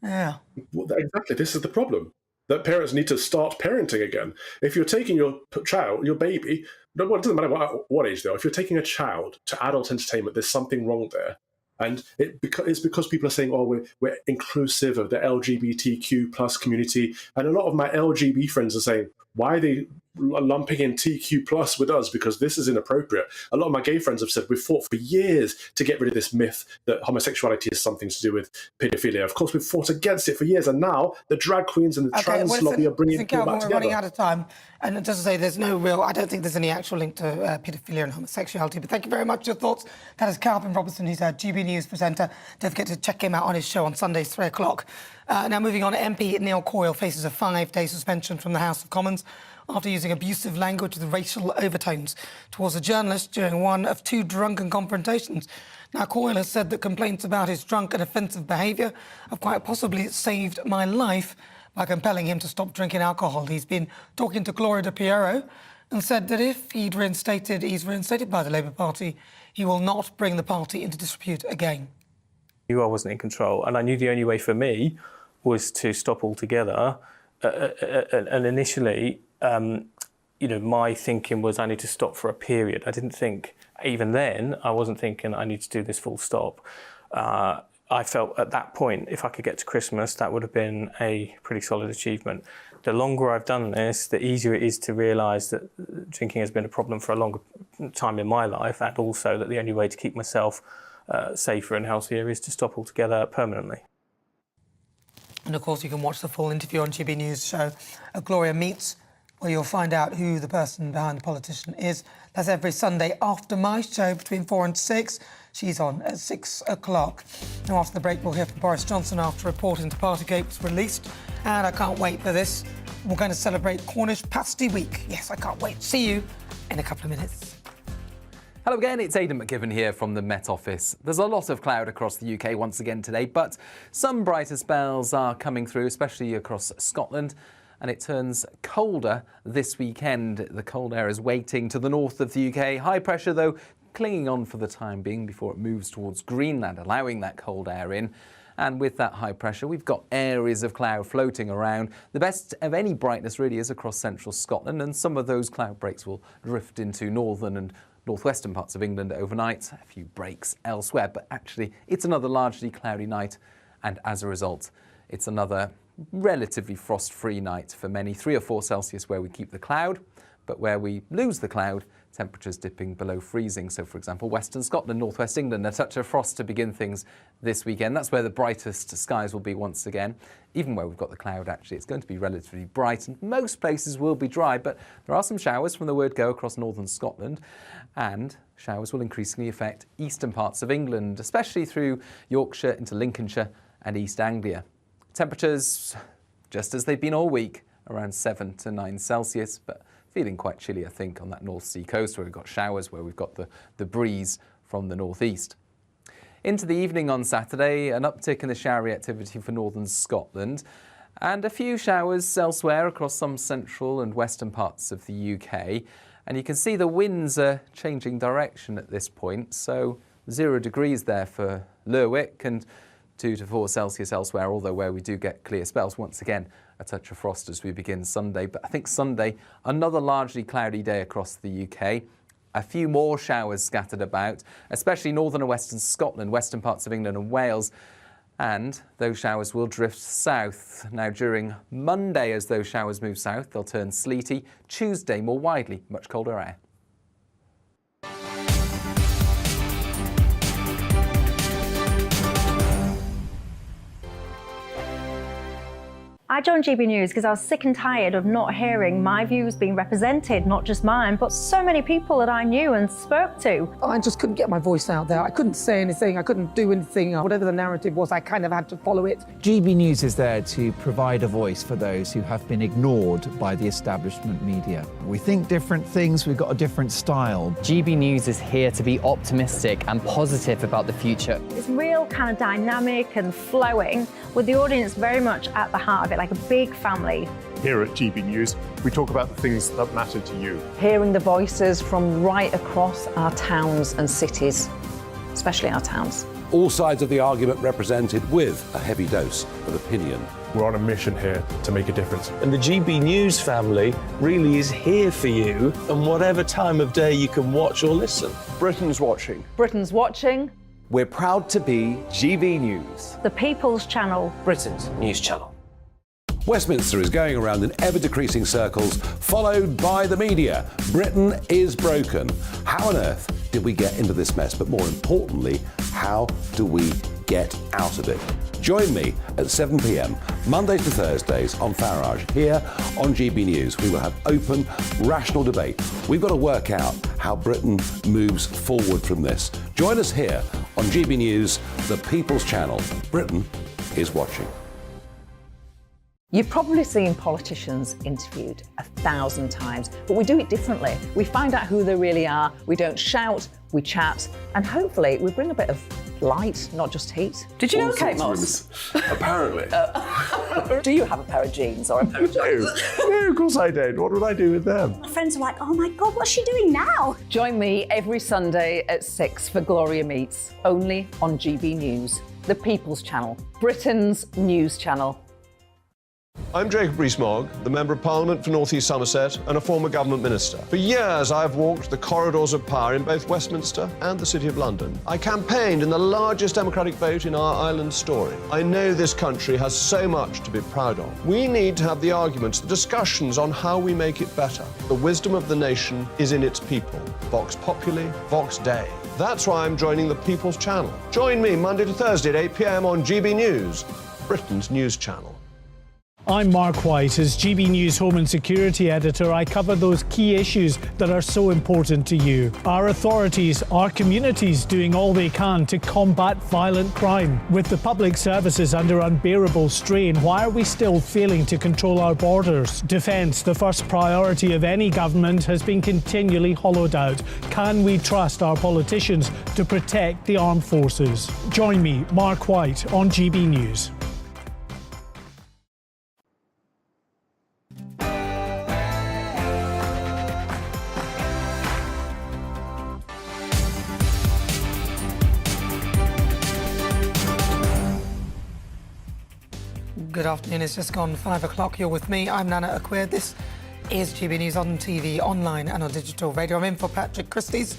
Yeah. Well, exactly. This is the problem. That parents need to start parenting again. If you're taking your child, your baby, it doesn't matter what age they are, if you're taking a child to adult entertainment, there's something wrong there. And it's because people are saying, oh, we're inclusive of the LGBTQ plus community. And a lot of my LGB friends are saying, why are they lumping in TQ plus with us? Because this is inappropriate. A lot of my gay friends have said we've fought for years to get rid of this myth that homosexuality is something to do with paedophilia. Of course, we've fought against it for years. And now the drag queens and the trans lobby are bringing people back together. We're running out of time. And just to say, I don't think there's any actual link to paedophilia and homosexuality. But thank you very much for your thoughts. That is Calvin Robertson, who's our GB News presenter. Don't forget to check him out on his show on Sundays, 3 o'clock. Now moving on, MP Neil Coyle faces a 5-day suspension from the House of Commons after using abusive language with racial overtones towards a journalist during one of 2 drunken confrontations. Now, Coyle has said that complaints about his drunk and offensive behaviour have quite possibly saved my life by compelling him to stop drinking alcohol. He's been talking to Gloria De Piero and said that if he's reinstated by the Labour Party, he will not bring the party into disrepute again. I knew I wasn't in control, and I knew the only way for me was to stop altogether. And initially, my thinking was I need to stop for a period. I didn't think, even then, I wasn't thinking I need to do this full stop. I felt at that point, if I could get to Christmas, that would have been a pretty solid achievement. The longer I've done this, the easier it is to realise that drinking has been a problem for a longer time in my life, and also that the only way to keep myself safer and healthier is to stop altogether permanently. And of course, you can watch the full interview on GB News show Gloria Meets, where you'll find out who the person behind the politician is. That's every Sunday after my show between 4 and 6. She's on at 6 o'clock. Now, after the break, we'll hear from Boris Johnson after a report into Partygate was released. And I can't wait for this. We're going to celebrate Cornish Pasty Week. Yes, I can't wait. See you in a couple of minutes. Hello again, it's Aidan McGivern here from the Met Office. There's a lot of cloud across the UK once again today, but some brighter spells are coming through, especially across Scotland, and it turns colder this weekend. The cold air is waiting to the north of the UK. High pressure, though, clinging on for the time being before it moves towards Greenland, allowing that cold air in. And with that high pressure, we've got areas of cloud floating around. The best of any brightness really is across central Scotland, and some of those cloud breaks will drift into northern and northwestern parts of England overnight. A few breaks elsewhere, but actually it's another largely cloudy night, and as a result, it's another relatively frost-free night for many. 3 or 4 Celsius where we keep the cloud, but where we lose the cloud, temperatures dipping below freezing. So, for example, western Scotland, northwest England, a touch of frost to begin things this weekend. That's where the brightest skies will be once again. Even where we've got the cloud, actually, it's going to be relatively bright, and most places will be dry, but there are some showers from the word go across northern Scotland, and showers will increasingly affect eastern parts of England, especially through Yorkshire into Lincolnshire and East Anglia. Temperatures, just as they've been all week, around 7 to 9 Celsius, but feeling quite chilly, I think, on that North Sea coast where we've got showers, where we've got the breeze from the northeast. Into the evening on Saturday, an uptick in the showery activity for northern Scotland, and a few showers elsewhere across some central and western parts of the UK. And you can see the winds are changing direction at this point, so 0 degrees there for Lerwick and 2 to 4 Celsius elsewhere, although where we do get clear spells, once again, a touch of frost as we begin Sunday. But I think Sunday, another largely cloudy day across the UK. A few more showers scattered about, especially northern and western Scotland, western parts of England and Wales. And those showers will drift south. Now, during Monday, as those showers move south, they'll turn sleety. Tuesday, more widely, much colder air. I joined GB News because I was sick and tired of not hearing my views being represented, not just mine, but so many people that I knew and spoke to. I just couldn't get my voice out there. I couldn't say anything, I couldn't do anything. Whatever the narrative was, I kind of had to follow it. GB News is there to provide a voice for those who have been ignored by the establishment media. We think different things, we've got a different style. GB News is here to be optimistic and positive about the future. It's real kind of dynamic and flowing, with the audience very much at the heart of it, like a big family. Here at GB News, we talk about the things that matter to you. Hearing the voices from right across our towns and cities, especially our towns. All sides of the argument represented with a heavy dose of opinion. We're on a mission here to make a difference. And the GB News family really is here for you, and whatever time of day you can watch or listen. Britain's watching. Britain's watching. We're proud to be GB News, The People's Channel, Britain's news channel. Westminster is going around in ever-decreasing circles, followed by the media. Britain is broken. How on earth did we get into this mess? But more importantly, how do we get out of it? Join me at 7 p.m, Mondays to Thursdays on Farage, here on GB News. We will have open, rational debate. We've got to work out how Britain moves forward from this. Join us here on GB News, the People's Channel. Britain is watching. You've probably seen politicians interviewed 1,000 times, but we do it differently. We find out who they really are, we don't shout, we chat, and hopefully we bring a bit of light, not just heat. Did you know Kate Moss? Apparently. Do you have a pair of jeans or a pair of jeans? No, of course I don't. What would I do with them? My friends are like, oh my God, what's she doing now? Join me every Sunday at 6 for Gloria Meets, only on GB News, the People's Channel, Britain's news channel. I'm Jacob Rees-Mogg, the Member of Parliament for North East Somerset and a former government minister. For years, I've walked the corridors of power in both Westminster and the City of London. I campaigned in the largest democratic vote in our island story. I know this country has so much to be proud of. We need to have the arguments, the discussions on how we make it better. The wisdom of the nation is in its people. Vox Populi, Vox Dei. That's why I'm joining the People's Channel. Join me Monday to Thursday at 8 p.m. on GB News, Britain's news channel. I'm Mark White. As GB News Home and Security Editor, I cover those key issues that are so important to you. Our authorities, our communities doing all they can to combat violent crime. With the public services under unbearable strain, why are we still failing to control our borders? Defence, the first priority of any government, has been continually hollowed out. Can we trust our politicians to protect the armed forces? Join me, Mark White, on GB News. Good afternoon, it's just gone 5 o'clock. You're with me, I'm Nana Akweer. This is GB News on TV, online and on digital radio. I'm in for Patrick Christys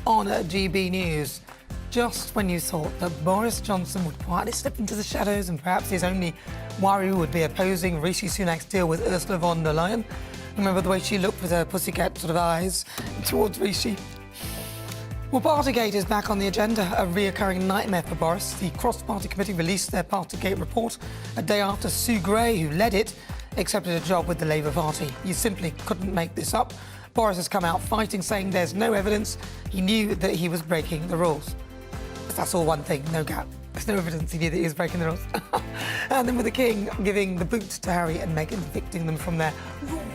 on GB News. Just when you thought that Boris Johnson would quietly slip into the shadows and perhaps his only worry would be opposing Rishi Sunak's deal with Ursula von der Leyen. Remember the way she looked with her pussycat sort of eyes towards Rishi? Well, Partygate is back on the agenda, a reoccurring nightmare for Boris. The cross-party committee released their Partygate report a day after Sue Gray, who led it, accepted a job with the Labour Party. You simply couldn't make this up. Boris has come out fighting, saying there's no evidence. He knew that he was breaking the rules. But that's all one thing, no gap. There's no evidence he knew that he was breaking the rules. And then with the King giving the boot to Harry and Meghan, evicting them from their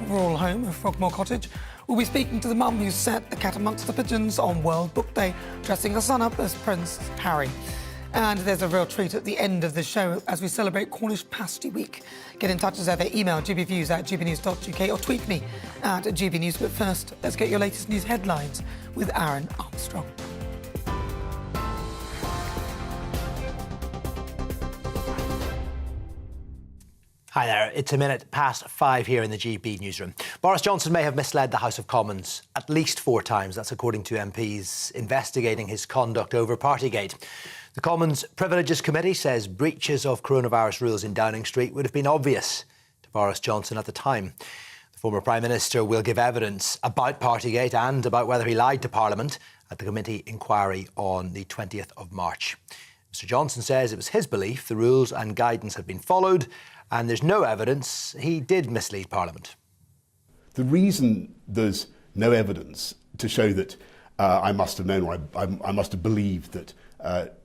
rural home of Frogmore Cottage, we'll be speaking to the mum who set the cat amongst the pigeons on World Book Day, dressing her son up as Prince Harry. And there's a real treat at the end of the show as we celebrate Cornish Pasty Week. Get in touch as ever, email gbviews@gbnews.uk or tweet me at gbnews. But first, let's get your latest news headlines with Aaron Armstrong. Hi there, it's a minute past 5 here in the GB newsroom. Boris Johnson may have misled the House of Commons at least 4 times. That's according to MPs investigating his conduct over Partygate. The Commons Privileges Committee says breaches of coronavirus rules in Downing Street would have been obvious to Boris Johnson at the time. The former Prime Minister will give evidence about Partygate and about whether he lied to Parliament at the committee inquiry on the 20th of March. Mr Johnson says it was his belief the rules and guidance had been followed, and there's no evidence he did mislead Parliament. The reason there's no evidence to show that I must have known or I must have believed that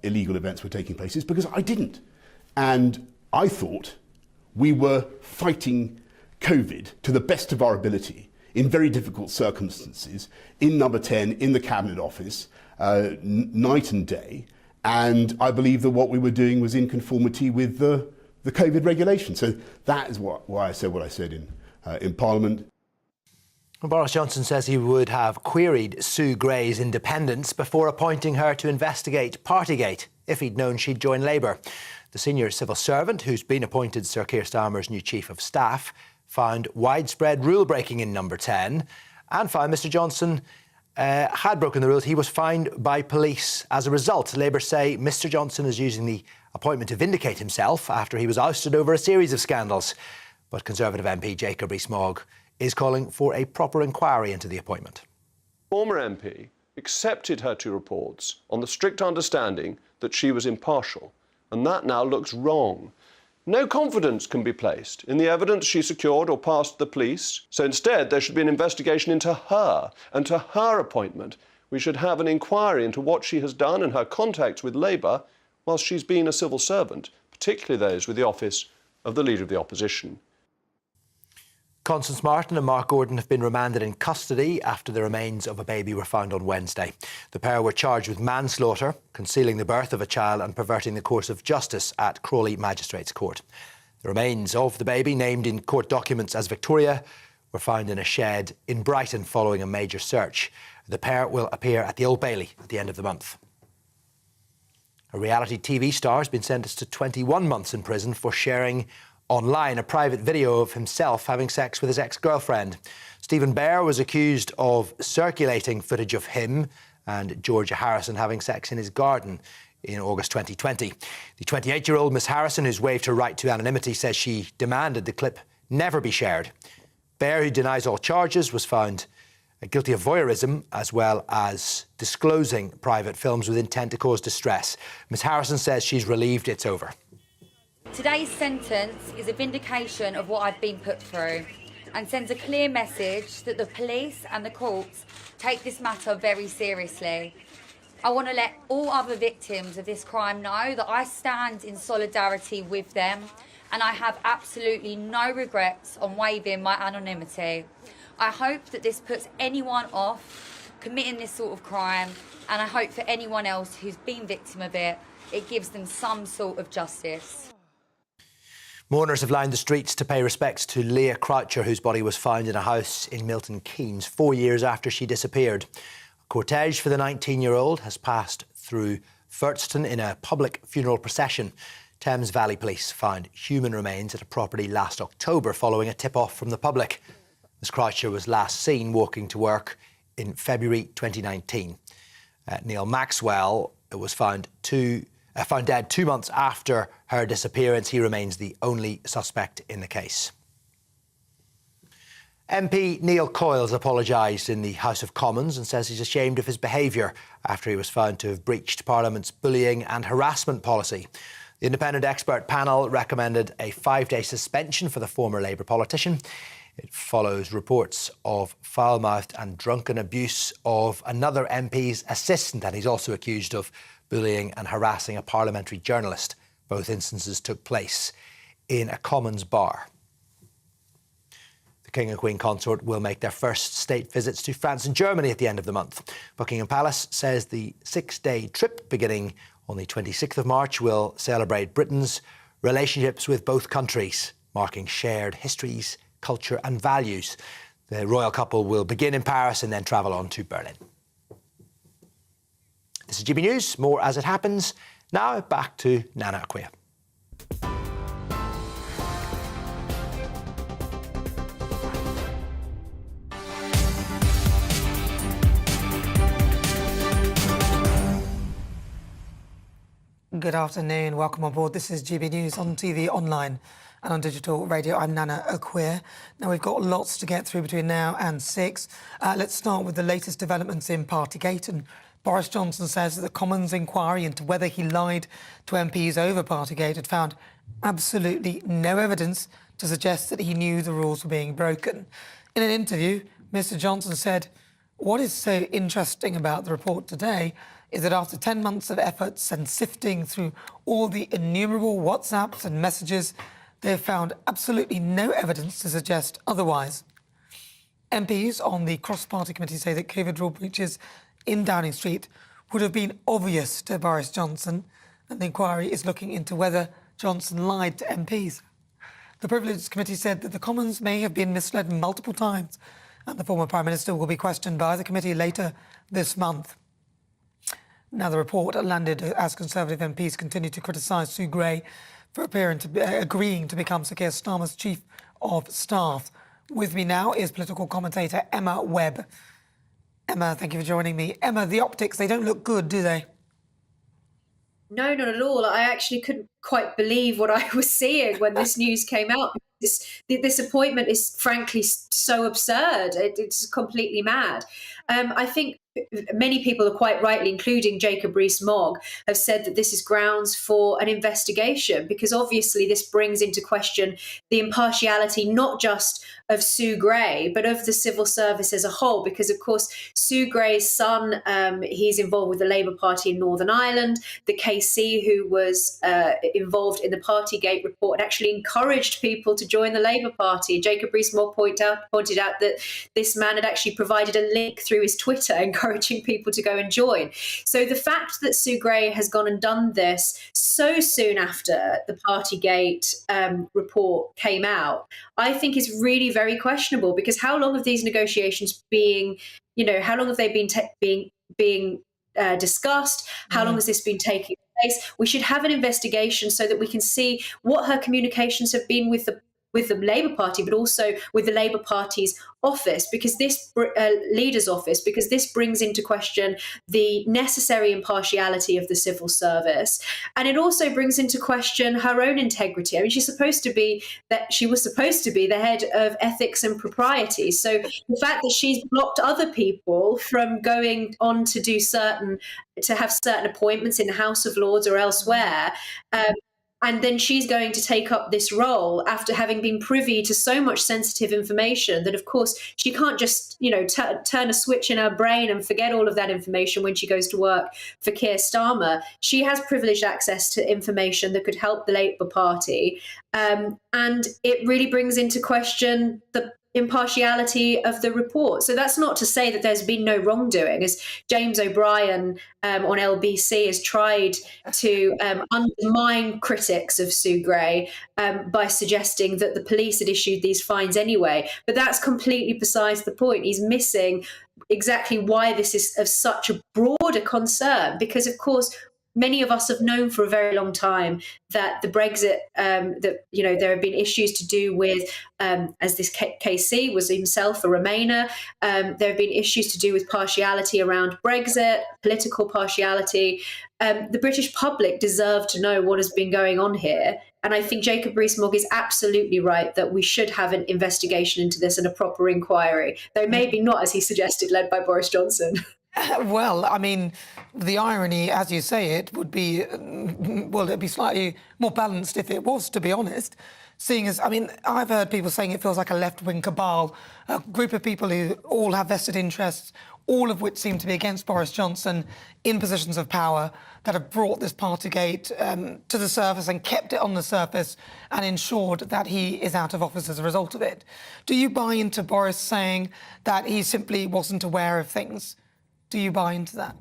illegal events were taking place is because I didn't. And I thought we were fighting COVID to the best of our ability in very difficult circumstances in Number 10, in the Cabinet Office, night and day. And I believe that what we were doing was in conformity with the COVID regulation. So that is why I said what I said in Parliament. Well, Boris Johnson says he would have queried Sue Gray's independence before appointing her to investigate Partygate if he'd known she'd join Labour. The senior civil servant, who's been appointed Sir Keir Starmer's new Chief of Staff, found widespread rule-breaking in Number 10 and found Mr Johnson had broken the rules. He was fined by police. As a result, Labour say Mr Johnson is using the appointment to vindicate himself after he was ousted over a series of scandals. But Conservative MP Jacob Rees-Mogg is calling for a proper inquiry into the appointment. Former MP accepted her 2 reports on the strict understanding that she was impartial, and that now looks wrong. No confidence can be placed in the evidence she secured or passed to the police, so instead there should be an investigation into her and to her appointment. We should have an inquiry into what she has done and her contacts with Labour whilst she's been a civil servant, particularly those with the office of the Leader of the Opposition. Constance Martin and Mark Gordon have been remanded in custody after the remains of a baby were found on Wednesday. The pair were charged with manslaughter, concealing the birth of a child and perverting the course of justice at Crawley Magistrates Court. The remains of the baby, named in court documents as Victoria, were found in a shed in Brighton following a major search. The pair will appear at the Old Bailey at the end of the month. A reality TV star has been sentenced to 21 months in prison for sharing online a private video of himself having sex with his ex-girlfriend. Stephen Bear was accused of circulating footage of him and Georgia Harrison having sex in his garden in August 2020. The 28-year-old Miss Harrison, who's waived her right to anonymity, says she demanded the clip never be shared. Bear, who denies all charges, was found guilty of voyeurism as well as disclosing private films with intent to cause distress. Miss Harrison says she's relieved it's over. Today's sentence is a vindication of what I've been put through and sends a clear message that the police and the courts take this matter very seriously. I want to let all other victims of this crime know that I stand in solidarity with them and I have absolutely no regrets on waiving my anonymity. I hope that this puts anyone off committing this sort of crime, and I hope for anyone else who's been victim of it, it gives them some sort of justice. Mourners have lined the streets to pay respects to Leah Croucher, whose body was found in a house in Milton Keynes 4 years after she disappeared. A cortege for the 19-year-old has passed through Furtston in a public funeral procession. Thames Valley Police found human remains at a property last October following a tip-off from the public. Ms Croucher was last seen walking to work in February 2019. Neil Maxwell was found dead 2 months after her disappearance. He remains the only suspect in the case. MP Neil Coyle has apologised in the House of Commons and says he's ashamed of his behaviour after he was found to have breached Parliament's bullying and harassment policy. The independent expert panel recommended a 5-day suspension for the former Labour politician. It follows reports of foul-mouthed and drunken abuse of another MP's assistant, and he's also accused of bullying and harassing a parliamentary journalist. Both instances took place in a Commons bar. The King and Queen consort will make their first state visits to France and Germany at the end of the month. Buckingham Palace says the 6-day trip, beginning on the 26th of March, will celebrate Britain's relationships with both countries, marking shared histories, culture and values. The royal couple will begin in Paris and then travel on to Berlin. This is GB News. More as it happens. Now back to Nana Akua. Good afternoon. Welcome on board. This is GB News on TV, online and on digital radio. I'm Nana Akua. Now, we've got lots to get through between now and 6. Let's start with the latest developments in Partygate. And Boris Johnson says that the Commons inquiry into whether he lied to MPs over Partygate had found absolutely no evidence to suggest that he knew the rules were being broken. In an interview, Mr Johnson said, "What is so interesting about the report today is that after 10 months of efforts and sifting through all the innumerable WhatsApps and messages, they have found absolutely no evidence to suggest otherwise." MPs on the cross-party committee say that COVID rule breaches in Downing Street would have been obvious to Boris Johnson, and the inquiry is looking into whether Johnson lied to MPs. The Privileged Committee said that the Commons may have been misled multiple times, and the former Prime Minister will be questioned by the committee later this month. Now, the report landed as Conservative MPs continue to criticise Sue Gray for agreeing to become Sir Keir Starmer's Chief of Staff. With me now is political commentator Emma Webb. Emma, thank you for joining me. Emma, the optics, they don't look good, do they? No, not at all. I actually couldn't quite believe what I was seeing when this news came out. This appointment is frankly so absurd. It's completely mad. I think many people are quite rightly, including Jacob Rees-Mogg, have said that this is grounds for an investigation, because obviously this brings into question the impartiality not just of Sue Gray, but of the civil service as a whole. Because, of course, Sue Gray's son, he's involved with the Labour Party in Northern Ireland. The KC who was involved in the Partygate report and actually encouraged people to join the Labour Party. Jacob Rees-Mogg pointed out that this man had actually provided a link through his Twitter encouraging people to go and join. So the fact that Sue Gray has gone and done this so soon after the Partygate report came out, I think is really very questionable, because how long have these negotiations how long have they been discussed? How long has this been taking place? We should have an investigation so that we can see what her communications have been with the Labour Party, but also with the Labour Party's office, because this leader's office, because this brings into question the necessary impartiality of the civil service, and it also brings into question her own integrity. I mean, she was supposed to be the head of ethics and propriety. So the fact that she's blocked other people from going on to have certain appointments in the House of Lords or elsewhere. And then she's going to take up this role after having been privy to so much sensitive information that, of course, she can't just, turn a switch in her brain and forget all of that information when she goes to work for Keir Starmer. She has privileged access to information that could help the Labour Party. And it really brings into question the impartiality of the report. So that's not to say that there's been no wrongdoing, as James O'Brien on LBC has tried to undermine critics of Sue Gray by suggesting that the police had issued these fines anyway. But that's completely besides the point. He's missing exactly why this is of such a broader concern, because, of course, many of us have known for a very long time that the Brexit, there have been issues to do with, as this KC was himself a Remainer, there have been issues to do with partiality around Brexit, political partiality. The British public deserve to know what has been going on here. And I think Jacob Rees-Mogg is absolutely right that we should have an investigation into this and a proper inquiry, though maybe not, as he suggested, led by Boris Johnson. Well, I mean, the irony, as you say it, would be, it'd be slightly more balanced if it was, to be honest. Seeing as, I've heard people saying it feels like a left-wing cabal, a group of people who all have vested interests, all of which seem to be against Boris Johnson in positions of power, that have brought this Partygate to the surface and kept it on the surface and ensured that he is out of office as a result of it. Do you buy into Boris saying that he simply wasn't aware of things? Do you buy into that?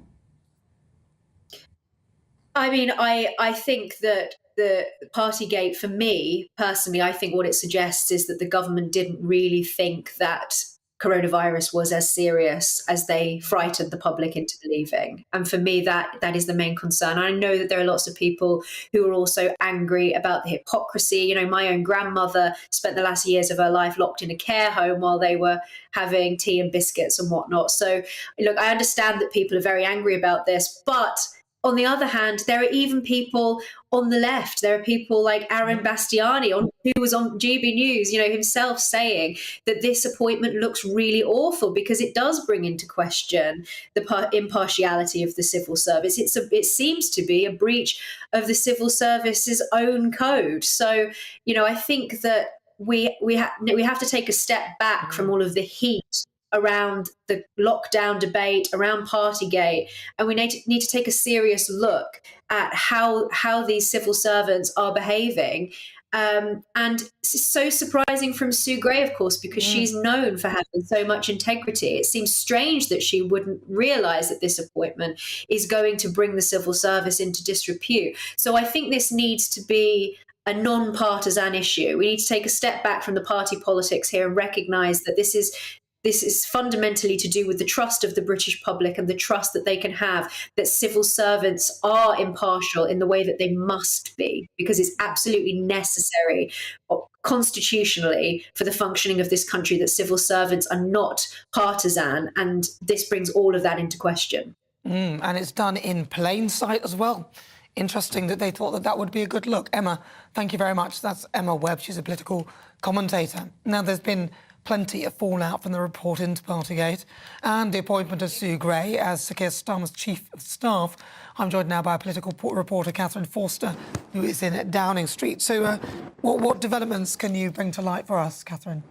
I think that the Partygate, for me personally, I think what it suggests is that the government didn't really think that coronavirus was as serious as they frightened the public into believing. And for me, that is the main concern. I know that there are lots of people who are also angry about the hypocrisy. My own grandmother spent the last years of her life locked in a care home while they were having tea and biscuits and whatnot. So, look, I understand that people are very angry about this, but on the other hand, there are even people on the left. There are people like Aaron Bastiani, who was on GBNews, himself saying that this appointment looks really awful because it does bring into question the impartiality of the civil service. It seems to be a breach of the civil service's own code. So, I think that we have to take a step back from all of the heat around the lockdown debate, around Partygate, and we need to take a serious look at how these civil servants are behaving. And it's so surprising from Sue Gray, of course, because she's known for having so much integrity. It seems strange that she wouldn't realise that this appointment is going to bring the civil service into disrepute. So I think this needs to be a non-partisan issue. We need to take a step back from the party politics here and recognise that this is this is fundamentally to do with the trust of the British public and the trust that they can have that civil servants are impartial in the way that they must be, because it's absolutely necessary constitutionally for the functioning of this country that civil servants are not partisan, and this brings all of that into question. And it's done in plain sight as well. Interesting that they thought that that would be a good look. Emma, thank you very much. That's Emma Webb. She's a political commentator. Now, there's been plenty of fallout from the report into Partygate and the appointment of Sue Gray as Sir Keir Starmer's Chief of Staff. I'm joined now by political reporter Catherine Forster, who is in Downing Street. So what developments can you bring to light for us, Catherine?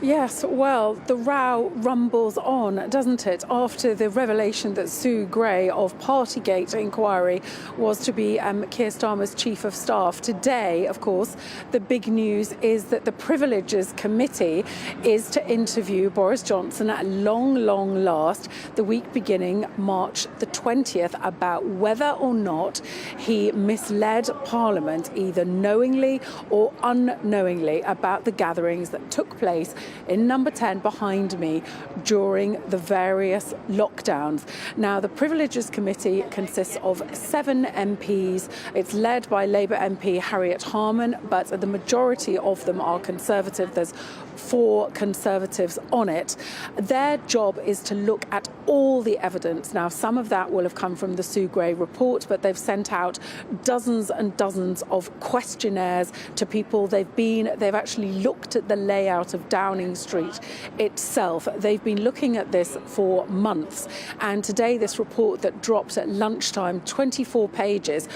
Yes, well, the row rumbles on, doesn't it, after the revelation that Sue Gray of Partygate inquiry was to be Keir Starmer's Chief of Staff. Today, of course, the big news is that the Privileges Committee is to interview Boris Johnson at long last, the week beginning March the 20th, about whether or not he misled Parliament, either knowingly or unknowingly, about the gatherings that took place in number 10 behind me during the various lockdowns. Now, the Privileges Committee consists of 7 MPs. It's led by Labour MP Harriet Harman, but the majority of them are Conservative. There's 4 Conservatives on it. Their job is to look at all the evidence. Now, some of that will have come from the Sue Gray report, but they've sent out dozens and dozens of questionnaires to people. They've actually looked at the layout of Downing Street itself. They've been looking at this for months. And today, this report that dropped at lunchtime, 24 pages,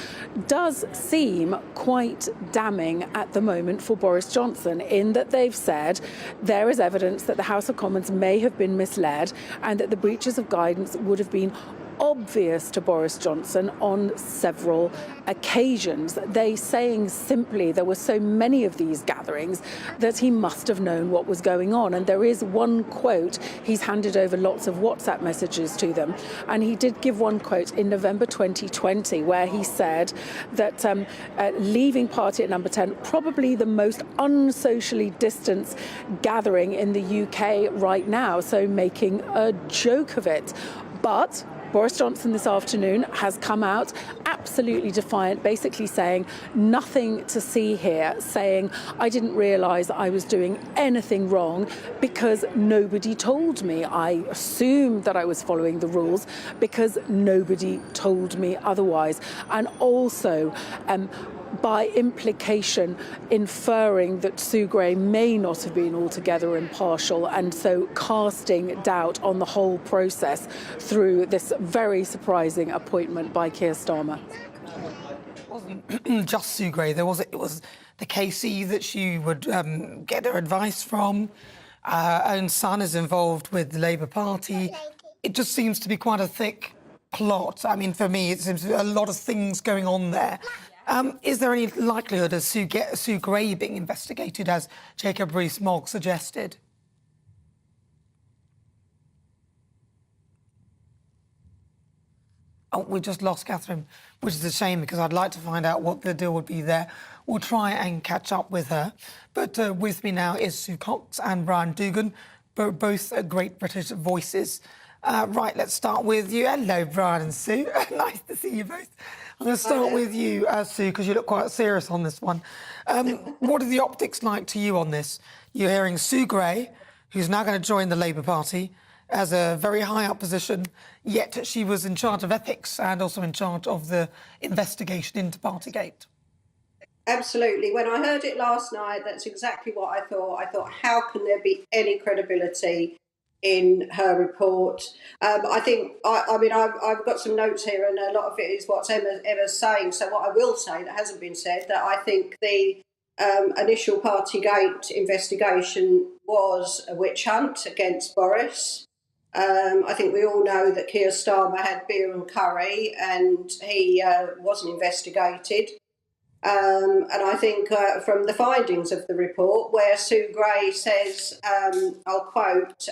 does seem quite damning at the moment for Boris Johnson, in that they've said there is evidence that the House of Commons may have been misled and that the breaches of guidance would have been obvious to Boris Johnson on several occasions. They saying simply there were so many of these gatherings that he must have known what was going on. And there is one quote, he's handed over lots of WhatsApp messages to them, and he did give one quote in November 2020 where he said that leaving party at number 10, probably the most unsocially distanced gathering in the UK right now, so making a joke of it. But Boris Johnson this afternoon has come out absolutely defiant, basically saying nothing to see here, saying I didn't realise I was doing anything wrong because nobody told me. I assumed that I was following the rules because nobody told me otherwise. And also, by implication, inferring that Sue Gray may not have been altogether impartial, and so casting doubt on the whole process through this very surprising appointment by Keir Starmer. It wasn't just Sue Gray. It was the KC that she would get her advice from. Her own son is involved with the Labour Party. It just seems to be quite a thick plot. I mean, for me, it seems to be a lot of things going on there. Is there any likelihood of Sue Gray being investigated, as Jacob Rees-Mogg suggested? Oh, we just lost Catherine, which is a shame because I'd like to find out what the deal would be there. We'll try and catch up with her. But with me now is Sue Cox and Brian Dugan, both great British voices. Right, let's start with you. Hello, Brian and Sue. Nice to see you both. I'm going to start with you, Sue, because you look quite serious on this one. What are the optics like to you on this? You're hearing Sue Gray, who's now going to join the Labour Party, as a very high-up position, yet she was in charge of ethics and also in charge of the investigation into Partygate. Absolutely. When I heard it last night, that's exactly what I thought. I thought, how can there be any credibility in her report? I think, I mean, I've got some notes here, and a lot of it is what Emma's saying. So what I will say that hasn't been said, that I think the initial Partygate investigation was a witch hunt against Boris. I think we all know that Keir Starmer had beer and curry, and he wasn't investigated. And I think from the findings of the report, where Sue Gray says, I'll quote,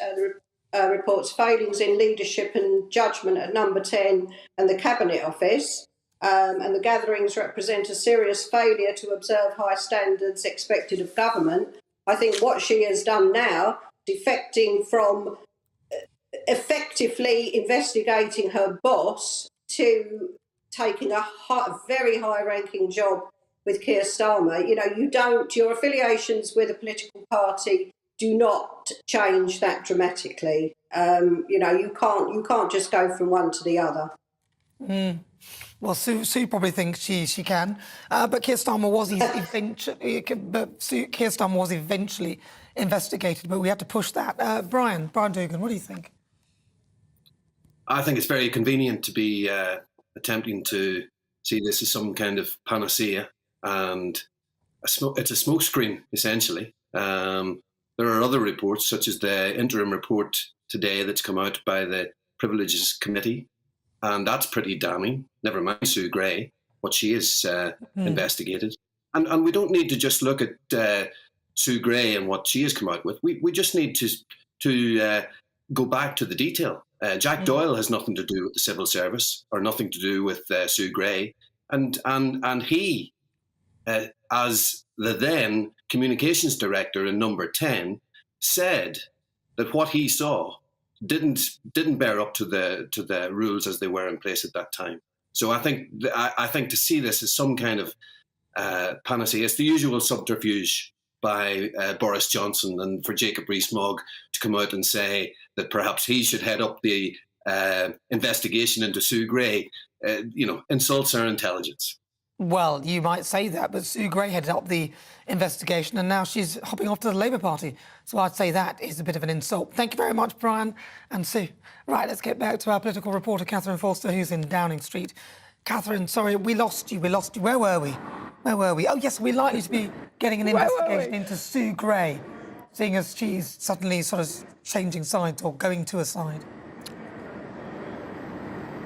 the report's failings in leadership and judgment at number 10 and the Cabinet Office, and the gatherings represent a serious failure to observe high standards expected of government. I think what she has done now, defecting from effectively investigating her boss to taking a very high-ranking job with Keir Starmer. You know, your affiliations with a political party do not change that dramatically. You know, you can't just go from one to the other. Well, Sue probably thinks she can, but Keir Starmer was eventually investigated, but we had to push that. Brian Dugan, what do you think? I think it's very convenient to be attempting to see this as some kind of panacea, and it's a smokescreen, essentially. There are other reports, such as the interim report today that's come out by the Privileges Committee, and that's pretty damning. Never mind Sue Gray, what she has investigated. And we don't need to just look at Sue Gray and what she has come out with. We just need to go back to the detail. Jack Doyle has nothing to do with the civil service or nothing to do with Sue Gray. And he, as the then communications director in Number 10, said that what he saw didn't bear up to the rules as they were in place at that time. So I think to see this as some kind of panacea, it's the usual subterfuge by Boris Johnson and for Jacob Rees-Mogg to come out and say that perhaps he should head up the investigation into Sue Gray, insults our intelligence. Well, you might say that, but Sue Gray headed up the investigation and now she's hopping off to the Labour Party. So I'd say that is a bit of an insult. Thank you very much, Brian and Sue. Right, let's get back to our political reporter, Catherine Forster, who's in Downing Street. Catherine, sorry, we lost you. Where were we? Oh, yes, we're likely to be getting an investigation into Sue Gray, seeing as she's suddenly sort of changing sides or going to a side.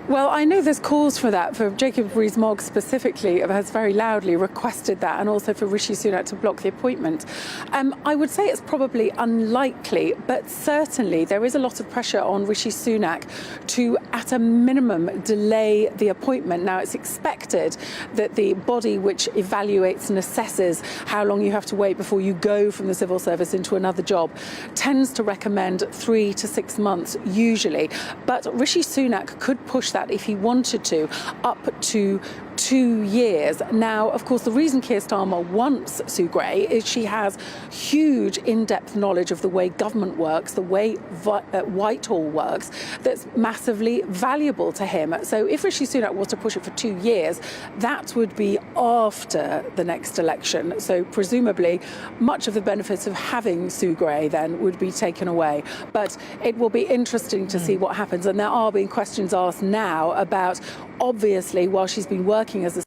Well, I know there's calls for that, for Jacob Rees-Mogg specifically, has very loudly requested that, and also for Rishi Sunak to block the appointment. I would say it's probably unlikely, but certainly there is a lot of pressure on Rishi Sunak to, at a minimum, delay the appointment. Now, it's expected that the body which evaluates and assesses how long you have to wait before you go from the civil service into another job tends to recommend 3 to 6 months, usually. But Rishi Sunak could push that if he wanted to, up to 2 years. Now, of course, the reason Keir Starmer wants Sue Gray is she has huge in-depth knowledge of the way government works, the way Whitehall works, that's massively valuable to him. So if Rishi Sunak was to push it for 2 years, that would be after the next election. So presumably, much of the benefits of having Sue Gray then would be taken away. But it will be interesting to see what happens. And there are being questions asked now about, obviously, while she's been working as a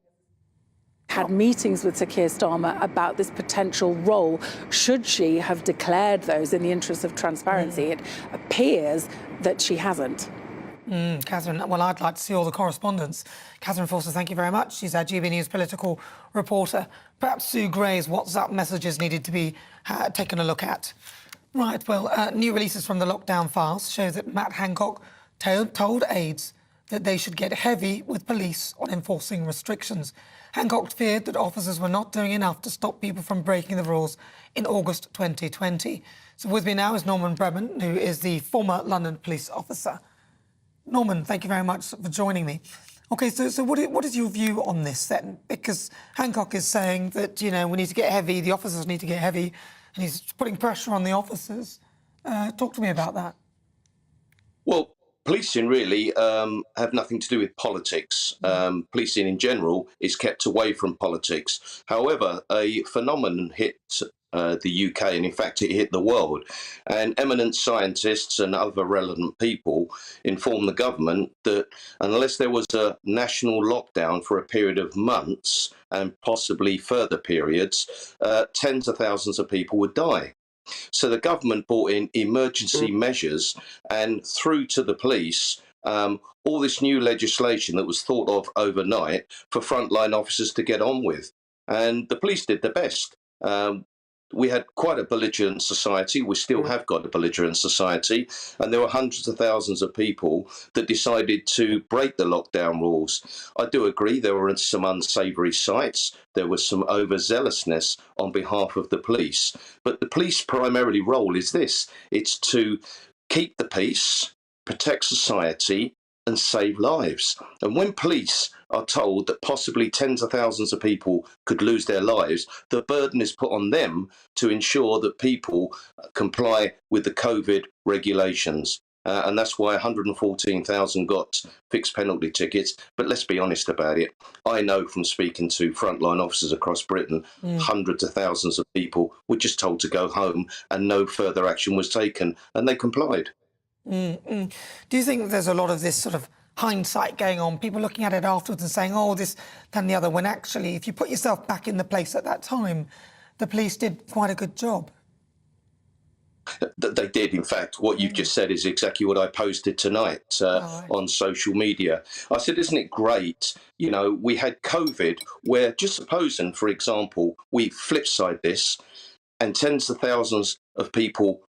had meetings with Sir Keir Starmer about this potential role, should she have declared those in the interest of transparency. It appears that she hasn't. Catherine, well, I'd like to see all the correspondence. Catherine Forster, thank you very much. She's our GB News political reporter. Perhaps Sue Gray's WhatsApp messages needed to be taken a look at. Right, well, new releases from the lockdown files show that Matt Hancock told aides that they should get heavy with police on enforcing restrictions. Hancock feared that officers were not doing enough to stop people from breaking the rules in August 2020. So with me now is Norman Bremen, who is the former London police officer. Norman, thank you very much for joining me. OK, so what is your view on this then? Because Hancock is saying that, we need to get heavy, the officers need to get heavy, and he's putting pressure on the officers. Talk to me about that. Well, policing really have nothing to do with politics. Policing in general is kept away from politics. However, a phenomenon hit the UK, and in fact it hit the world. And eminent scientists and other relevant people informed the government that unless there was a national lockdown for a period of months and possibly further periods, tens of thousands of people would die. So the government brought in emergency measures, and through to the police, all this new legislation that was thought of overnight for frontline officers to get on with. And the police did their best. we had quite a belligerent society. We still have got a belligerent society. And there were hundreds of thousands of people that decided to break the lockdown rules. I do agree there were some unsavoury sites. There was some overzealousness on behalf of the police. But the police primarily role is this. It's to keep the peace, protect society, and save lives. And when police are told that possibly tens of thousands of people could lose their lives, the burden is put on them to ensure that people comply with the COVID regulations. And that's why 114,000 got fixed penalty tickets. But let's be honest about it. I know from speaking to frontline officers across Britain, hundreds of thousands of people were just told to go home and no further action was taken, and they complied. Do you think there's a lot of this sort of hindsight going on, people looking at it afterwards and saying, oh, this, that and the other, when actually, if you put yourself back in the place at that time, the police did quite a good job? They did. In fact, what you've just said is exactly what I posted tonight on social media. I said, isn't it great? You know, we had COVID where, just supposing, for example, we flip side this and tens of thousands of people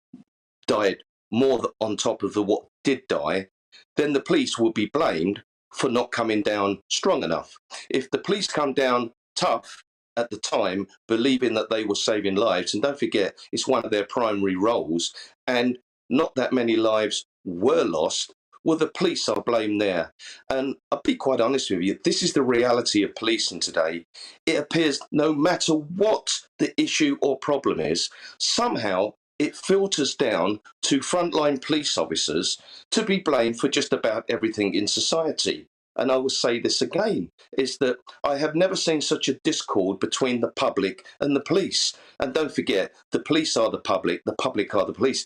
died more on top of what did die, then the police will be blamed for not coming down strong enough. If the police come down tough at the time, believing that they were saving lives, and don't forget, it's one of their primary roles, and not that many lives were lost, well, the police are blamed there. And I'll be quite honest with you, this is the reality of policing today. It appears no matter what the issue or problem is, somehow it filters down to frontline police officers to be blamed for just about everything in society. And I will say this again, is that I have never seen such a discord between the public and the police. And don't forget, the police are the public are the police.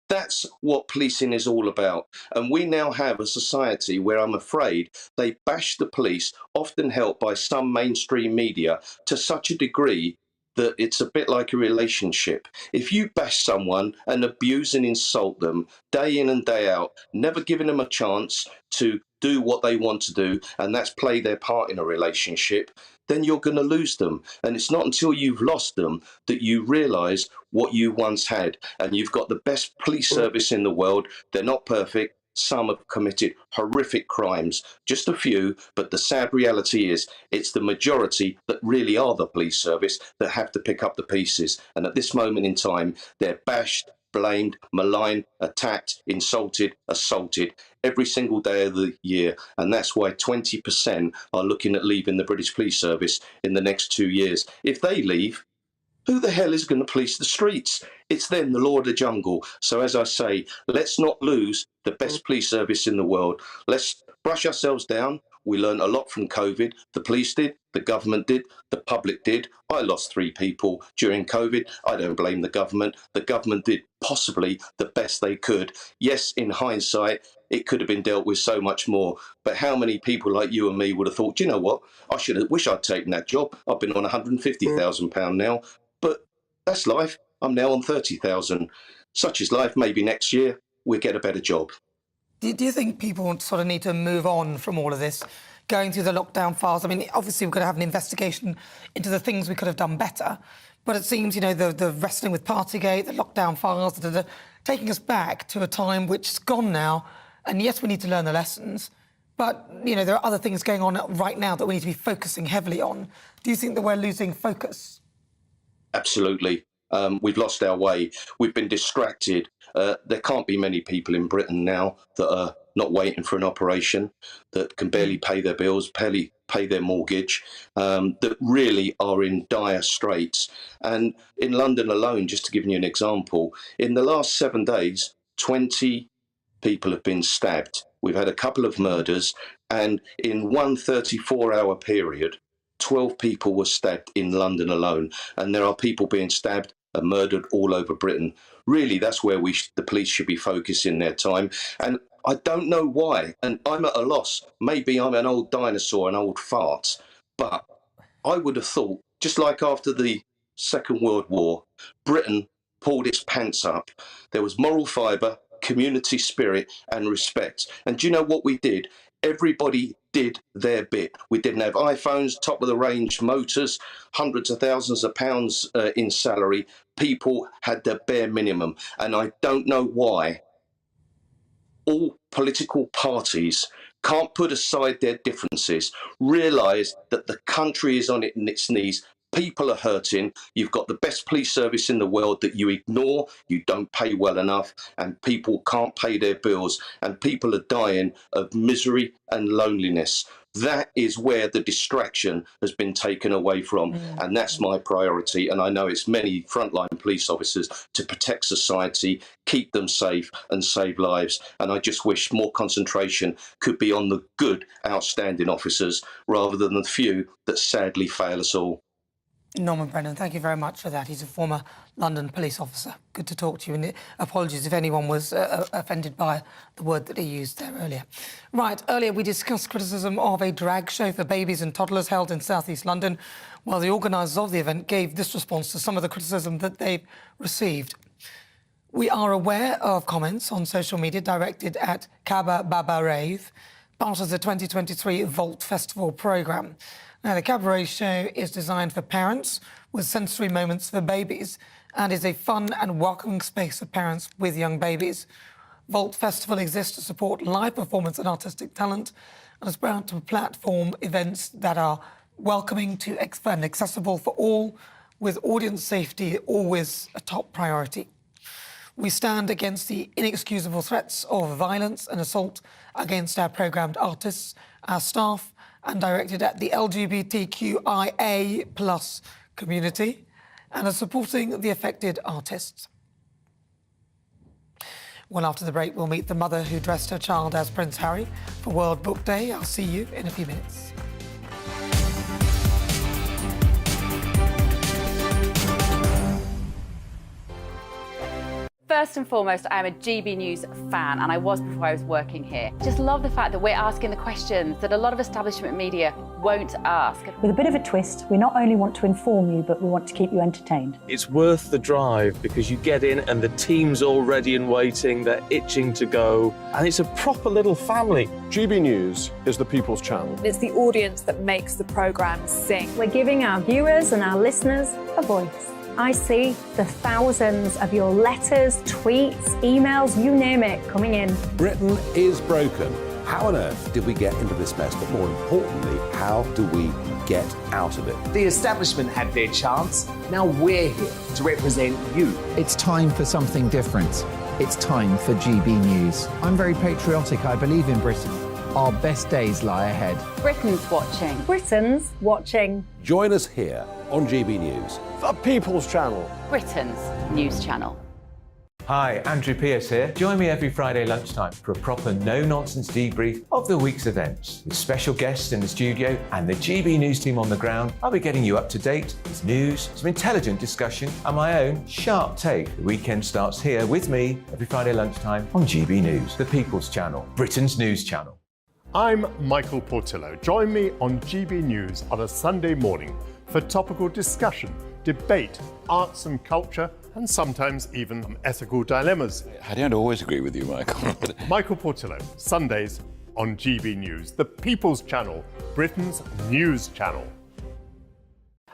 That's what policing is all about. And we now have a society where I'm afraid they bash the police, often helped by some mainstream media, to such a degree that it's a bit like a relationship. If you bash someone and abuse and insult them day in and day out, never giving them a chance to do what they want to do, and that's play their part in a relationship, then you're going to lose them. And it's not until you've lost them that you realise what you once had. And you've got the best police service in the world. They're not perfect. Some have committed horrific crimes, just a few, but the sad reality is it's the majority that really are the police service that have to pick up the pieces. And at this moment in time, they're bashed, blamed, maligned, attacked, insulted, assaulted every single day of the year. And that's why 20% are looking at leaving the British Police Service in the next 2 years. If they leave, who the hell is going to police the streets? It's then the law of the jungle. So as I say, let's not lose the best police service in the world. Let's brush ourselves down. We learned a lot from COVID. The police did, the government did, the public did. I lost 3 people during COVID. I don't blame the government. The government did possibly the best they could. Yes, in hindsight, it could have been dealt with so much more. But how many people like you and me would have thought, do you know what? Wish I'd taken that job. I've been on £150,000 now. But that's life. I'm now on 30,000. Such is life. Maybe next year we'll get a better job. Do you think people sort of need to move on from all of this, going through the lockdown files? I mean, obviously we're going to have an investigation into the things we could have done better, but it seems, you know, the wrestling with Partygate, the lockdown files, taking us back to a time which is gone now. And yes, we need to learn the lessons, but, you know, there are other things going on right now that we need to be focusing heavily on. Do you think that we're losing focus? Absolutely. We've lost our way. We've been distracted. There can't be many people in Britain now that are not waiting for an operation, that can barely pay their bills, barely pay their mortgage, that really are in dire straits. And in London alone, just to give you an example, in the last 7 days, 20 people have been stabbed. We've had a couple of murders, and in one 34-hour period, 12 people were stabbed in London alone, and there are people being stabbed and murdered all over Britain. Really, that's where the police should be focusing their time. And I don't know why, and I'm at a loss. Maybe I'm an old dinosaur, an old fart, but I would have thought, just like after the Second World War, Britain pulled its pants up. There was moral fibre, community spirit and respect. And do you know what we did? Everybody did their bit. We didn't have iPhones, top of the range motors, hundreds of thousands of pounds in salary. People had the bare minimum. And I don't know why all political parties can't put aside their differences, realise that the country is on its knees. People are hurting. You've got the best police service in the world that you ignore, you don't pay well enough, and people can't pay their bills, and people are dying of misery and loneliness. That is where the distraction has been taken away from, and that's my priority. And I know it's many frontline police officers to protect society, keep them safe and save lives. And I just wish more concentration could be on the good, outstanding officers rather than the few that sadly fail us all. Norman Brennan, thank you very much for that. He's a former London police officer. Good to talk to you, and apologies if anyone was offended by the word that he used there earlier. Right, earlier we discussed criticism of a drag show for babies and toddlers held in South East London, while the organisers of the event gave this response to some of the criticism that they've received. We are aware of comments on social media directed at Kaba Baba Rave, part of the 2023 Vault Festival programme. Now, the cabaret show is designed for parents with sensory moments for babies and is a fun and welcoming space for parents with young babies. Vault Festival exists to support live performance and artistic talent and is proud to platform events that are welcoming to and accessible for all, with audience safety always a top priority. We stand against the inexcusable threats of violence and assault against our programmed artists, our staff, and directed at the LGBTQIA+ community, and are supporting the affected artists. Well, after the break, we'll meet the mother who dressed her child as Prince Harry for World Book Day. I'll see you in a few minutes. First and foremost, I'm a GB News fan, and I was before I was working here. Just love the fact that we're asking the questions that a lot of establishment media won't ask. With a bit of a twist, we not only want to inform you, but we want to keep you entertained. It's worth the drive because you get in and the team's all ready and waiting, they're itching to go, and it's a proper little family. GB News is the People's Channel. It's the audience that makes the programme sing. We're giving our viewers and our listeners a voice. I see the thousands of your letters, tweets, emails, you name it, coming in. Britain is broken. How on earth did we get into this mess? But more importantly, how do we get out of it? The establishment had their chance. Now we're here to represent you. It's time for something different. It's time for GB News. I'm very patriotic. I believe in Britain. Our best days lie ahead. Britain's watching. Britain's watching. Join us here on GB News. The People's Channel. Britain's news channel. Hi, Andrew Pierce here. Join me every Friday lunchtime for a proper no-nonsense debrief of the week's events. With special guests in the studio and the GB News team on the ground, I'll be getting you up to date with news, some intelligent discussion, and my own sharp take. The weekend starts here with me every Friday lunchtime on GB News, the People's Channel, Britain's news channel. I'm Michael Portillo. Join me on GB News on a Sunday morning for topical discussion, debate, arts and culture, and sometimes even some ethical dilemmas. I don't always agree with you, Michael. Michael Portillo, Sundays on GB News, the People's Channel, Britain's news channel.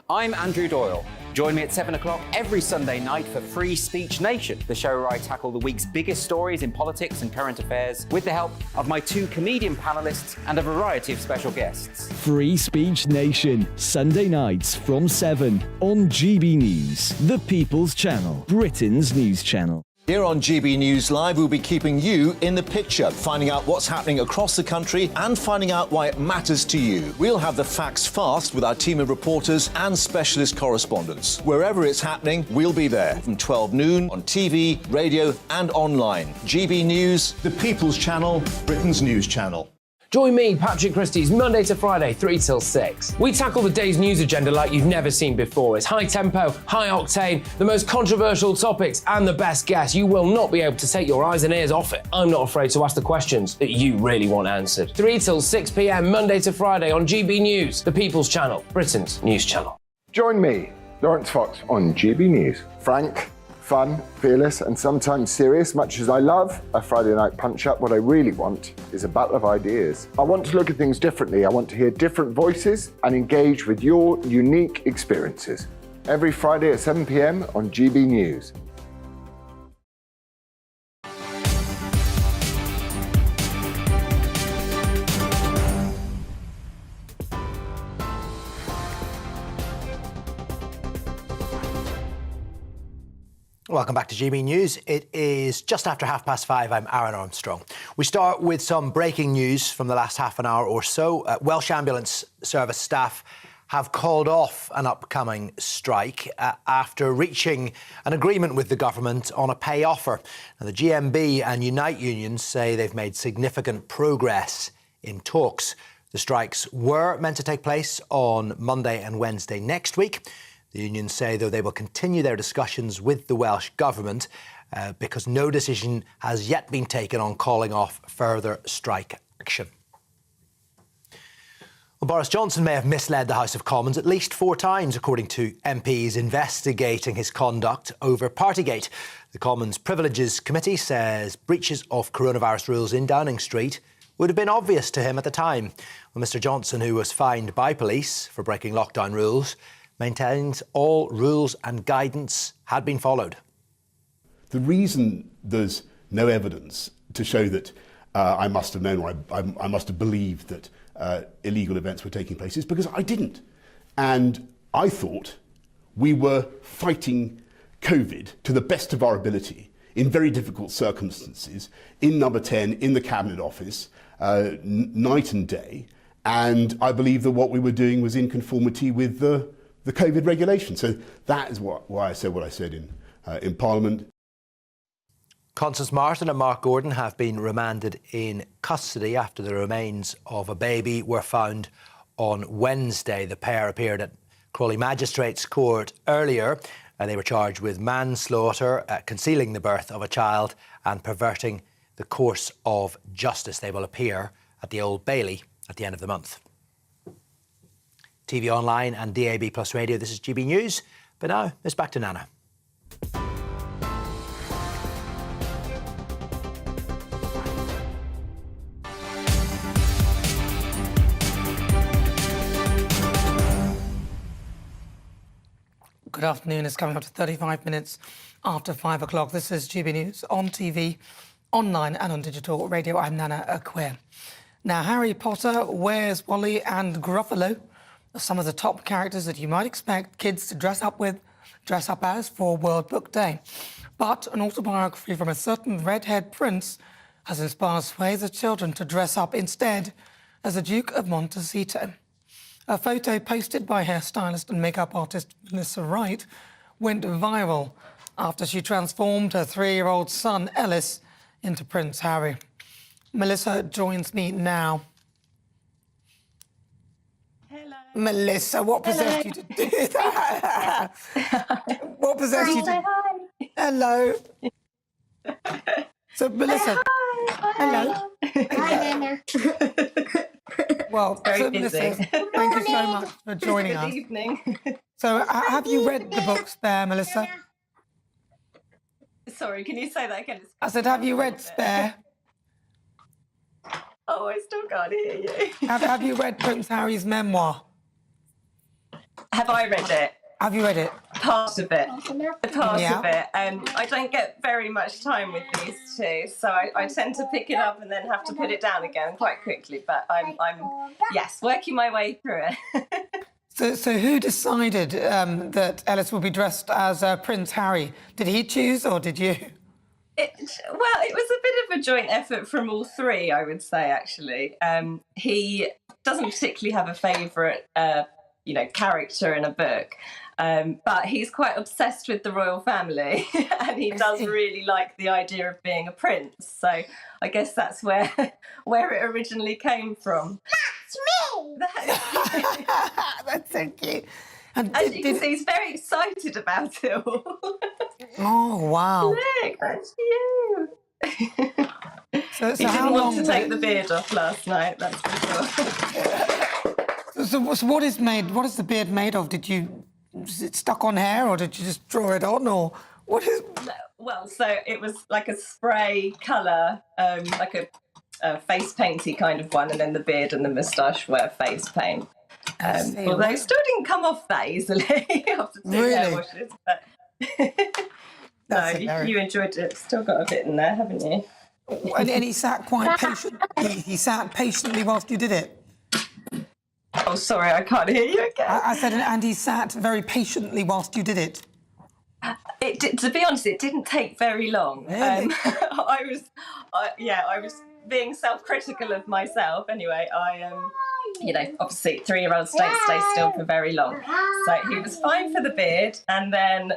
I'm Andrew Doyle. Join me at 7 o'clock every Sunday night for Free Speech Nation, the show where I tackle the week's biggest stories in politics and current affairs with the help of my two comedian panellists and a variety of special guests. Free Speech Nation, Sunday nights from 7 on GB News, the People's Channel, Britain's news channel. Here on GB News Live, we'll be keeping you in the picture, finding out what's happening across the country and finding out why it matters to you. We'll have the facts fast with our team of reporters and specialist correspondents. Wherever it's happening, we'll be there from 12 noon on TV, radio and online. GB News, the People's Channel, Britain's news channel. Join me, Patrick Christys, Monday to Friday, 3 till 6. We tackle the day's news agenda like you've never seen before. It's high tempo, high octane, the most controversial topics and the best guests. You will not be able to take your eyes and ears off it. I'm not afraid to ask the questions that you really want answered. 3 till 6 p.m, Monday to Friday on GB News, the People's Channel, Britain's news channel. Join me, Lawrence Fox, on GB News. Frank, fun, fearless, and sometimes serious. Much as I love a Friday night punch-up, what I really want is a battle of ideas. I want to look at things differently. I want to hear different voices and engage with your unique experiences. Every Friday at 7 p.m. on GB News. Welcome back to GB News. It is just after 5:30. I'm Aaron Armstrong. We start with some breaking news from the last half an hour or so. Welsh Ambulance Service staff have called off an upcoming strike after reaching an agreement with the government on a pay offer. Now, the GMB and Unite unions say they've made significant progress in talks. The strikes were meant to take place on Monday and Wednesday next week. The unions say, though, they will continue their discussions with the Welsh Government because no decision has yet been taken on calling off further strike action. Well, Boris Johnson may have misled the House of Commons at least 4 times, according to MPs investigating his conduct over Partygate. The Commons Privileges Committee says breaches of coronavirus rules in Downing Street would have been obvious to him at the time. Well, Mr Johnson, who was fined by police for breaking lockdown rules, maintains all rules and guidance had been followed. The reason there's no evidence to show that I must have known or I must have believed that illegal events were taking place is because I didn't. And I thought we were fighting COVID to the best of our ability in very difficult circumstances, in Number 10, in the Cabinet Office, night and day. And I believe that what we were doing was in conformity with the COVID regulation. So that is why I said what I said in Parliament. Constance Martin and Mark Gordon have been remanded in custody after the remains of a baby were found on Wednesday. The pair appeared at Crawley Magistrates Court earlier. They were charged with manslaughter, concealing the birth of a child and perverting the course of justice. They will appear at the Old Bailey at the end of the month. TV online and DAB Plus Radio, this is GB News. But now, it's back to Nana. Good afternoon. It's coming up to 35 minutes after 5 o'clock. This is GB News on TV, online and on digital radio. I'm Nana Aquare. Now, Harry Potter, Where's Wally and Gruffalo are some of the top characters that you might expect kids to dress up as for World Book Day. But an autobiography from a certain redhead prince has inspired swathes of children to dress up instead as the Duke of Montecito. A photo posted by hairstylist and makeup artist Melissa Wright went viral after she transformed her 3-year-old son Ellis into Prince Harry. Melissa joins me now. Hello. Melissa, what possessed you to do that? What possessed you to... Hello. So, Melissa... Hello. Hi, Nana. Well, so, Melissa, thank you so much for joining us. Good evening. So, have you read the books there, Melissa? Sorry, can you say that again? I said, have you read Spare? Oh, I still can't hear you. Have you read Prince Harry's memoir? Have I read it? Have you read it? Part of it. Part Yeah. of it. I don't get very much time with these two, so I tend to pick it up and then have to put it down again quite quickly. But I'm yes, working my way through it. So who decided that Ellis would be dressed as Prince Harry? Did he choose or did you? It was a bit of a joint effort from all three, I would say, actually. He doesn't particularly have a favourite, character in a book, but he's quite obsessed with the royal family and he does really like the idea of being a prince. So I guess that's where it originally came from. That's me! That's so cute. And you can see he's very excited about it all. Oh, wow. Look, that's you. So he didn't want to take the beard off last night, that's for sure. So what is the beard made of? Is it stuck on hair or did you just draw it on or What is? Well, so it was like a spray colour, like a face painty kind of one, and then the beard and the moustache were face paint. Although it still didn't come off that easily after 2 hair washes. But no, you enjoyed it. Still got a bit in there, haven't you? And he sat quite patiently. He sat patiently whilst you did it. Oh, sorry, I can't hear you again. I said, and he sat very patiently whilst you did it. It did, to be honest, it didn't take very long. Really? I was being self-critical of myself. Anyway, obviously 3-year-olds don't stay still for very long. So he was fine for the beard, and then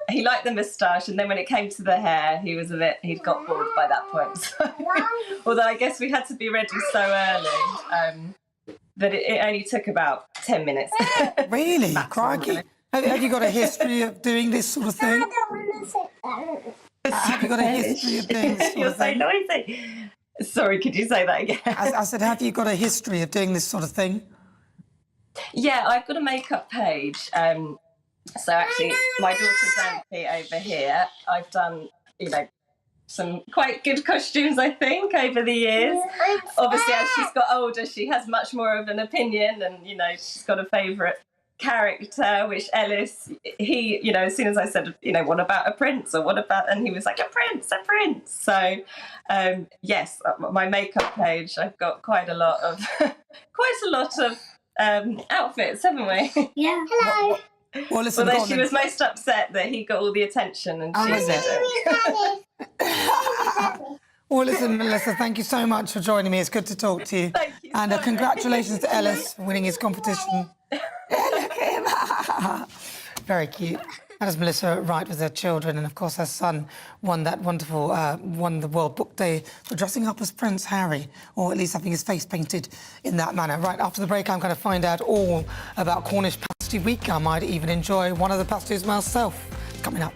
he liked the moustache, and then when it came to the hair, he'd got bored by that point. So, although I guess we had to be ready so early that it only took about 10 minutes. Really? Crikey. Have you got a history of doing this sort of thing? Have you got a history of doing this sort of thing? You're so noisy. Sorry, could you say that again? I said, have you got a history of doing this sort of thing? Yeah, I've got a makeup page. So actually, my daughter's Auntie over here. I've done, some quite good costumes, I think, over the years. Obviously, as she's got older, she has much more of an opinion, and she's got a favourite character, which Ellis, he, as soon as I said, what about a prince, or what about, and he was like, a prince. So, yes, my makeup page, I've got quite a lot of outfits, haven't we? Yeah. Hello. Well, listen, although she was most upset that he got all the attention and she didn't. Well, listen, Melissa, thank you so much for joining me. It's good to talk to you. Thank you. And congratulations to Ellis for winning his competition. Very cute. That is Melissa Wright with her children, and of course her son won that wonderful, won the World Book Day for dressing up as Prince Harry, or at least having his face painted in that manner. Right after the break, I'm going to find out all about Cornish Pasty Week. I might even enjoy one of the pasties myself. Coming up.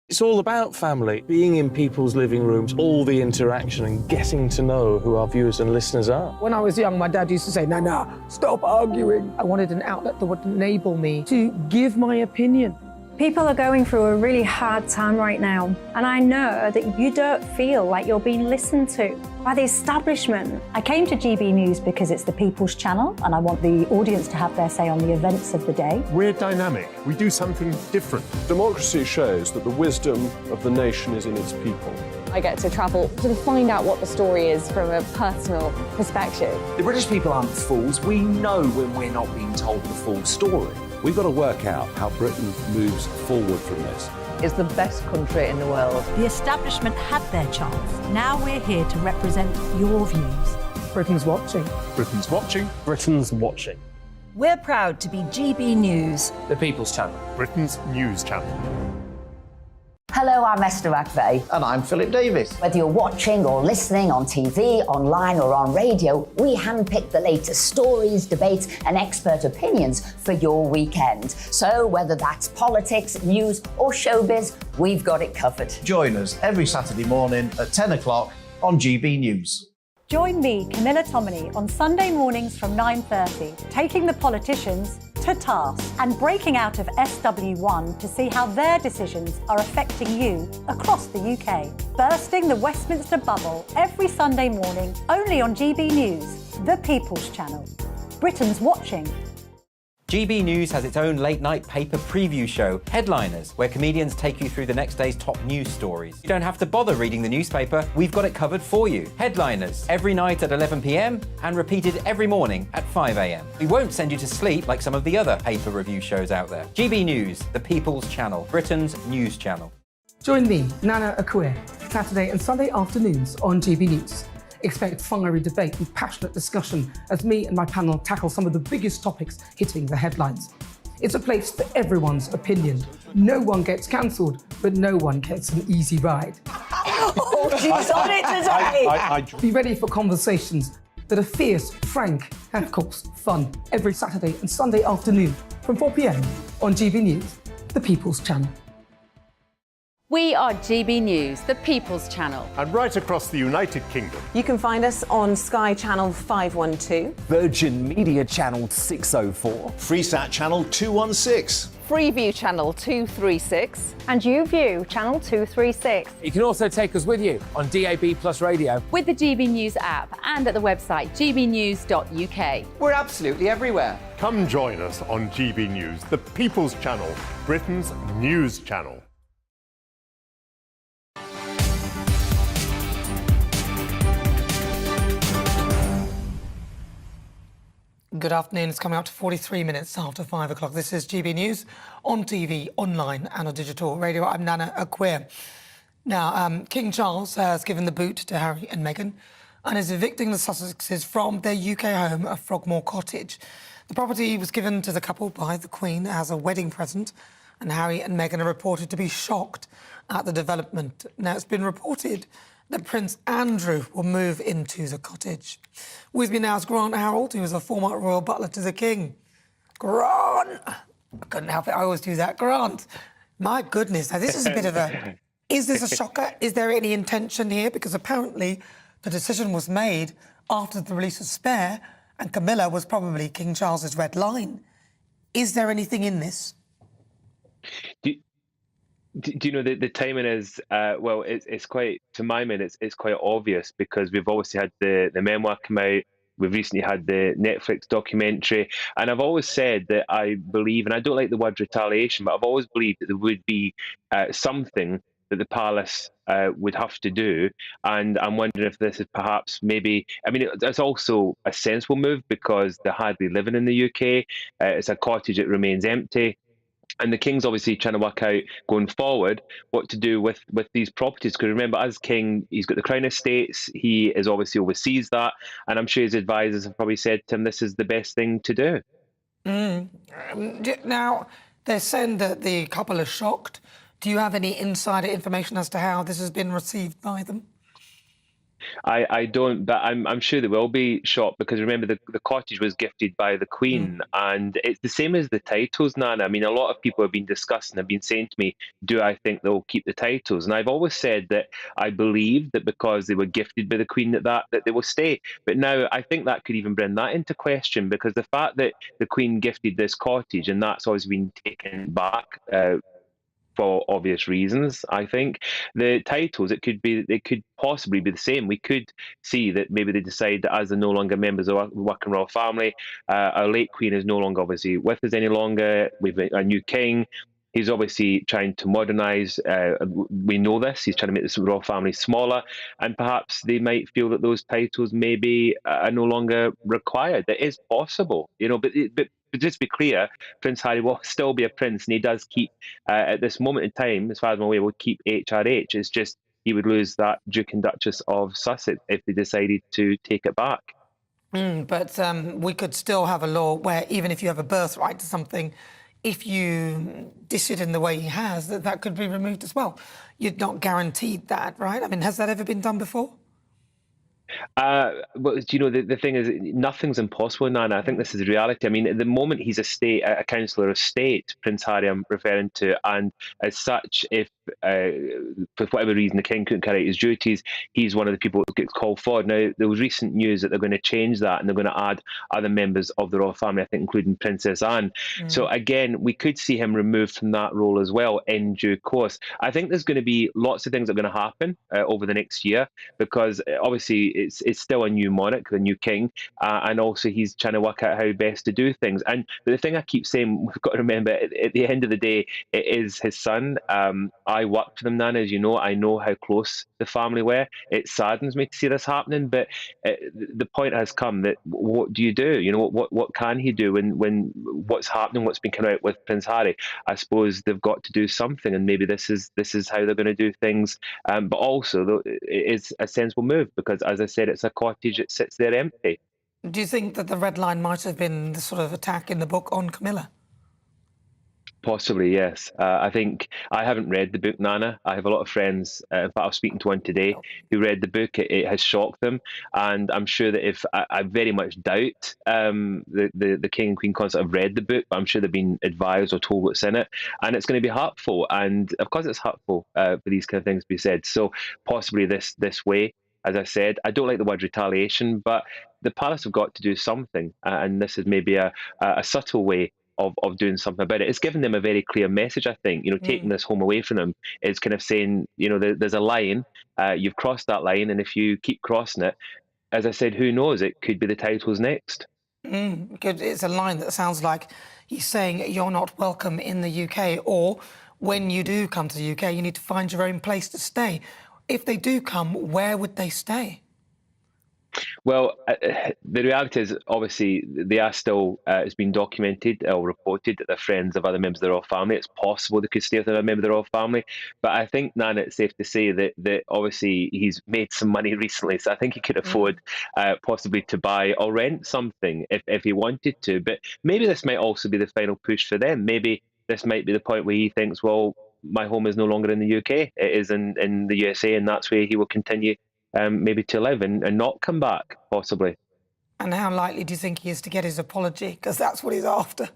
It's all about family, being in people's living rooms, all the interaction and getting to know who our viewers and listeners are. When I was young, my dad used to say, no, stop arguing. I wanted an outlet that would enable me to give my opinion. People are going through a really hard time right now, and I know that you don't feel like you're being listened to by the establishment. I came to GB News because it's the People's Channel, and I want the audience to have their say on the events of the day. We're dynamic. We do something different. Democracy shows that the wisdom of the nation is in its people. I get to travel to find out what the story is from a personal perspective. The British people aren't fools. We know when we're not being told the full story. We've got to work out how Britain moves forward from this. It's the best country in the world. The establishment had their chance. Now we're here to represent your views. Britain's watching. Britain's watching. Britain's watching. We're proud to be GB News. The People's Channel. Britain's news channel. Hello, I'm Esther McVeigh. And I'm Philip Davis. Whether you're watching or listening on TV, online or on radio, we handpick the latest stories, debates and expert opinions for your weekend. So whether that's politics, news or showbiz, we've got it covered. Join us every Saturday morning at 10 o'clock on GB News. Join me, Camilla Tominey, on Sunday mornings from 9:30, taking the politicians to task and breaking out of SW1 to see how their decisions are affecting you across the UK. Bursting the Westminster bubble every Sunday morning, only on GB News, the People's Channel. Britain's watching. GB News has its own late-night paper preview show, Headliners, where comedians take you through the next day's top news stories. You don't have to bother reading the newspaper, we've got it covered for you. Headliners, every night at 11 p.m. and repeated every morning at 5 a.m. We won't send you to sleep like some of the other paper review shows out there. GB News, the People's Channel, Britain's news channel. Join me, Nana Akue, Saturday and Sunday afternoons on GB News. Expect fiery debate and passionate discussion as me and my panel tackle some of the biggest topics hitting the headlines. It's a place for everyone's opinion. No one gets cancelled, but no one gets an easy ride. Oh, she's on it today! Be ready for conversations that are fierce, frank, and of course, fun every Saturday and Sunday afternoon from 4 p.m. on GB News, the People's Channel. We are GB News, the People's Channel. And right across the United Kingdom. You can find us on Sky Channel 512, Virgin Media Channel 604, Freesat Channel 216, Freeview Channel 236, and YouView Channel 236. You can also take us with you on DAB Plus Radio, with the GB News app and at the website gbnews.uk. We're absolutely everywhere. Come join us on GB News, the People's Channel, Britain's news channel. Good afternoon. It's coming up to 43 minutes after 5 o'clock. This is GB News on TV, online and on digital radio. I'm Nana Akweer. Now, King Charles has given the boot to Harry and Meghan and is evicting the Sussexes from their UK home at Frogmore Cottage. The property was given to the couple by the Queen as a wedding present, and Harry and Meghan are reported to be shocked at the development. Now, it's been reported that Prince Andrew will move into the cottage. With me now is Grant Harold, who is a former royal butler to the King. Grant! I couldn't help it, I always do that. Grant, my goodness, now this is a bit of a... Is this a shocker? Is there any intention here? Because apparently the decision was made after the release of Spare, and Camilla was probably King Charles's red line. Is there anything in this? Do you know the timing is well? It's quite, to my mind, it's quite obvious because we've obviously had the memoir come out. We've recently had the Netflix documentary, and I've always said that I believe, and I don't like the word retaliation, but I've always believed that there would be something that the palace would have to do, and I'm wondering if this is perhaps maybe. I mean, it's also a sensible move because they're hardly living in the UK. It's a cottage that remains empty. And the King's obviously trying to work out going forward what to do with these properties. Because remember, as King, he's got the Crown Estates. He is obviously oversees that. And I'm sure his advisors have probably said to him, this is the best thing to do. Now, they're saying that the couple are shocked. Do you have any insider information as to how this has been received by them? I don't, but I'm sure they will be shocked because remember the cottage was gifted by the Queen, and it's the same as the titles, Nana. I mean, a lot of people have been discussing, have been saying to me, do I think they'll keep the titles? And I've always said that I believe that because they were gifted by the Queen that they will stay. But now I think that could even bring that into question because the fact that the Queen gifted this cottage and that's always been taken back for obvious reasons, I think. The titles, it could possibly be the same. We could see that maybe they decide that as they're no longer members of the working royal family, our late Queen is no longer obviously with us any longer. We've a new King. He's obviously trying to modernise. We know this. He's trying to make the royal family smaller, and perhaps they might feel that those titles maybe are no longer required. That is possible, you know. But just to be clear, Prince Harry will still be a prince, and he does keep, at this moment in time, as far as I'm aware, will keep HRH. It's just he would lose that Duke and Duchess of Sussex if they decided to take it back. But we could still have a law where even if you have a birthright to something, if you dish it in the way he has, that could be removed as well. You're not guaranteed that, right? I mean, has that ever been done before? Well, do you know, the thing is, nothing's impossible, Nana. I think this is reality. I mean, at the moment, he's a councillor of state, Prince Harry I'm referring to, and as such, if for whatever reason the King couldn't carry out his duties, he's one of the people that gets called forward. Now, there was recent news that they're going to change that and they're going to add other members of the royal family, I think including Princess Anne. So again, we could see him removed from that role as well in due course. I think there's going to be lots of things that are going to happen over the next year because obviously it's still a new monarch, the new King, and also he's trying to work out how best to do things. But the thing I keep saying, we've got to remember, at the end of the day, it is his son. I worked for them, Nana, as you know. I know how close the family were. It saddens me to see this happening, but the point has come that what do you do? You know, what can he do when what's happening, what's been coming out with Prince Harry? I suppose they've got to do something, and maybe this is how they're going to do things. But also, though, it's a sensible move because, as I said, it's a cottage that sits there empty. Do you think that the red line might have been the sort of attack in the book on Camilla? Possibly, yes. I think I haven't read the book, Nana. I have a lot of friends, in fact, I was speaking to one today who read the book. It has shocked them. And I'm sure that if I very much doubt the King and Queen Consort have read the book, but I'm sure they've been advised or told what's in it. And it's going to be hurtful. And of course, it's hurtful for these kind of things to be said. So possibly this way, as I said, I don't like the word retaliation, but the palace have got to do something. And this is maybe a subtle way of doing something about it. It's given them a very clear message, I think. Taking this home away from them is kind of saying, there's a line, you've crossed that line, and if you keep crossing it, as I said, who knows, it could be the titles next. Good. It's a line that sounds like he's saying you're not welcome in the UK, or when you do come to the UK, you need to find your own place to stay. If they do come, where would they stay? Well, the reality is, obviously, they are still, it's been documented or reported that they're friends of other members of the royal family. It's possible they could stay with another member of the royal family. But I think, Nana, it's safe to say that obviously he's made some money recently, so I think he could afford possibly to buy or rent something if he wanted to. But maybe this might also be the final push for them. Maybe this might be the point where he thinks, well, my home is no longer in the UK. It is in the USA, and that's where he will continue maybe to live and not come back, possibly. And how likely do you think he is to get his apology? Because that's what he's after.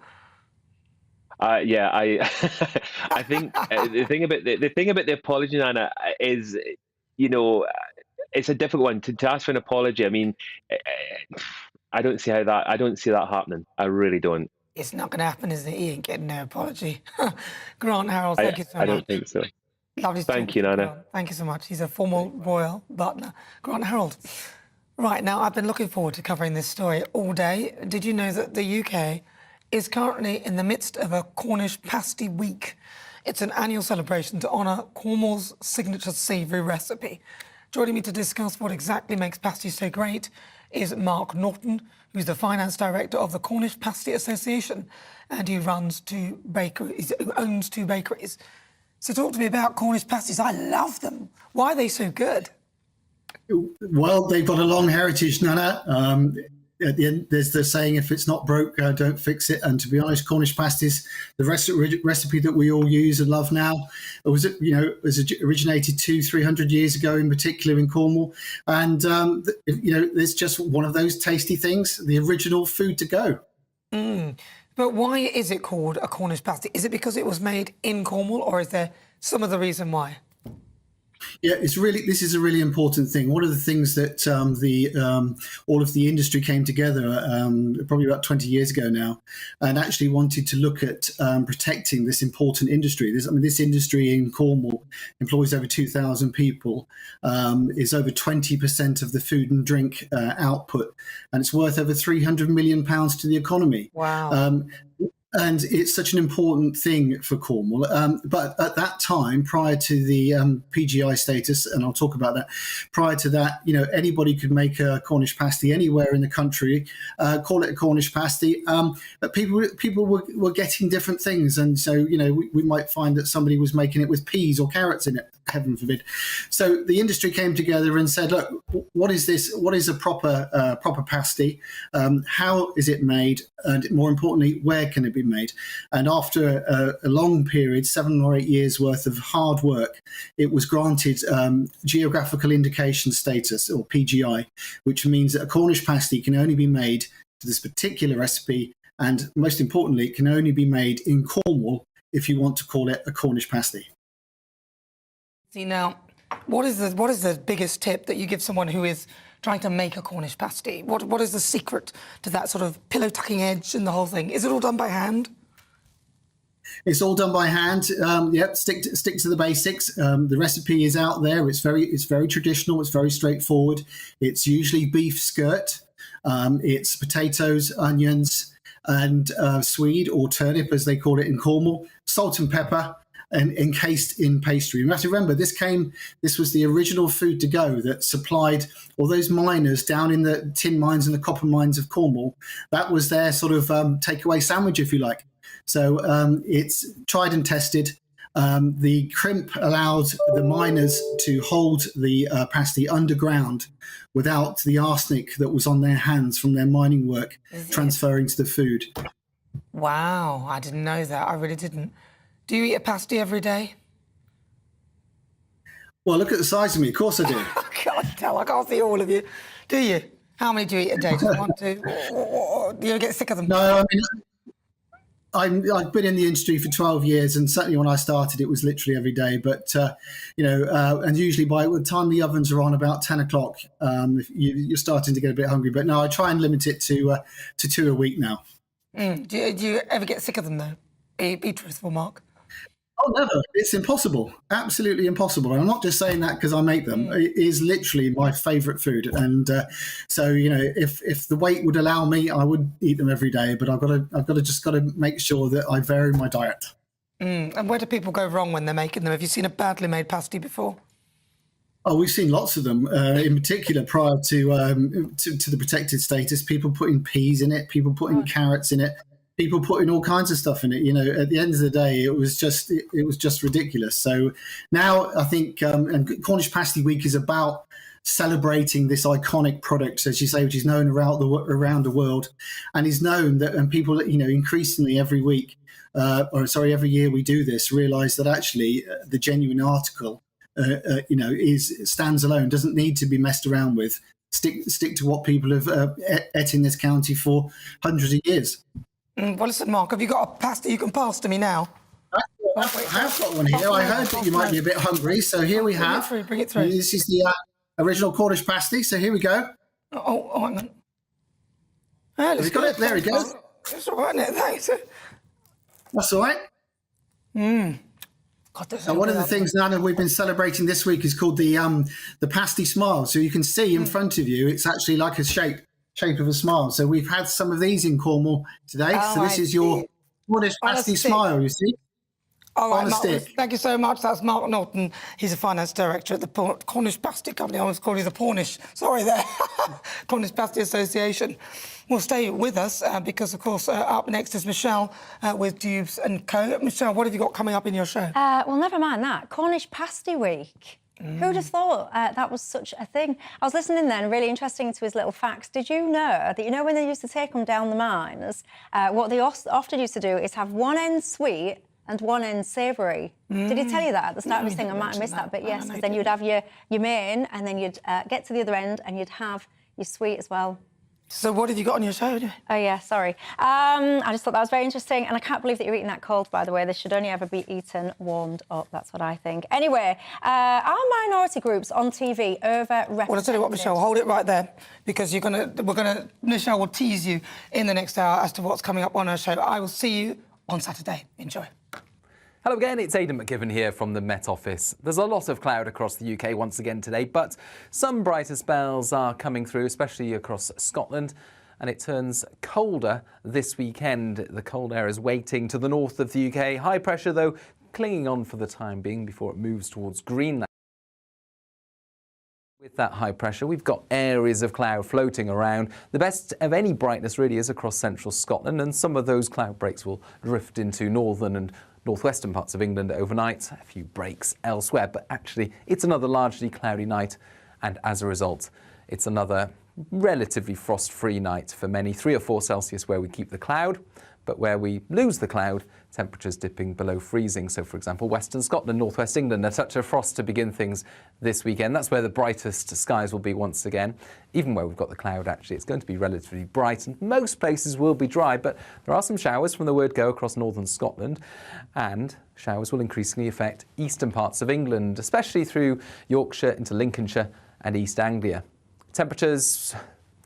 Yeah, I think the thing about the apology, Nana, is, it's a difficult one to ask for an apology. I mean, I don't see that happening. I really don't. It's not going to happen, is it? He ain't getting no apology. Grant Harold, thank you so much. I don't think so. Lovely. Thank you, Nana. Thank you so much. He's a former royal butler. Grant Harold. Right, now, I've been looking forward to covering this story all day. Did you know that the UK is currently in the midst of a Cornish pasty week? It's an annual celebration to honour Cornwall's signature savoury recipe. Joining me to discuss what exactly makes pasty so great is Mark Norton, who's the finance director of the Cornish Pasty Association, and who owns two bakeries. So talk to me about Cornish pasties. I love them. Why are they so good? Well, they've got a long heritage, Nana. At the end, there's the saying, if it's not broke, don't fix it. And to be honest, Cornish pasties, the recipe that we all use and love now, was originated 200-300 years ago, in particular in Cornwall. And, it's just one of those tasty things, the original food to go. But why is it called a Cornish pasty? Is it because it was made in Cornwall, or is there some other reason why? Yeah, this is a really important thing. One of the things that all of the industry came together probably about 20 years ago now, and actually wanted to look at protecting this important industry. This industry in Cornwall employs over 2,000 people, is over 20% of the food and drink output, and it's worth over £300 million to the economy. Wow. And it's such an important thing for Cornwall. But at that time, prior to the PGI status, and I'll talk about that, prior to that, anybody could make a Cornish pasty anywhere in the country, call it a Cornish pasty. But people were getting different things. And so, we might find that somebody was making it with peas or carrots in it, heaven forbid. So the industry came together and said, look, what is this? What is a proper pasty? How is it made? And more importantly, where can it be made? And after a long period, 7 or 8 years worth of hard work, it was granted geographical indication status, or PGI, which means that a Cornish pasty can only be made to this particular recipe, and most importantly, it can only be made in Cornwall if you want to call it a Cornish pasty. See, now, what is the biggest tip that you give someone who is trying to make a Cornish pasty? What is the secret to that sort of pillow-tucking edge and the whole thing? Is it all done by hand? It's all done by hand. Yep, stick to the basics. The recipe is out there. It's very traditional. It's very straightforward. It's usually beef skirt. It's potatoes, onions, and swede, or turnip as they call it in Cornwall, salt and pepper, and encased in pastry. You have to remember, this was the original food to go that supplied all those miners down in the tin mines and the copper mines of Cornwall. That was their sort of takeaway sandwich, if you like. So it's tried and tested. The crimp allowed the miners to hold the pasty underground without the arsenic that was on their hands from their mining work transferring to the food. Wow, I didn't know that. I really didn't. Do you eat a pasty every day? Well, look at the size of me. Of course I do. I can't tell. I can't see all of you. Do you? How many do you eat a day? Just one, two? Do you get sick of them? No, I mean, I've been in the industry for 12 years, and certainly when I started, it was literally every day. But, and usually by the time the ovens are on about 10 o'clock, you're starting to get a bit hungry. But no, I try and limit it to 2 a week now. Do you ever get sick of them, though? Be truthful, Mark. Oh, never. It's impossible. Absolutely impossible. And I'm not just saying that because I make them. It is literally my favourite food. And so, if the weight would allow me, I would eat them every day. But I've got to make sure that I vary my diet. And where do people go wrong when they're making them? Have you seen a badly made pasty before? Oh, we've seen lots of them. In particular, prior to the protected status, people putting peas in it, people putting carrots in it. People putting all kinds of stuff in it. At the end of the day, it was just ridiculous. So now I think, and Cornish Pasty Week is about celebrating this iconic product, as you say, which is known around the world, and is known that, and people, increasingly every every year we do this, realise that actually the genuine article, stands alone, doesn't need to be messed around with. Stick to what people have ate in this county for hundreds of years. Well, listen, Mark, have you got a pasty you can pass to me now? I have got one here. I heard that you might be a bit hungry, so here we have. Bring it through. This is the original Cornish pasty, so here we go. Oh, hang on. Have you got it? There we go. It's all right, isn't it? Thanks. That's all right. God, and one of the things, Nana, we've been celebrating this week is called the pasty smile. So you can see in front of you, it's actually like a shape of a smile. So we've had some of these in Cornwall today. So this is your Cornish pasty smile, you see. All right, Mark, thank you so much. That's Mark Norton. He's a finance director at the Cornish Pasty Company. I always call you the Cornish. Sorry there. Cornish Pasty Association. Will stay with us because, of course, up next is Michelle with Dubes and Co. Michelle, what have you got coming up in your show? Well, never mind that. Cornish Pasty Week. Who'd have thought that was such a thing? I was listening then, really interesting to his little facts. Did you know that, when they used to take them down the mines, what they often used to do is have one end sweet and one end savoury. Did he tell you that at the start of his thing? I might have missed that, but yes, because then you'd have your main and then you'd get to the other end and you'd have your sweet as well. So what have you got on your show? Oh, yeah, sorry. I just thought that was very interesting, and I can't believe that you're eating that cold, by the way. This should only ever be eaten warmed up. That's what I think. Anyway, are minority groups on TV overrepresented? Well, I'll tell you what, Michelle, hold it right there, because Michelle will tease you in the next hour as to what's coming up on her show. I will see you on Saturday. Enjoy. Hello again, it's Aidan McGivern here from the Met Office. There's a lot of cloud across the UK once again today, but some brighter spells are coming through, especially across Scotland, and it turns colder this weekend. The cold air is waiting to the north of the UK. High pressure, though, clinging on for the time being before it moves towards Greenland. With that high pressure, we've got areas of cloud floating around. The best of any brightness really is across central Scotland, and some of those cloud breaks will drift into northern and northwestern parts of England overnight. A few breaks elsewhere, but actually it's another largely cloudy night, and as a result, it's another relatively frost-free night for many. 3 or 4 Celsius where we keep the cloud, but where we lose the cloud, temperatures dipping below freezing. So, for example, western Scotland, northwest England, a touch of frost to begin things this weekend. That's where the brightest skies will be once again. Even where we've got the cloud, actually, it's going to be relatively bright, and most places will be dry, but there are some showers from the word go across northern Scotland, and showers will increasingly affect eastern parts of England, especially through Yorkshire into Lincolnshire and East Anglia. Temperatures,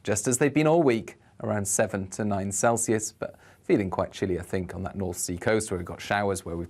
just as they've been all week, around 7 to 9 Celsius, but feeling quite chilly, I think, on that North Sea coast where we've got showers, where we've